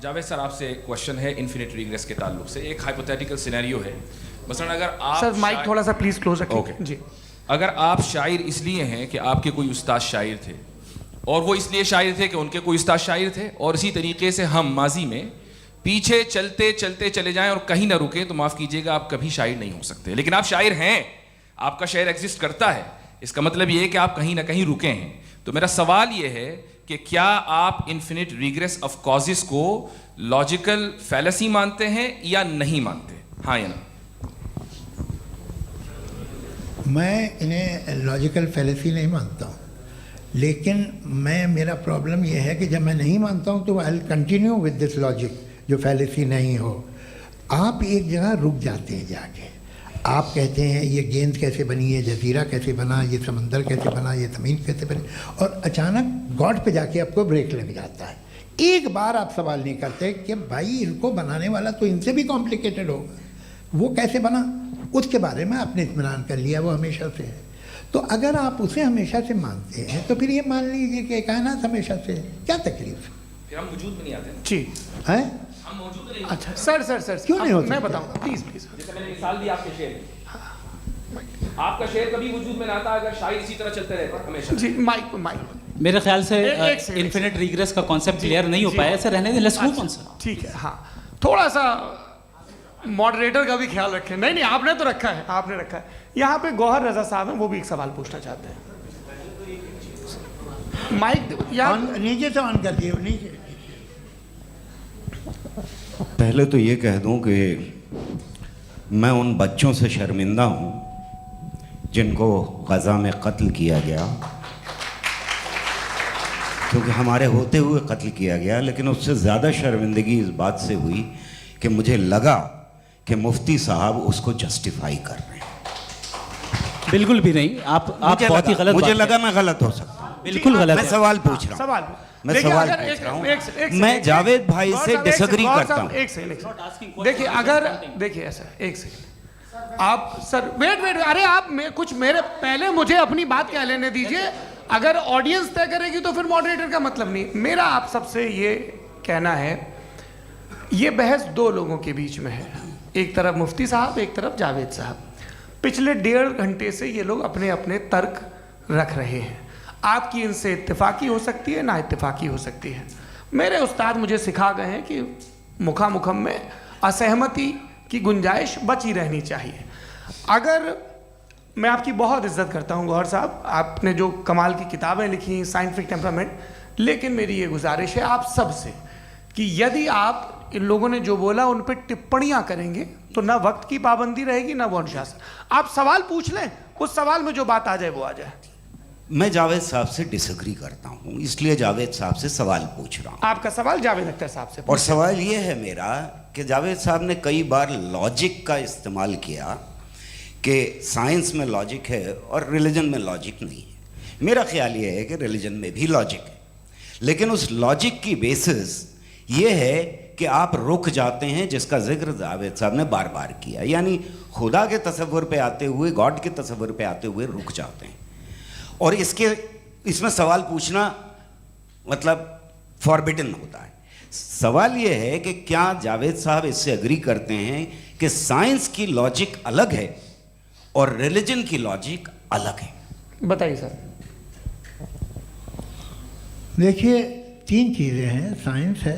जावेद सर आपसे एक क्वेश्चन है इन्फिनिट रिग्रेस के ताल्लुक से। एक हाइपोथेटिकल सिनेरियो है, मसलन अगर आप सर माइक थोड़ा सा प्लीज क्लोज रखिए। ओके जी। अगर आप शायर इसलिए हैं कि आपके कोई उस्ताद शायर थे, और वो इसलिए शायर थे कि उनके कोई उस्ताद शायर थे, और इसी तरीके से हम माजी में पीछे चलते चलते चले जाएं और कहीं ना रुके, तो माफ़ कीजिएगा आप कभी शायर नहीं हो सकते। लेकिन आप शायर हैं, आपका शायर एग्जिस्ट करता है, इसका मतलब ये है कि आप कहीं ना कहीं रुके हैं। तो मेरा सवाल ये है कि क्या आप इन्फिनिट रिग्रेस ऑफ कॉजेस को लॉजिकल फैलेसी मानते हैं या नहीं मानते? हाँ या ना? मैं इन्हें लॉजिकल फैलेसी नहीं मानता हूँ, लेकिन मेरा प्रॉब्लम यह है कि जब मैं नहीं मानता हूँ तो I will continue with this logic जो फैलेसी नहीं हो। आप एक जगह रुक जाते हैं जाके, आप कहते हैं ये गेंद कैसे बनी, ये जजीरा कैसे बना, ये समंदर कैसे बना, ये ज़मीन कैसे बनी, और अचानक गॉड पे जाके आपको ब्रेक लग जाता है। एक बार आप सवाल नहीं करते कि भाई इनको बनाने वाला तो इनसे भी कॉम्प्लिकेटेड होगा, वो कैसे बना, उसके बारे में आपने इत्मीनान कर लिया, वो हमेशा से है। तो अगर आप उसे हमेशा से मानते हैं तो फिर ये मान लीजिए कि कायनात हमेशा से है, क्या तकलीफ? फिर हम वजूद में नहीं आते जी है। हम मौजूद नहीं। अच्छा सर क्यों नहीं होता? मैं बताऊँ प्लीज। जैसे मैंने मिसाल दी आपके शेर, आपका शेर कभी वजूद में ना आता अगर शायर इसी तरह चलते रहते हमेशा। जी माइक मेरे ख्याल से एक सेकंड, इन्फिनिट रिग्रेस का कॉन्सेप्ट क्लियर नहीं हो पाया। ऐसे रहने दें, लेट्स मूव ऑन सर। ठीक है। हाँ थोड़ा सा मॉडरेटर का भी ख्याल रखें। नहीं आपने तो रखा है, आपने रखा है। यहाँ पे गौहर रजा साहब हैं, वो भी एक सवाल पूछना चाहते हैं। माइक यहाँ नीचे से ऑन कर दिए, नीचे। पहले तो ये कह दूं कि मैं उन बच्चों से शर्मिंदा हूं जिनको गज़ा में कत्ल किया गया, क्योंकि हमारे होते हुए कत्ल किया गया। लेकिन उससे ज़्यादा शर्मिंदगी इस बात से हुई कि मुझे लगा कि मुफ्ती साहब उसको जस्टिफाई कर रहे हैं। बिल्कुल भी नहीं। आप बहुत ही गलत। मुझे लगा मैं गलत हो सकता हूं। बिल्कुल गलत। मैं सवाल पूछ रहा हूं, सवाल मैं सवाल पूछ रहा हूं। मैं जावेद भाई से डिसएग्री करता हूं। एक सेकंड देखिए, अगर देखिए ऐसा, एक सेकंड आप सर वेट, अरे आप कुछ मेरे पहले मुझे अपनी बात कह लेने दीजिए। अगर ऑडियंस तय करेगी तो फिर मॉडरेटर का मतलब नहीं। मेरा आप सबसे ये कहना है, ये बहस दो लोगों के बीच में है, एक तरफ मुफ्ती साहब, एक तरफ जावेद साहब। पिछले 1.5 घंटे से ये लोग अपने अपने तर्क रख रहे हैं। आपकी इनसे इत्तेफाकी हो सकती है, ना इत्तेफाकी हो सकती है। मेरे उस्ताद मुझे सिखा गए हैं कि मुखामुखम में असहमति की गुंजाइश बची रहनी चाहिए। अगर मैं आपकी बहुत इज्जत करता हूँ गौहर साहब, आपने जो कमाल की किताबें लिखी, साइंटिफिक टेम्परामेंट, लेकिन मेरी ये गुजारिश है आप सब से कि यदि आप इन लोगों ने जो बोला उन पर टिप्पणियां करेंगे तो ना वक्त की पाबंदी रहेगी, ना वो अनुशासन। आप सवाल पूछ लें, उस सवाल में जो बात आ जाए वो आ जाए। मैं जावेद साहब से डिसएग्री करता हूं, इसलिए जावेद साहब से सवाल पूछ रहा हूं। आपका सवाल जावेद अख्तर साहब से। और सवाल ये है मेरा कि जावेद साहब ने कई बार लॉजिक का इस्तेमाल किया कि साइंस में लॉजिक है और रिलीजन में लॉजिक नहीं है। मेरा ख्याल ये है कि रिलीजन में भी लॉजिक है, लेकिन उस लॉजिक की बेसिस ये है कि आप रुक जाते हैं, जिसका जिक्र जावेद साहब ने बार बार किया, यानी खुदा के तसव्वुर पे आते हुए, गॉड के तसव्वुर पे आते हुए रुक जाते हैं। और इसमें सवाल पूछना मतलब फॉरबिडन होता है। सवाल ये है कि क्या जावेद साहब इससे एग्री करते हैं कि साइंस की लॉजिक अलग है और रिलीजन की लॉजिक अलग है। बताइए सर। देखिए, 3 चीज़ें हैं। साइंस है,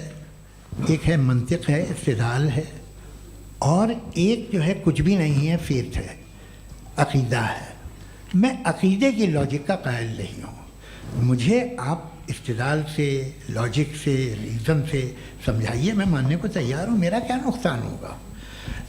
एक है मंतिक है, इस्तिदलाल है, और एक जो है कुछ भी नहीं है, फेथ है, अकीदा है। मैं अकीदे की लॉजिक का कायल नहीं हूँ। मुझे आप इस्तिदलाल से, लॉजिक से, रीज़न से समझाइए, मैं मानने को तैयार हूँ, मेरा क्या नुकसान होगा।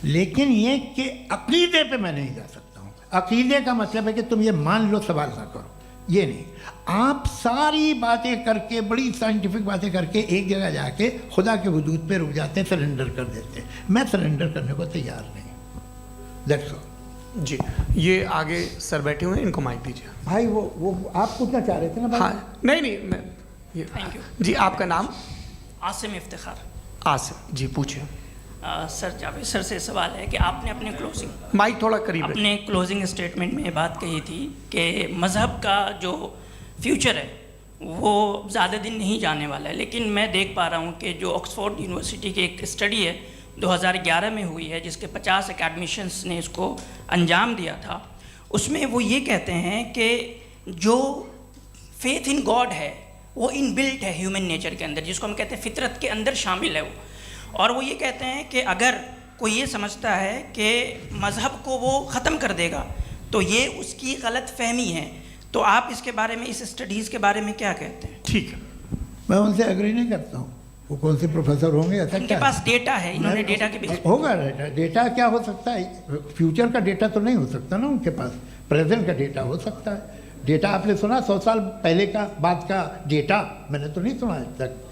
लेकिन ये कि अकीदे पे मैं नहीं जा सकता हूँ। अकीदे का मतलब है कि तुम ये मान लो, सवाल ना करो, ये नहीं। आप सारी बातें करके, बड़ी साइंटिफिक बातें करके एक जगह जाके खुदा के हुदूद पे रुक जाते हैं, सरेंडर कर देते हैं। मैं सरेंडर करने को तैयार नहीं। That's all. जी, ये आगे सर बैठे हुए हैं, इनको माइक दीजिए। भाई वो आप पूछना चाह रहे थे ना भाई? हाँ, नहीं मैं ये। थैंक यू जी, आपका नाम? आसिम इफ्तिखार। आसिम जी, पूछिए। सर, जावेद सर से सवाल है कि आपने अपने माइक थोड़ा करीब है। अपने क्लोजिंग स्टेटमेंट में ये बात कही थी कि मज़हब का जो फ्यूचर है वो ज़्यादा दिन नहीं जाने वाला है, लेकिन मैं देख पा रहा हूँ कि जो ऑक्सफोर्ड यूनिवर्सिटी की एक स्टडी है 2011 में हुई है, जिसके 50 एकेडमिशियंस ने इसको अंजाम दिया था, उसमें वो ये कहते हैं कि जो फेथ इन गॉड है वो इनबिल्ट है ह्यूमन नेचर के अंदर, जिसको हम कहते हैं फितरत के अंदर शामिल है वो। और वो ये कहते हैं कि अगर कोई ये समझता है कि मज़हब को वो ख़त्म कर देगा तो ये उसकी गलत फहमी है। तो आप इसके बारे में, इस स्टडीज़ के बारे में क्या कहते हैं? ठीक है, मैं उनसे एग्री नहीं करता हूँ। वो कौन से प्रोफेसर होंगे? ऐसा उनके पास डेटा है, इन्होंने डेटा के बेस होगा। डेटा क्या हो सकता है? फ्यूचर का डेटा तो नहीं हो सकता ना उनके पास, प्रेजेंट का डेटा हो सकता है। डेटा आपने सुना 100 साल पहले का बाद का डेटा? मैंने तो नहीं सुना आज तक।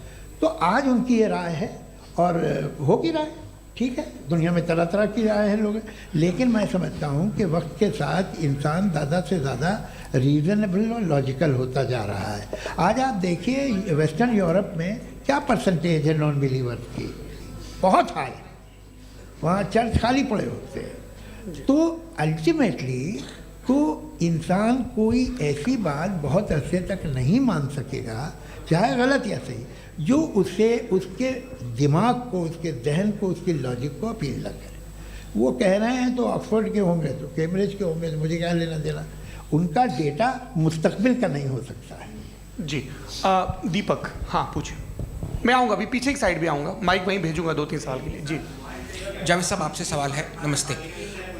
तो आज उनकी ये राय है और होगी राय, ठीक है। दुनिया में तरह तरह की राय है लोग, लेकिन मैं समझता हूँ कि वक्त के साथ इंसान ज़्यादा से ज़्यादा रीज़नेबल और लॉजिकल होता जा रहा है। आज आप देखिए वेस्टर्न यूरोप में क्या परसेंटेज है नॉन बिलीवर्स की, बहुत हाई। वहाँ चर्च खाली पड़े होते हैं। तो अल्टीमेटली तो इंसान कोई ऐसी बात बहुत अरसे तक नहीं मान सकेगा, चाहे गलत या सही, जो उसे, उसके दिमाग को, उसके जहन को, उसकी लॉजिक को अपील न करे। वो कह रहे हैं तो ऑक्सफोर्ड के होंगे तो कैम्ब्रिज के होंगे, तो मुझे क्या लेना देना। उनका डेटा मुस्तकबिल का नहीं हो सकता है। जी, दीपक, हाँ पूछिए। मैं आऊँगा, अभी पीछे की साइड भी आऊँगा, माइक वहीं भेजूंगा 2-3 साल के लिए। जी जावेद साहब, आपसे सवाल है। नमस्ते।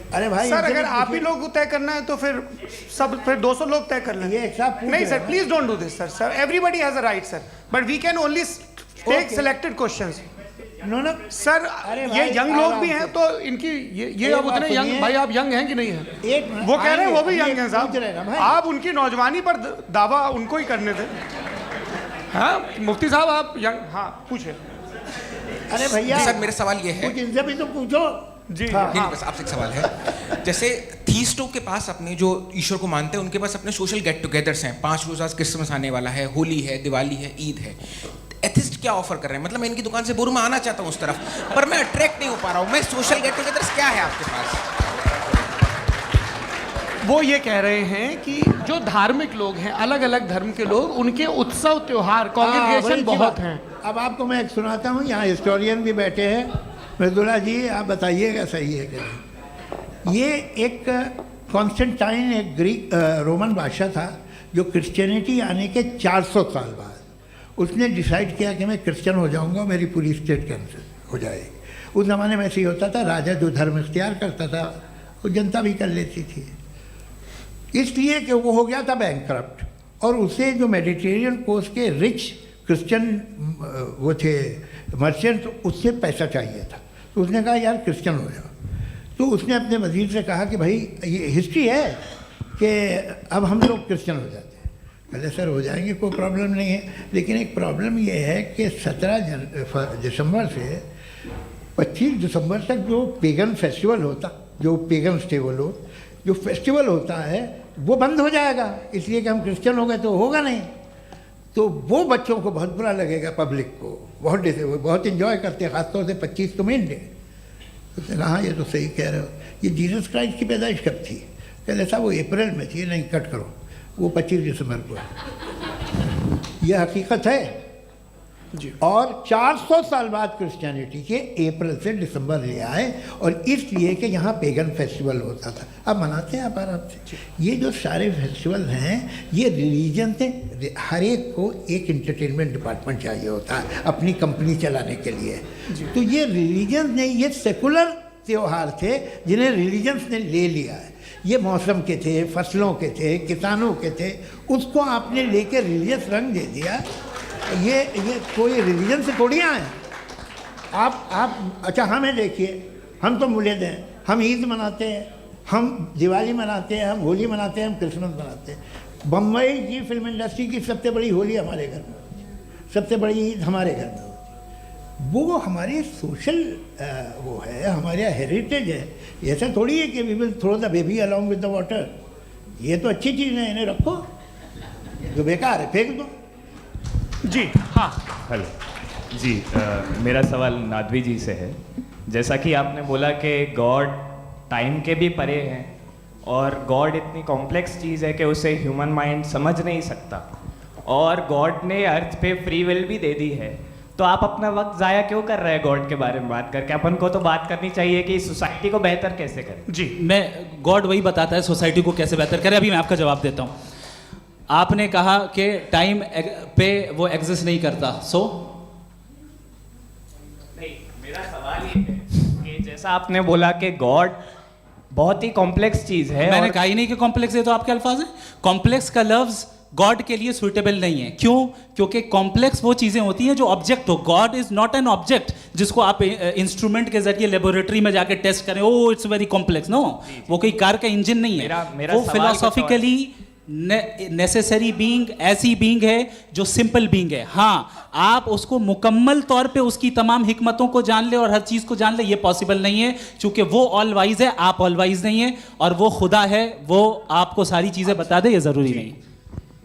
अरे भाई सर, अगर आप ही लोग तय करना है तो फिर 200 लोग तय कर लें। ये एक साहब नहीं sir, please don't do this sir. Everybody has a right sir, but we can only take selected questions. No sir, ये यंग लोग भी हैं तो इनकी ये अब उतने यंग, भाई आप यंग हैं कि नहीं है? वो कह रहे हैं वो भी यंग हैं साहब, आप उनकी नौजवानी पर दावा उनको ही करने थे। हाँ मुफ्ती साहब, आप यंग, हाँ पूछे। अरे भैया सर, मेरा सवाल ये है, कुछ इनसे भी तो पूछो। जी नहीं, बस आपसे एक सवाल है। जैसे थीस्टों के पास, अपने जो ईश्वर को मानते हैं, उनके पास अपने सोशल गेट टुगेदर्स हैं। 5 रोज़ आज क्रिसमस आने वाला है, होली है, दिवाली है, ईद है। एथिस्ट क्या ऑफर कर रहे हैं? मतलब मैं इनकी दुकान से बोलूँ, मैं आना चाहता हूँ उस तरफ, पर मैं अट्रैक्ट नहीं हो पा रहा हूँ। मैं सोशल गेट टुगेदर्स क्या है आपके पास? वो ये कह रहे हैं कि जो धार्मिक लोग हैं, अलग अलग धर्म के लोग, उनके उत्सव त्योहार, कॉन्ग्रेगेशन बहुत हैं। अब आपको मैं एक सुनाता हूँ, यहाँ हिस्टोरियन भी बैठे हैं। मृदुला जी, आप बताइएगा सही है कि नहीं। ये एक कॉन्स्टेंटाइन, एक ग्रीक रोमन बादशाह था, जो क्रिश्चियनिटी आने के 400 साल बाद उसने डिसाइड किया कि मैं क्रिश्चियन हो जाऊंगा, मेरी पूरी स्टेट कैंसिल हो जाएगी। उस ज़माने में ऐसे ही होता था, राजा जो धर्म इख्तियार करता था वो जनता भी कर लेती थी, इसलिए कि वो हो गया था बैंकरप्ट। और उसे जो मेडिटेरियन कोस्ट के रिच क्रिश्चियन वो थे मर्चेंट, उससे पैसा चाहिए था। तो उसने कहा यार क्रिश्चियन हो जाओ। तो उसने अपने वजीर से कहा कि भाई ये हिस्ट्री है कि अब हम लोग क्रिश्चियन हो जाते हैं। कहले सर हो जाएंगे, कोई प्रॉब्लम नहीं है, लेकिन एक प्रॉब्लम ये है कि 17 दिसंबर से 25 दिसंबर तक जो पेगन फेस्टिवल होता, जो पेगन जो फेस्टिवल होता है वो बंद हो जाएगा, इसलिए कि हम क्रिश्चियन हो गए तो होगा नहीं। तो वो बच्चों को बहुत बुरा लगेगा, पब्लिक को बहुत इन्जॉय करते हैं, ख़ासतौर से 25 को मेन डे। उसने कहा हाँ ये तो सही कह रहे हो। ये जीसस क्राइस्ट की पैदाइश कब थी? कहले साहब वो अप्रैल में थी। नहीं, कट करो, वो 25 दिसंबर को है। ये हकीकत है। और 400 साल बाद क्रिश्चियनिटी के अप्रैल से दिसंबर ले आए, और इसलिए कि यहाँ पेगन फेस्टिवल होता था। अब मनाते हैं आप आराम से। ये जो सारे फेस्टिवल हैं ये रिलीजन से, हर एक को एक इंटरटेनमेंट डिपार्टमेंट चाहिए होता है अपनी कंपनी चलाने के लिए। तो ये रिलीजन ने, ये सेकुलर त्यौहार थे जिन्हें रिलीजन्स ने ले लिया है। ये मौसम के थे, फसलों के थे, किसानों के थे, उसको आपने लेके रिलीजियस रंग दे दिया। ये कोई रिलीजन से थोड़ी आए आप। अच्छा हमें देखिए, हम तो मुल्द हैं, हम ईद मनाते हैं, हम दिवाली मनाते हैं, हम होली मनाते हैं, हम क्रिसमस मनाते हैं। बम्बई की फिल्म इंडस्ट्री की सबसे बड़ी होली हमारे घर में होती है, सबसे बड़ी ईद हमारे घर में होती है। वो हमारी सोशल वो है, हमारा हेरिटेज है। ऐसा थोड़ी है कि we will throw the baby along with the water. ये तो अच्छी चीज़ है, इन्हें रखो, जो बेकार है फेंक दो। जी हाँ, हेलो जी, मेरा सवाल नादवी जी से है। जैसा कि आपने बोला कि गॉड टाइम के भी परे हैं और गॉड इतनी कॉम्प्लेक्स चीज़ है कि उसे ह्यूमन माइंड समझ नहीं सकता, और गॉड ने अर्थ पे फ्री विल भी दे दी है, तो आप अपना वक्त ज़ाया क्यों कर रहे हैं गॉड के बारे में बात करके? अपन को तो बात करनी चाहिए कि सोसाइटी को बेहतर कैसे करें। जी, मैं गॉड वही बताता है सोसाइटी को कैसे बेहतर करें। अभी मैं आपका जवाब देता हूँ। आपने कहा कि टाइम पे वो एग्जिस्ट नहीं करता, सो नहीं, मेरा सवाल ये है कि जैसा आपने बोला कि गॉड बहुत ही कॉम्प्लेक्स चीज़ है। मैंने कहा ही नहीं कि कॉम्प्लेक्स है, तो आपके अल्फाज हैं। कॉम्प्लेक्स का लफ्ज गॉड के लिए सुइटेबल नहीं है। क्यों? क्योंकि कॉम्प्लेक्स वो चीजें होती हैं जो ऑब्जेक्ट हो। God is not an object जिसको आप इंस्ट्रूमेंट के जरिए लेबोरेटरी में जाके टेस्ट करें, oh it's very complex. No, वो कोई कार का इंजन नहीं है। वो फिलोसॉफिकली नेसेसरी बीइंग ऐसी बीइंग है जो सिंपल बीइंग है। हाँ, आप उसको मुकम्मल तौर पे उसकी तमाम हिकमतों को जान ले और हर चीज को जान ले, ये पॉसिबल नहीं है, क्योंकि वो ऑल वाइज है, आप ऑल वाइज नहीं है, और वो खुदा है, वो आपको सारी चीजें बता दे, ये जरूरी नहीं।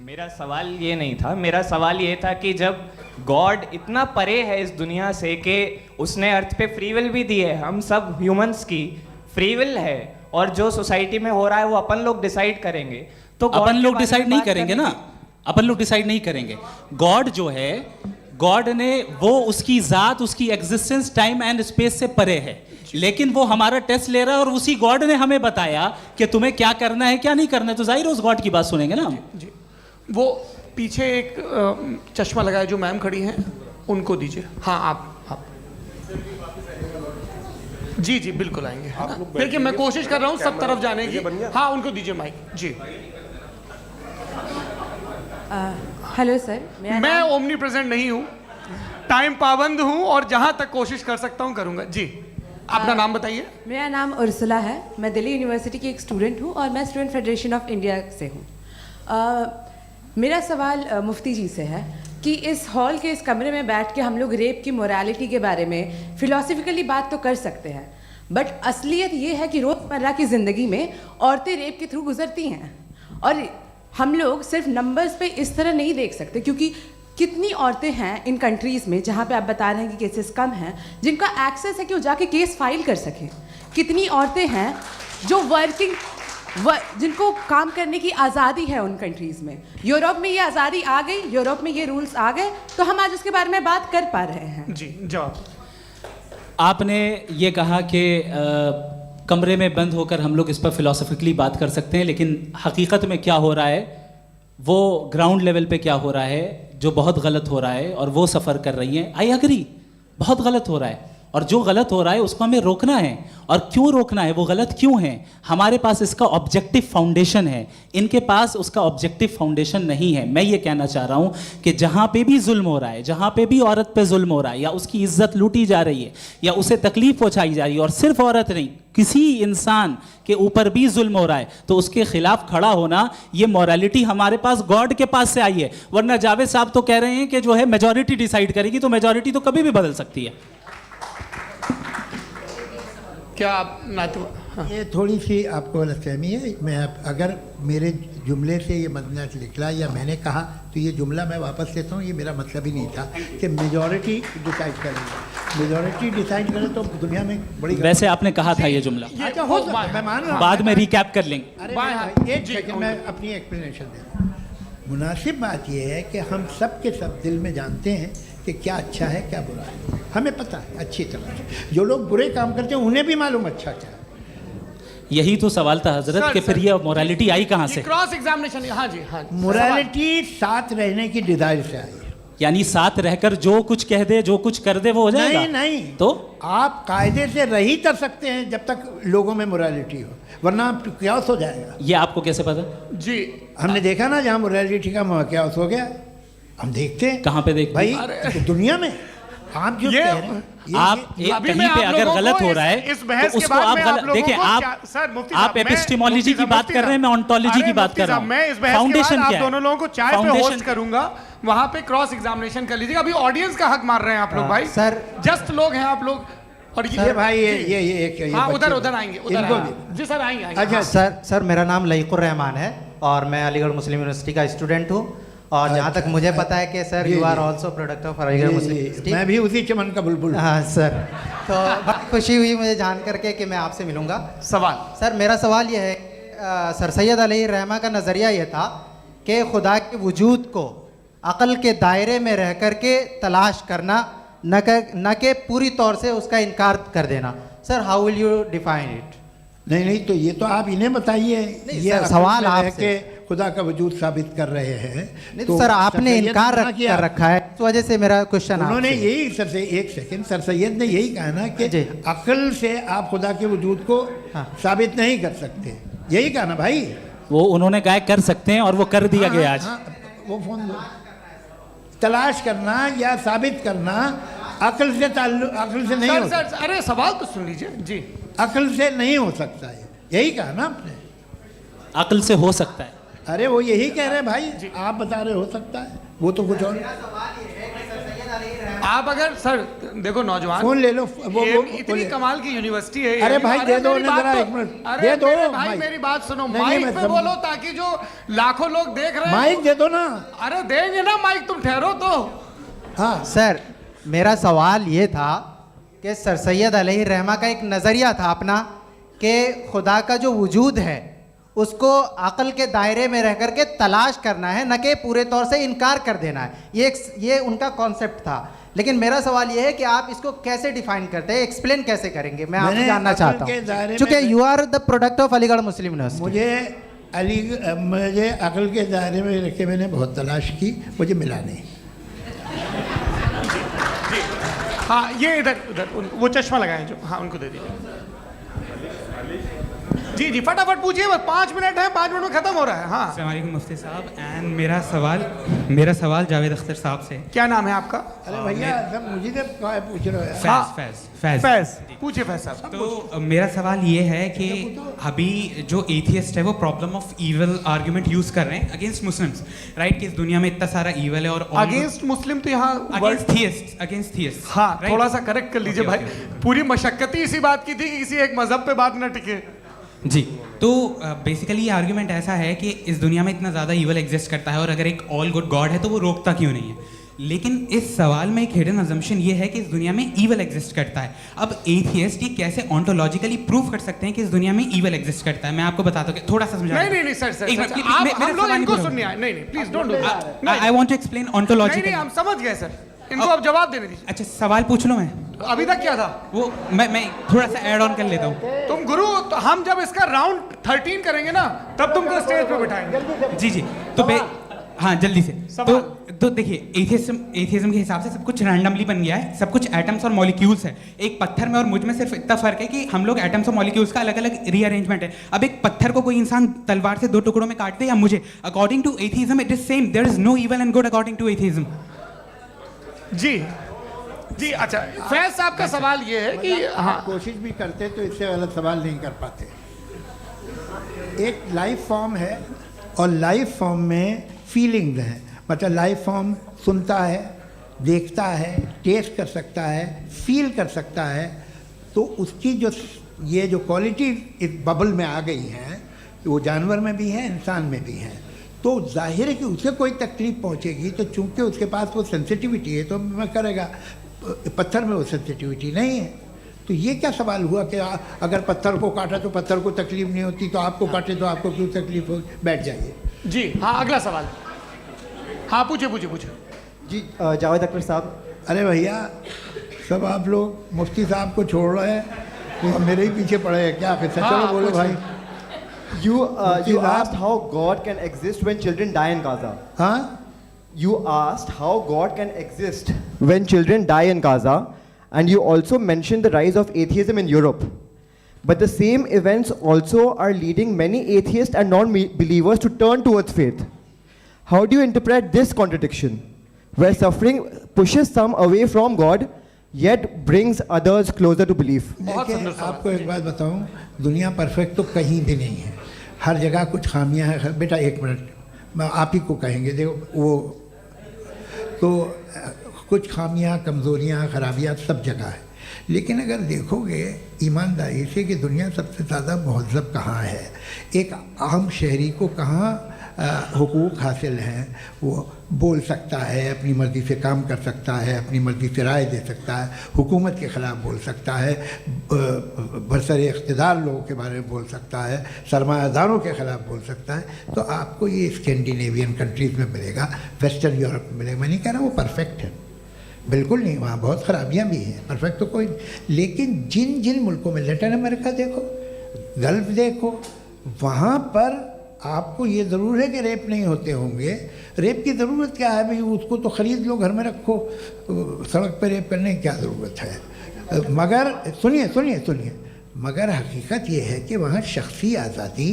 मेरा सवाल ये नहीं था, मेरा सवाल ये था कि जब गॉड इतना परे है इस दुनिया से कि उसने अर्थ पे फ्री विल भी दी है, हम सब ह्यूमंस की फ्री विल है, और जो सोसाइटी में हो रहा है वो अपन लोग डिसाइड करेंगे, तो अपन लोग डिसाइड नहीं करेंगे ना, अपन लोग डिसाइड नहीं करेंगे। गॉड जो है, गॉड ने वो उसकी जात, उसकी एग्जिस्टेंस टाइम एंड स्पेस से परे है, लेकिन वो हमारा टेस्ट ले रहा है और उसी गॉड ने हमें बताया कि तुम्हें क्या करना है क्या नहीं करना है, तो जाहिर उस गॉड की बात सुनेंगे ना। जी, वो पीछे एक चश्मा लगाए जो मैम खड़ी हैं, उनको दीजिए। हाँ, आप जी जी बिल्कुल आएंगे। देखिए मैं कोशिश कर रहा हूँ सब तरफ जाने की। हाँ, उनको दीजिए माइक। जी, हेलो सर, मैं ओमनी प्रेजेंट नहीं हूँ, टाइम पाबंद हूँ और जहाँ तक कोशिश कर सकता हूँ करूँगा। जी, अपना नाम बताइए। मेरा नाम उर्सुला है, मैं दिल्ली यूनिवर्सिटी की एक स्टूडेंट हूँ और मैं स्टूडेंट फेडरेशन ऑफ इंडिया से हूँ। मेरा सवाल मुफ्ती जी से है कि इस हॉल के इस कमरे में बैठ के हम लोग रेप की मोरालिटी के बारे में फिलोसफिकली बात तो कर सकते हैं, बट असलियत ये है कि रोज़मर्रा की ज़िंदगी में औरतें रेप के थ्रू गुजरती हैं, और हम लोग सिर्फ नंबर्स पे इस तरह नहीं देख सकते, क्योंकि कितनी औरतें हैं इन कंट्रीज़ में जहाँ पे आप बता रहे हैं कि केसेस कम हैं, जिनका एक्सेस है कि वो जाके केस फाइल कर सकें। कितनी औरतें हैं जो जिनको काम करने की आज़ादी है उन कंट्रीज़ में। यूरोप में ये आज़ादी आ गई, यूरोप में ये रूल्स आ गए, तो हम आज उसके बारे में बात कर पा रहे हैं। जी, जवाब। आपने ये कहा कि कमरे में बंद होकर हम लोग इस पर फिलोसफिकली बात कर सकते हैं, लेकिन हकीकत में क्या हो रहा है, वो ग्राउंड लेवल पे क्या हो रहा है, जो बहुत गलत हो रहा है, और वो सफ़र कर रही हैं। आई एग्री, बहुत गलत हो रहा है, और जो गलत हो रहा है उसको हमें रोकना है। और क्यों रोकना है, वो गलत क्यों है? हमारे पास इसका ऑब्जेक्टिव फाउंडेशन है, इनके पास उसका ऑब्जेक्टिव फाउंडेशन नहीं है। मैं ये कहना चाह रहा हूँ कि जहाँ पे भी जुल्म हो रहा है, जहाँ पे भी औरत पे जुल्म हो रहा है, या उसकी इज्जत लूटी जा रही है, या उसे तकलीफ पहुँचाई जा रही है, और सिर्फ औरत नहीं, किसी इंसान के ऊपर भी जुल्म हो रहा है, तो उसके खिलाफ खड़ा होना, ये मॉरलिटी हमारे पास गॉड के पास से आई है। वरना जावेद साहब तो कह रहे हैं कि जो है मेजॉरिटी डिसाइड करेगी, तो मेजॉरिटी तो कभी भी बदल सकती है। क्या आप हाँ। ये थोड़ी सी आपको गलतफहमी है। मैं अगर मेरे जुमले से ये मदना निकला या मैंने कहा, तो ये जुमला मैं वापस लेता हूँ। ये मेरा मतलब ही नहीं था कि मेजॉरिटी डिसाइड करेगी। मेजॉरिटी डिसाइड करे तो दुनिया में बड़ी, वैसे आपने कहा था ये जुमला। अच्छा, हो मैं मान रहा हूँ, बाद में रिकैप कर लेंगे। एक सेकंड मैं अपनी एक्सप्लेनेशन दे रहा हूँ। मुनासिब बात यह है कि हम सब के सब दिल में जानते हैं कि क्या अच्छा है क्या बुरा है, हमें पता है अच्छी तरह से। जो लोग बुरे काम करते हैं उन्हें भी मालूम अच्छा क्या है। यही तो सवाल था हजरत कि फिर ये मोरालिटी आई कहाँ से? क्रॉस एग्जामिनेशन, हाँ जी हाँ। मोरालिटी साथ रहने की डिजायर से आई, यानी साथ रहकर जो कुछ कह दे जो कुछ कर दे वो हो जाएगा? नहीं नहीं, तो आप कायदे से रह ही कर सकते हैं जब तक लोगों में मोरालिटी हो, वरना क्यास हो जाएगा। ये आपको कैसे पता? जी हमने देखा ना, जहाँ मोरालिटी का क्यास हो गया, हम देखते हैं। कहाँ पे देखते भाई हैं? दुनिया में आप जो कह रहे हैं, आप कहीं पे अगर गलत हो रहा है तो उसको आप गलत देखिए। आप एपिस्टेमोलॉजी की बात कर रहे हैं, मैं ऑन्टोलॉजी की बात कर रहा हूं। मैं इस बहस फाउंडेशन के बाद क्या आप दोनों लोगों को चाय पे होस्ट करूंगा, वहां पे क्रॉस एग्जामिनेशन कर लीजिएगा। अभी ऑडियंस का हक मार रहे हैं आप लोग भाई, सर जस्ट लोग हैं आप लोग। और ये भाई ये हाँ उधर आएंगे, जी सर आएंगे। अच्छा सर मेरा नाम लईकुर रहमान है और मैं अलीगढ़ मुस्लिम यूनिवर्सिटी का स्टूडेंट हूँ। और जहाँ तक मुझे पता है कि sir you are also product of Aligarh Muslim University. मैं भी उसी चमन का बुलबुल। हाँ सर, तो बहुत खुशी हुई मुझे जान करके कि मैं आपसे मिलूंगा। सवाल सर मेरा सवाल यह है, सर सैयद अलैहि रहमा का नज़रिया ये था कि खुदा के वजूद को अक़ल के दायरे में रह कर के तलाश करना, न कि पूरी तौर से उसका इनकार कर देना। Sir how will you define it? नहीं तो ये तो आप इन्हें बताइए। ये सवाल आपसे खुदा का वजूद साबित कर रहे हैं। नहीं तो सर आपने इनकार कर रखा है, इस वजह से मेरा क्वेश्चन उन्होंने यही सर, एक सेकंड, सर सैयद ने यही कहा ना कि अक्ल से आप खुदा के वजूद को साबित नहीं कर सकते, यही कहा ना भाई। वो उन्होंने कहा कर सकते हैं और वो कर दिया गया आज। वो फोन दो। तलाश करना या साबित करना अक्ल से नहीं हो सकता। अरे सवाल तो सुन लीजिए जी। अक्ल से नहीं हो सकता है, यही कहा ना आपने। अक्ल से हो सकता है, अरे वो यही कह रहे हैं भाई, आप बता रहे हो सकता है, वो तो कुछ और। आप अगर सर देखो नौजवान फोन ले लो, वो इतनी कमाल की यूनिवर्सिटी है। अरे भाई दे दो जरा, एक मिनट दे दो भाई, मेरी बात सुनो, माइक पे बोलो ताकि जो लाखों लोग देख रहे हैं। माइक दे दो ना। अरे देंगे ना माइक, तुम ठहरो तो। हाँ सर मेरा सवाल ये था कि सर सैयद अलैहि रहमा का एक नज़रिया था अपना कि खुदा का जो वजूद है उसको अक़ल के दायरे में रह करके तलाश करना है, न कि पूरे तौर से इनकार कर देना है। ये उनका कॉन्सेप्ट था। लेकिन मेरा सवाल ये है कि आप इसको कैसे डिफाइन करते हैं, एक्सप्लेन कैसे करेंगे? मैं आपसे जानना चाहता हूँ, क्योंकि you are the product of Aligarh Muslim University. मुझे अक़ल के दायरे में रख के मैंने बहुत तलाश की, मुझे मिला नहीं। हाँ ये इधर वो चश्मा लगाए जो, हाँ उनको दे दीजिए। जी फटाफट पूछिए, बस 5 मिनट है, 5 मिनट में खत्म हो रहा है। हाँ अस्सलाम वालेकुम मुफ्ती साहब। एंड मेरा सवाल जावेद अख्तर साहब से। क्या नाम है आपका? अरे भैया सब मुझे पूछ रहे हो। फैज पूछिए फैज साहब। तो मेरा सवाल ये है कि अभी जो एथियस्ट है वो problem of evil argument use कर रहे हैं अगेंस्ट मुस्लिम्स, राइट? कि इस दुनिया में इतना सारा इविल है और अगेंस्ट मुस्लिम तो यहाँ अगेंस्ट थियस्ट। हाँ थोड़ा सा करेक्ट कर लीजिए भाई, पूरी मशक्कत ही इसी बात की थी कि किसी एक मजहब पे बात न टिके। जी तो बेसिकली ये आर्ग्यूमेंट ऐसा है कि इस दुनिया में इतना ज़्यादा ईवल एग्जिस्ट करता है और अगर एक ऑल गुड गॉड है तो वो रोकता क्यों नहीं है? लेकिन इस सवाल में एक हिडन अजम्पशन ये है कि इस दुनिया में ईवल एग्जिस्ट करता है। अब एथियस्ट ये कैसे ऑन्टोलॉजिकली प्रूव कर सकते हैं कि इस दुनिया में ईवल एग्जिस्ट करता है? मैं आपको बताता हूँ, थोड़ा सा समझा। नहीं सर हम लोग इनको सुनने आए। नहीं please don't do that. I want to explain ontologically. हम समझ गए सर, इनको अब जवाब देने दीजिए। अच्छा सवाल पूछ लो। मैं अभी तक क्या था वो मैं थोड़ा सा ऐड ऑन कर लेता हूँ। तुम गुरु, तो हम जब इसका राउंड 13 करेंगे ना तब तुमको स्टेज पे बिठाएंगे। जी तो हाँ जल्दी से। तो देखिए एथियज्म के हिसाब से सब कुछ रैंडमली बन गया है, सब कुछ एटम्स और मॉलिक्यूल्स है। एक पत्थर में और मुझ में सिर्फ इतना फर्क है कि हम लोग एटम्स और मॉलिक्यूल्स का अलग अलग रीअरेंजमेंट है। अब एक पत्थर को कोई इंसान तलवार से 2 टुकड़ों में काट दे या मुझे, according to atheism it is same. There is no evil and good according to atheism. जी अच्छा फैज साहब का सवाल ये है कि हाँ कोशिश भी करते तो इससे गलत सवाल नहीं कर पाते। एक लाइफ फॉर्म है और लाइफ फॉर्म में फीलिंग्स हैं, मतलब लाइफ फॉर्म सुनता है, देखता है, टेस्ट कर सकता है, फील कर सकता है। तो उसकी ये जो क्वालिटी इस बबल में आ गई हैं वो जानवर में भी है, इंसान में भी है। तो जाहिर है कि उसे कोई तकलीफ पहुंचेगी, तो चूंकि उसके पास वो सेंसिटिविटी है तो मैं करेगा। पत्थर में वो सेंसिटिविटी नहीं है। तो ये क्या सवाल हुआ कि अगर पत्थर को काटा तो पत्थर को तकलीफ नहीं होती, तो आपको काटे तो आपको क्यों तकलीफ हो? बैठ जाइए। जी हाँ अगला सवाल। हाँ पूछिए। जी जावेद अख्तर साहब, अरे भैया, सब आप लोग मुफ्ती साहब को छोड़ रहे हैं, तो मेरे ही पीछे पड़े हैं क्या? चलो बोलो भाई। You asked how God can exist when children die in Gaza. हाँ? You asked how God can exist when children die in Gaza, and you also mentioned the rise of atheism in Europe. But the same events also are leading many atheists and non-believers to turn towards faith. How do you interpret this contradiction, where suffering pushes some away from God, yet brings others closer to belief? देखिए, आपको एक बात बताऊं, दुनिया perfect तो कहीं भी नहीं है, हर जगह कुछ खामियां हैं। बेटा एक मिनट, मैं आप ही को कहेंगे, देखो वो तो कुछ खामियां, कमज़ोरियां, खराबियां सब जगह है। लेकिन अगर देखोगे ईमानदारी से कि दुनिया सबसे ज़्यादा महज़ब कहाँ है, एक आम शहरी को कहाँ हुकूक हासिल हैं, वो बोल सकता है, अपनी मर्ज़ी से काम कर सकता है, अपनी मर्ज़ी से राय दे सकता है, हुकूमत के ख़िलाफ़ बोल सकता है, बरसरे इक़्तिदार लोगों के बारे में बोल सकता है, सरमायादारों के ख़िलाफ़ बोल सकता है। तो आपको ये स्कैंडिनेवियन कंट्रीज़ में मिलेगा, वेस्टर्न यूरोप में मिलेगा। मैं नहीं कह रहा वो परफेक्ट है, बिल्कुल नहीं, वहाँ बहुत ख़राबियाँ भी हैं, परफेक्ट तो कोई नहीं। लेकिन जिन जिन मुल्कों में, लैटिन अमेरिका देखो, गल्फ़ देखो, वहाँ पर आपको ये ज़रूर है कि रेप नहीं होते होंगे। रेप की ज़रूरत क्या है भाई? उसको तो ख़रीद लो, घर में रखो, सड़क पर रेप करने की क्या ज़रूरत है? मगर सुनिए, मगर हकीकत ये है कि वहाँ शख्सी आज़ादी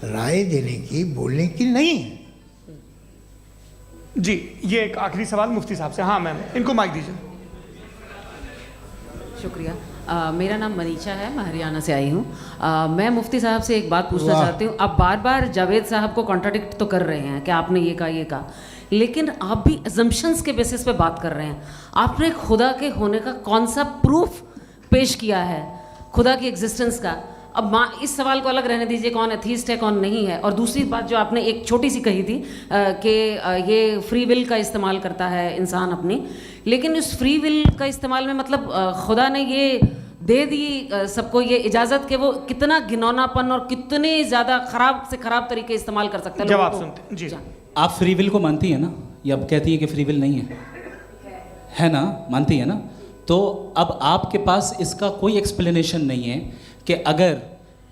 राय देने की, बोलने की नहीं है। जी, ये एक आखिरी सवाल मुफ्ती साहब से। हाँ मैम, इनको माइक दीजिए। शुक्रिया। मेरा नाम मनीषा है, मैं हरियाणा से आई हूँ। मैं मुफ्ती साहब से एक बात पूछना चाहती हूँ। आप बार बार जावेद साहब को कॉन्ट्राडिक्ट तो कर रहे हैं कि आपने ये कहा, लेकिन आप भी अजम्पशंस के बेसिस पे बात कर रहे हैं। आपने खुदा के होने का कौन सा प्रूफ पेश किया है, खुदा की एग्जिस्टेंस का? अब इस सवाल को अलग रहने दीजिए, कौन एथीस्ट है कौन नहीं है। और दूसरी बात जो आपने एक छोटी सी कही थी कि ये फ्री विल का इस्तेमाल करता है इंसान अपनी, लेकिन इस फ्री विल का इस्तेमाल में मतलब खुदा ने ये दे दी सबको ये इजाज़त कि वो कितना घिनौनापन और कितने ज़्यादा ख़राब से ख़राब तरीके इस्तेमाल कर सकते हैं। जवाब सुनते जी। आप फ्री विल को मानती है ना, या अब कहती है कि फ्री विल नहीं है ना? मानती है ना? तो अब आपके पास इसका कोई एक्सप्लेनेशन नहीं है कि अगर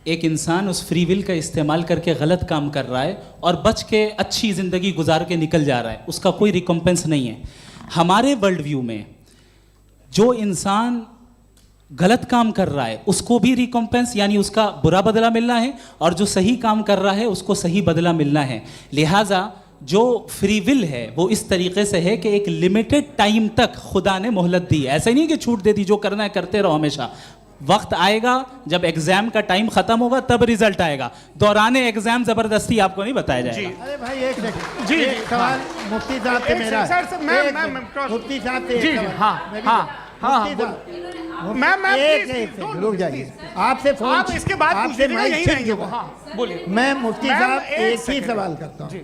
एक इंसान उस फ्री विल का इस्तेमाल करके गलत काम कर रहा है और बच के अच्छी ज़िंदगी गुजार के निकल जा रहा है, उसका कोई रिकम्पेंस नहीं है। हमारे वर्ल्ड व्यू में जो इंसान गलत काम कर रहा है उसको भी रिकम्पेंस यानी उसका बुरा बदला मिलना है, और जो सही काम कर रहा है उसको सही बदला मिलना है। लिहाजा जो फ्री विल है वो इस तरीके से है कि एक लिमिटेड टाइम तक खुदा ने मोहलत दी है। ऐसा नहीं कि छूट दे दी, जो करना है करते रहो हमेशा। वक्त आएगा जब एग्जाम का टाइम खत्म होगा तब रिजल्ट आएगा, दौराने एग्जाम जबरदस्ती आपको नहीं बताया जाएगा। अरे भाई एक सेकंड, जी सवाल मुफ्ती साहब से मेरा, मुफ्ती साहब से जी, रुक जाइए, आपसे फोन, आप इसके बाद आपसे यही रहेंगे वो। हाँ बोलिए। मैं मुफ्ती साहब एक ही सवाल करता हूँ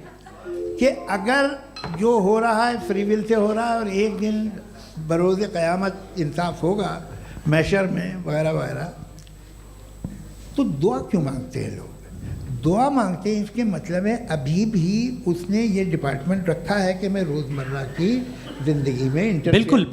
कि अगर जो हो रहा है फ्री विल से हो रहा है और एक दिन बरोज़ क़यामत इंसाफ होगा मैशर में वगैरह वगैरह, तो दुआ क्यों मांगते हैं लोग? दुआ मांगते हैं इसके मतलब है अभी भी उसने ये डिपार्टमेंट रखा है कि मैं रोज़मर्रा की ज़िंदगी में बिल्कुल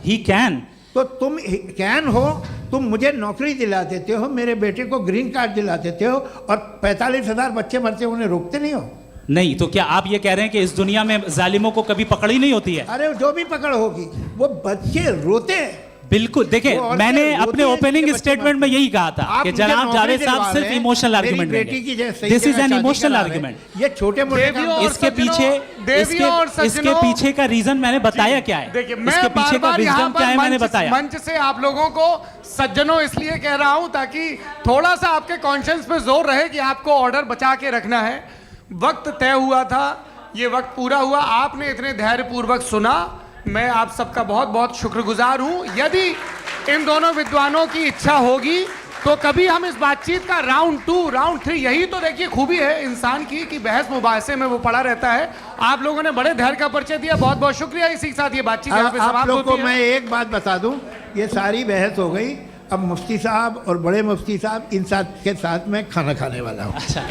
ही कैन। तो तुम कैन हो, तुम मुझे नौकरी दिला देते हो, मेरे बेटे को ग्रीन कार्ड दिला देते हो, और 45,000 बच्चे मरते उन्हें रोकते नहीं हो। नहीं तो क्या आप ये कह रहे हैं कि इस दुनिया में जालिमों को कभी पकड़ ही नहीं होती है? अरे जो भी पकड़ होगी वो बच्चे रोते हैं। बिल्कुल, देखिए मैंने अपने ओपनिंग स्टेटमेंट में यही कहा था कि जनाब जावेद साहब सिर्फ इमोशनल आर्गुमेंट देंगे। This is an emotional argument. ये छोटे मोटे इसके पीछे का रीजन मैंने बताया क्या है, इसके पीछे का विजडम क्या है मैंने बताया। मंच से आप लोगों को सज्जनों इसलिए कह रहा हूं ताकि थोड़ा सा आपके कॉन्शियंस पे जोर रहे कि आपको ऑर्डर बचा के रखना है। वक्त तय हुआ था, ये वक्त पूरा हुआ, आपने इतने धैर्यपूर्वक सुना, मैं आप सबका बहुत बहुत शुक्रगुजार हूं। यदि इन दोनों विद्वानों की इच्छा होगी तो कभी हम इस बातचीत का राउंड 2, राउंड 3, यही तो देखिए खूबी है इंसान की कि बहस मुबाहसे में वो पड़ा रहता है। आप लोगों ने बड़े धैर्य का परिचय दिया, बहुत बहुत शुक्रिया। इसी के साथ ये बातचीत यहाँ पे समाप्त होती है। आप लोगों को मैं एक बात बता दूं, ये सारी बहस हो गई, अब मुफ्ती साहब और बड़े मुफ्ती साहब इन के साथ मैं खाना खाने वाला हूँ। अच्छा।